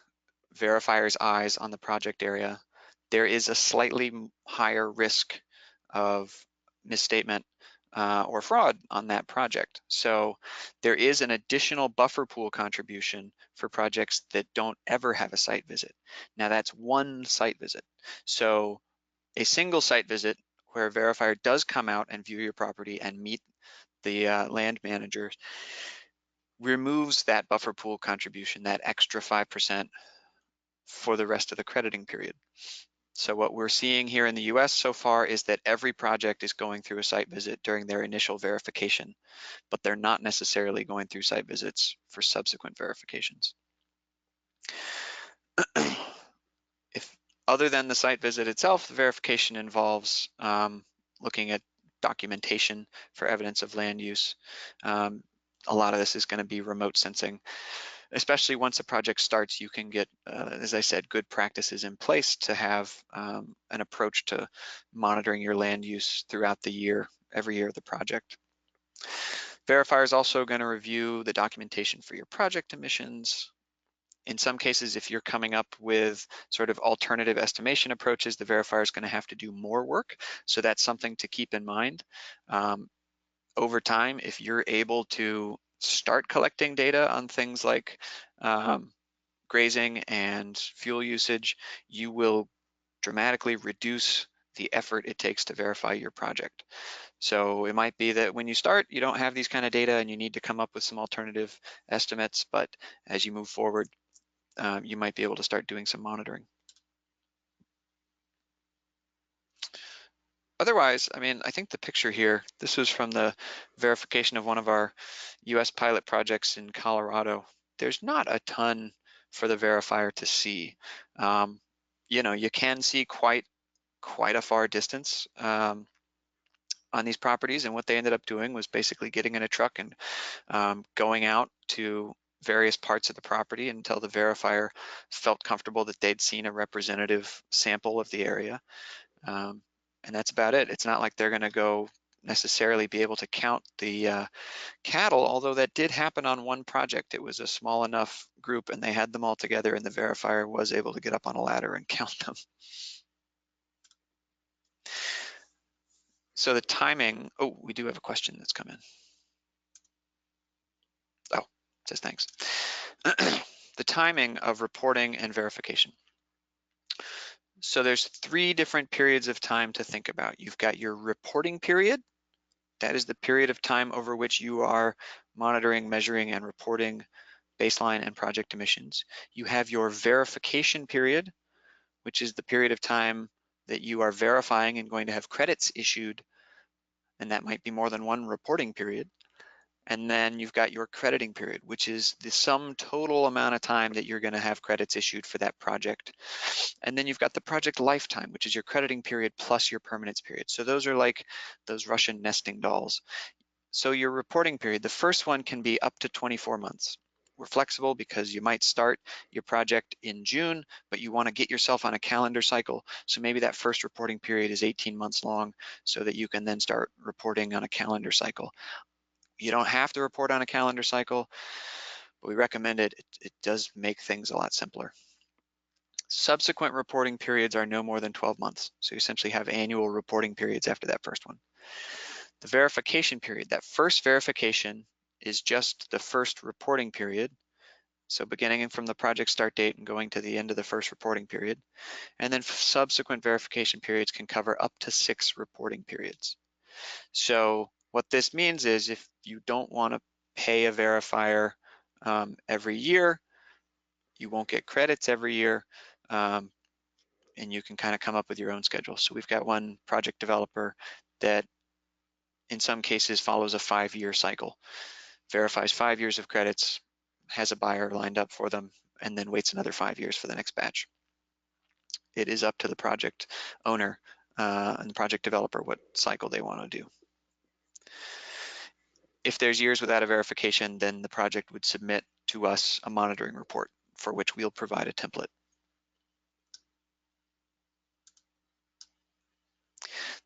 verifiers' eyes on the project area, there is a slightly higher risk of misstatement or fraud on that project. So there is an additional buffer pool contribution for projects that don't ever have a site visit. Now that's one site visit. So a single site visit where a verifier does come out and view your property and meet the land manager removes that buffer pool contribution, that extra 5% for the rest of the crediting period. So what we're seeing here in the US so far is that every project is going through a site visit during their initial verification, but they're not necessarily going through site visits for subsequent verifications. If other than the site visit itself, the verification involves looking at documentation for evidence of land use. A lot of this is going to be remote sensing. Especially once a project starts, you can get, as I said, good practices in place to have an approach to monitoring your land use throughout the year, every year of the project. Verifier is also going to review the documentation for your project emissions. In some cases, if you're coming up with sort of alternative estimation approaches, the verifier is going to have to do more work. So that's something to keep in mind. Over time, if you're able to start collecting data on things like grazing and fuel usage, you will dramatically reduce the effort it takes to verify your project. So it might be that when you start, you don't have these kind of data and you need to come up with some alternative estimates, but as you move forward, you might be able to start doing some monitoring. Otherwise, I mean, I think the picture here, this was from the verification of one of our US pilot projects in Colorado. There's not a ton for the verifier to see. You can see quite a far distance on these properties, and what they ended up doing was basically getting in a truck and going out to various parts of the property until the verifier felt comfortable that they'd seen a representative sample of the area. And that's about it. It's not like they're going to go necessarily be able to count the cattle, although that did happen on one project. It was a small enough group and they had them all together and the verifier was able to get up on a ladder and count them. So the timing, oh, we do have a question that's come in. Oh, it says thanks. The timing of reporting and verification. So there's 3 different periods of time to think about. You've got your reporting period. That is the period of time over which you are monitoring, measuring, and reporting baseline and project emissions. You have your verification period, which is the period of time that you are verifying and going to have credits issued, and that might be more than one reporting period. And then you've got your crediting period, which is the sum total amount of time that you're going to have credits issued for that project. And then you've got the project lifetime, which is your crediting period plus your permanence period. So those are like those Russian nesting dolls. So your reporting period, the first one can be up to 24 months. We're flexible because you might start your project in June, but you want to get yourself on a calendar cycle. So maybe that first reporting period is 18 months long so that you can then start reporting on a calendar cycle. You don't have to report on a calendar cycle, but we recommend it. It does make things a lot simpler. Subsequent reporting periods are no more than 12 months. So you essentially have annual reporting periods after that first one. The verification period, that first verification is just the first reporting period. So beginning from the project start date and going to the end of the first reporting period. And then subsequent verification periods can cover up to 6 reporting periods. So what this means is if you don't want to pay a verifier every year, you won't get credits every year, and you can kind of come up with your own schedule. So we've got one project developer that in some cases follows a 5-year cycle, verifies 5 years of credits, has a buyer lined up for them, and then waits another 5 years for the next batch. It is up to the project owner and the project developer what cycle they want to do. If there's years without a verification, then the project would submit to us a monitoring report for which we'll provide a template.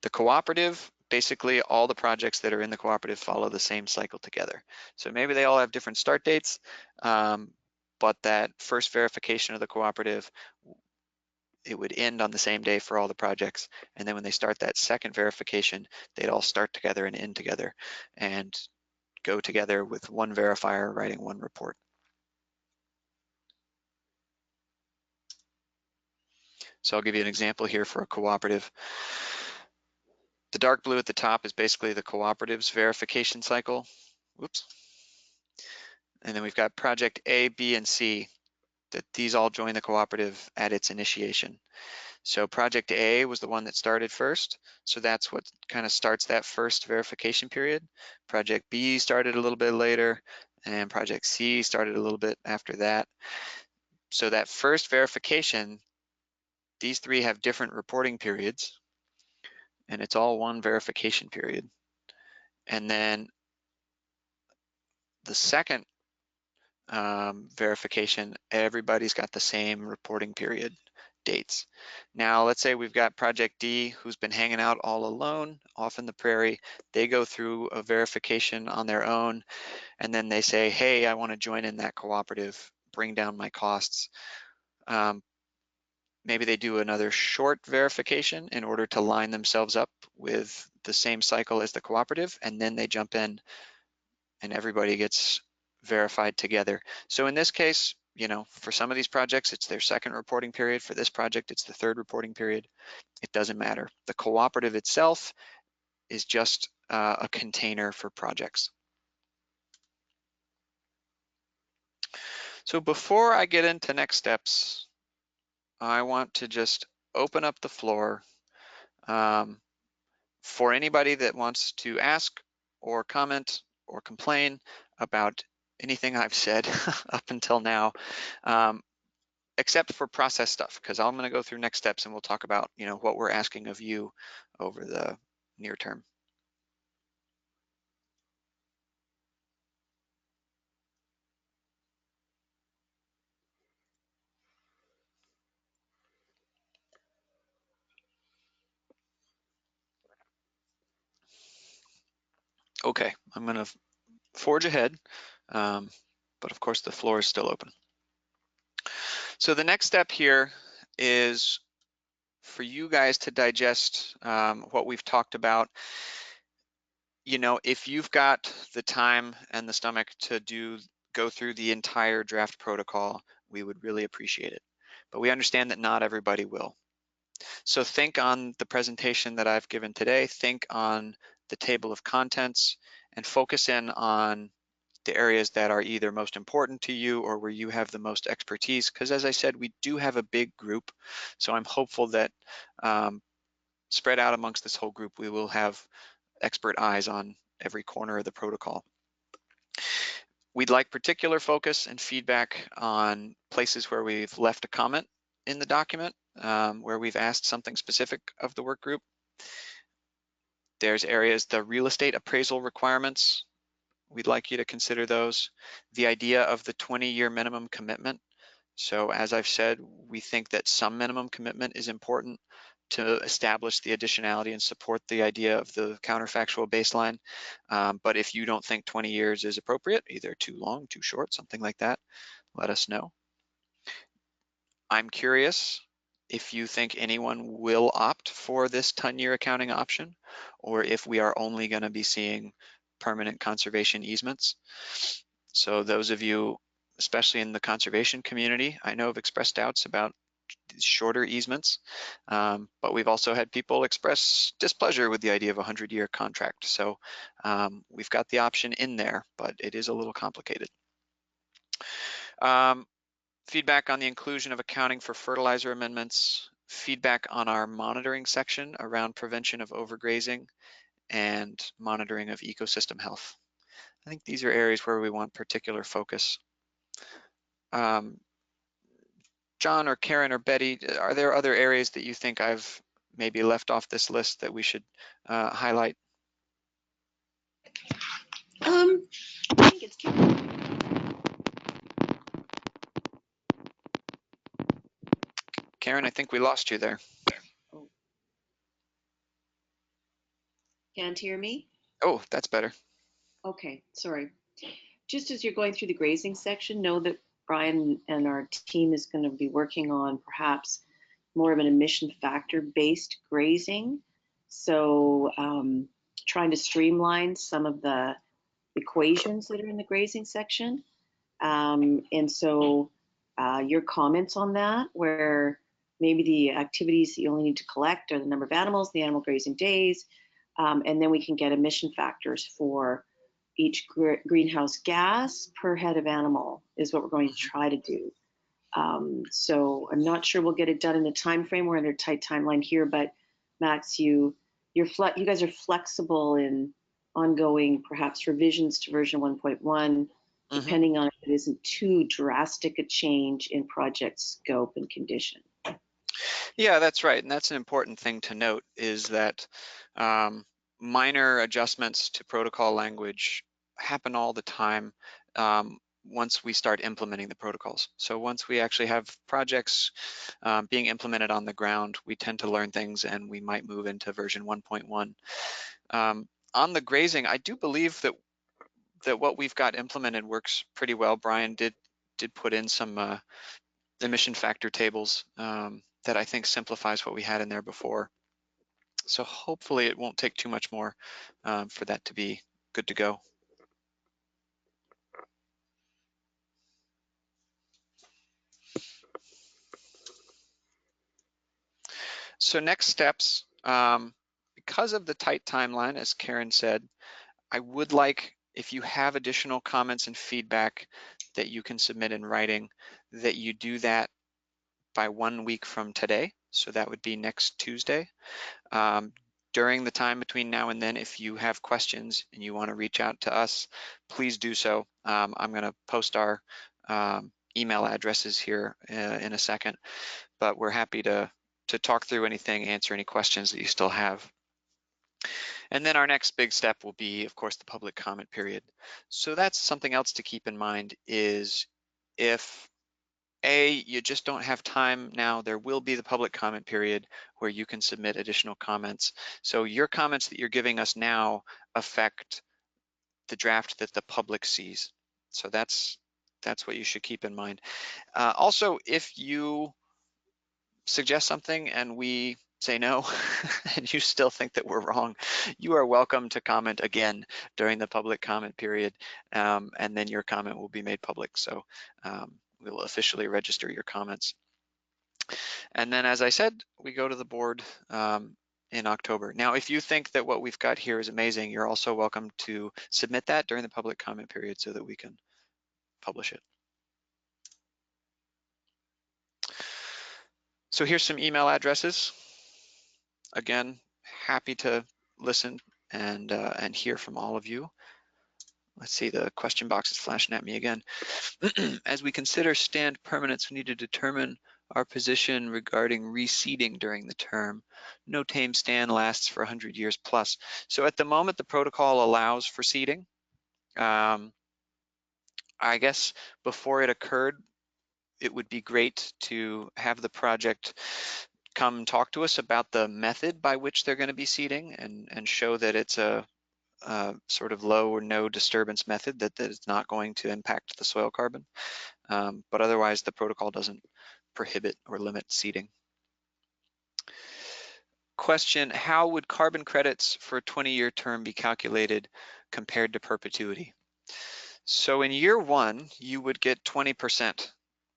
The cooperative, basically all the projects that are in the cooperative follow the same cycle together. So maybe they all have different start dates, but that first verification of the cooperative, it would end on the same day for all the projects. And then when they start that second verification, they'd all start together and end together and go together with one verifier writing one report. So I'll give you an example here for a cooperative. The dark blue at the top is basically the cooperative's verification cycle. Whoops. And then we've got project A, B, and C, that these all join the cooperative at its initiation. So project A was the one that started first. So that's what kind of starts that first verification period. Project B started a little bit later, and project C started a little bit after that. So that first verification, these three have different reporting periods, and it's all one verification period. And then the second verification, everybody's got the same reporting period dates. Now, let's say we've got project D who's been hanging out all alone off in the prairie. They go through a verification on their own, and then they say, hey, I want to join in that cooperative, bring down my costs. Maybe they do another short verification in order to line themselves up with the same cycle as the cooperative, and then they jump in and everybody gets verified together. So in this case, you know, for some of these projects, it's their second reporting period. For this project, it's the third reporting period. It doesn't matter. The cooperative itself is just a container for projects. So before I get into next steps, I want to just open up the floor for anybody that wants to ask or comment or complain about anything I've said up until now, except for process stuff, because I'm going to go through next steps and we'll talk about, you know, what we're asking of you over the near term. Okay, I'm going to forge ahead, but of course the floor is still open. So the next step here is for you guys to digest what we've talked about. You know, if you've got the time and the stomach to go through the entire draft protocol, we would really appreciate it. But we understand that not everybody will. So think on the presentation that I've given today, think on the table of contents, and focus in on the areas that are either most important to you or where you have the most expertise. Because as I said, we do have a big group. So I'm hopeful that spread out amongst this whole group, we will have expert eyes on every corner of the protocol. We'd like particular focus and feedback on places where we've left a comment in the document, where we've asked something specific of the work group. There's areas, the real estate appraisal requirements, we'd like you to consider those. The idea of the 20-year minimum commitment. So as I've said, we think that some minimum commitment is important to establish the additionality and support the idea of the counterfactual baseline. But if you don't think 20 years is appropriate, either too long, too short, something like that, let us know. I'm curious if you think anyone will opt for this 10-year accounting option, or if we are only going to be seeing permanent conservation easements. So those of you, especially in the conservation community, I know have expressed doubts about shorter easements, but we've also had people express displeasure with the idea of a 100-year contract. So we've got the option in there, but it is a little complicated. Feedback on the inclusion of accounting for fertilizer amendments, feedback on our monitoring section around prevention of overgrazing and monitoring of ecosystem health. I think these are areas where we want particular focus. John or Karen or Betty, are there other areas that you think I've maybe left off this list that we should highlight? I think it's Karen, I think we lost you there. Oh. Can't hear me? Oh, that's better. Okay, sorry. Just as you're going through the grazing section, know that Brian and our team is going to be working on perhaps more of an emission factor based grazing. So trying to streamline some of the equations that are in the grazing section. And so your comments on that, where maybe the activities that you only need to collect are the number of animals, the animal grazing days, and then we can get emission factors for each greenhouse gas per head of animal is what we're going to try to do. So I'm not sure we'll get it done in the time frame. We're under a tight timeline here, but Max, you guys are flexible in ongoing perhaps revisions to version 1.1, depending on if it isn't too drastic a change in project scope and condition. Yeah, that's right. And that's an important thing to note is that minor adjustments to protocol language happen all the time once we start implementing the protocols. So once we actually have projects being implemented on the ground, we tend to learn things and we might move into version 1.1. On the grazing, I do believe that what we've got implemented works pretty well. Brian did put in some emission factor tables that I think simplifies what we had in there before. So hopefully it won't take too much more for that to be good to go. So next steps, because of the tight timeline, as Karen said, I would like, if you have additional comments and feedback that you can submit in writing, that you do that by 1 week from today. So that would be next Tuesday. During the time between now and then, if you have questions and you want to reach out to us, please do so. I'm going to post our email addresses here in a second, but we're happy to talk through anything, answer any questions that you still have. And then our next big step will be, of course, the public comment period. So that's something else to keep in mind is if you just don't have time now, there will be the public comment period where you can submit additional comments. So your comments that you're giving us now affect the draft that the public sees. So that's what you should keep in mind. Also, if you suggest something and we say no, and you still think that we're wrong, you are welcome to comment again during the public comment period, and then your comment will be made public. So we will officially register your comments. And then, as I said, we go to the board in October. Now, if you think that what we've got here is amazing, you're also welcome to submit that during the public comment period so that we can publish it. So here's some email addresses. Again, happy to listen and hear from all of you. Let's see, the question box is flashing at me again. As we consider stand permanence, we need to determine our position regarding reseeding during the term. No tame stand lasts for 100 years plus. So at the moment, the protocol allows for seeding. I guess before it occurred, it would be great to have the project come talk to us about the method by which they're going to be seeding and show that it's a sort of low or no disturbance method that is not going to impact the soil carbon. But otherwise, the protocol doesn't prohibit or limit seeding. Question, how would carbon credits for a 20-year term be calculated compared to perpetuity? So in year one, you would get 20%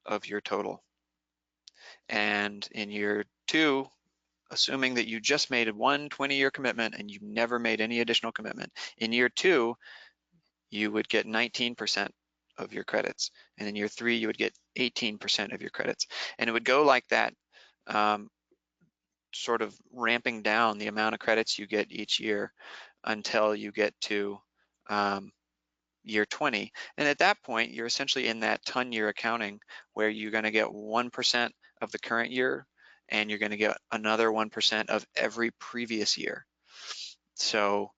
of your total. And in year two, assuming that you just made one 20-year commitment and you never made any additional commitment, in year two, you would get 19% of your credits. And in year three, you would get 18% of your credits. And it would go like that, sort of ramping down the amount of credits you get each year until you get to year 20. And at that point, you're essentially in that ton year accounting where you're going to get 1% of the current year and you're going to get another 1% of every previous year. So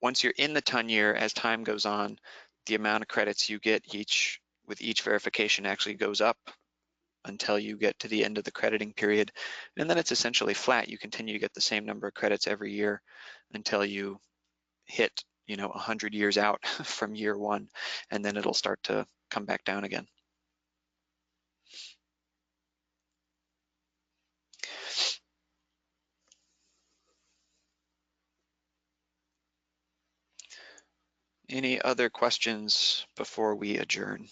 once you're in the ton year, as time goes on, the amount of credits you get with each verification actually goes up until you get to the end of the crediting period. And then it's essentially flat. You continue to get the same number of credits every year until you hit 100 years out from year one, and then it'll start to come back down again. Any other questions before we adjourn?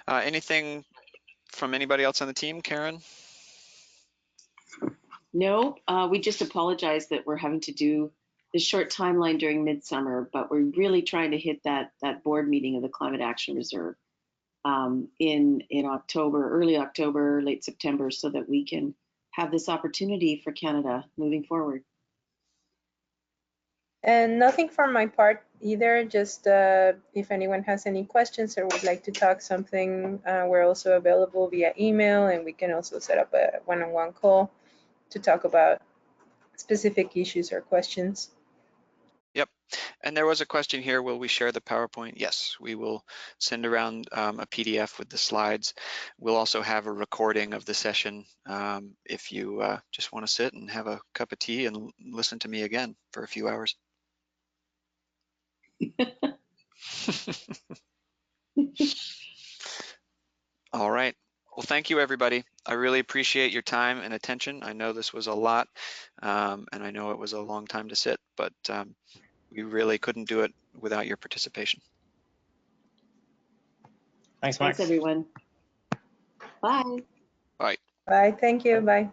Anything from anybody else on the team, Karen? No, we just apologize that we're having to do this short timeline during midsummer, but we're really trying to hit that board meeting of the Climate Action Reserve in October, early October, late September, so that we can have this opportunity for Canada moving forward. And nothing from my part either, just if anyone has any questions or would like to talk something, we're also available via email, and we can also set up a one-on-one call to talk about specific issues or questions. Yep. And there was a question here, will we share the PowerPoint? Yes, we will send around a PDF with the slides. We'll also have a recording of the session if you just want to sit and have a cup of tea and listen to me again for a few hours. All right. Well, thank you, everybody. I really appreciate your time and attention. I know this was a lot, and I know it was a long time to sit, but we really couldn't do it without your participation. Thanks, Max. Thanks, everyone. Bye. Bye. Bye. Thank you. Bye.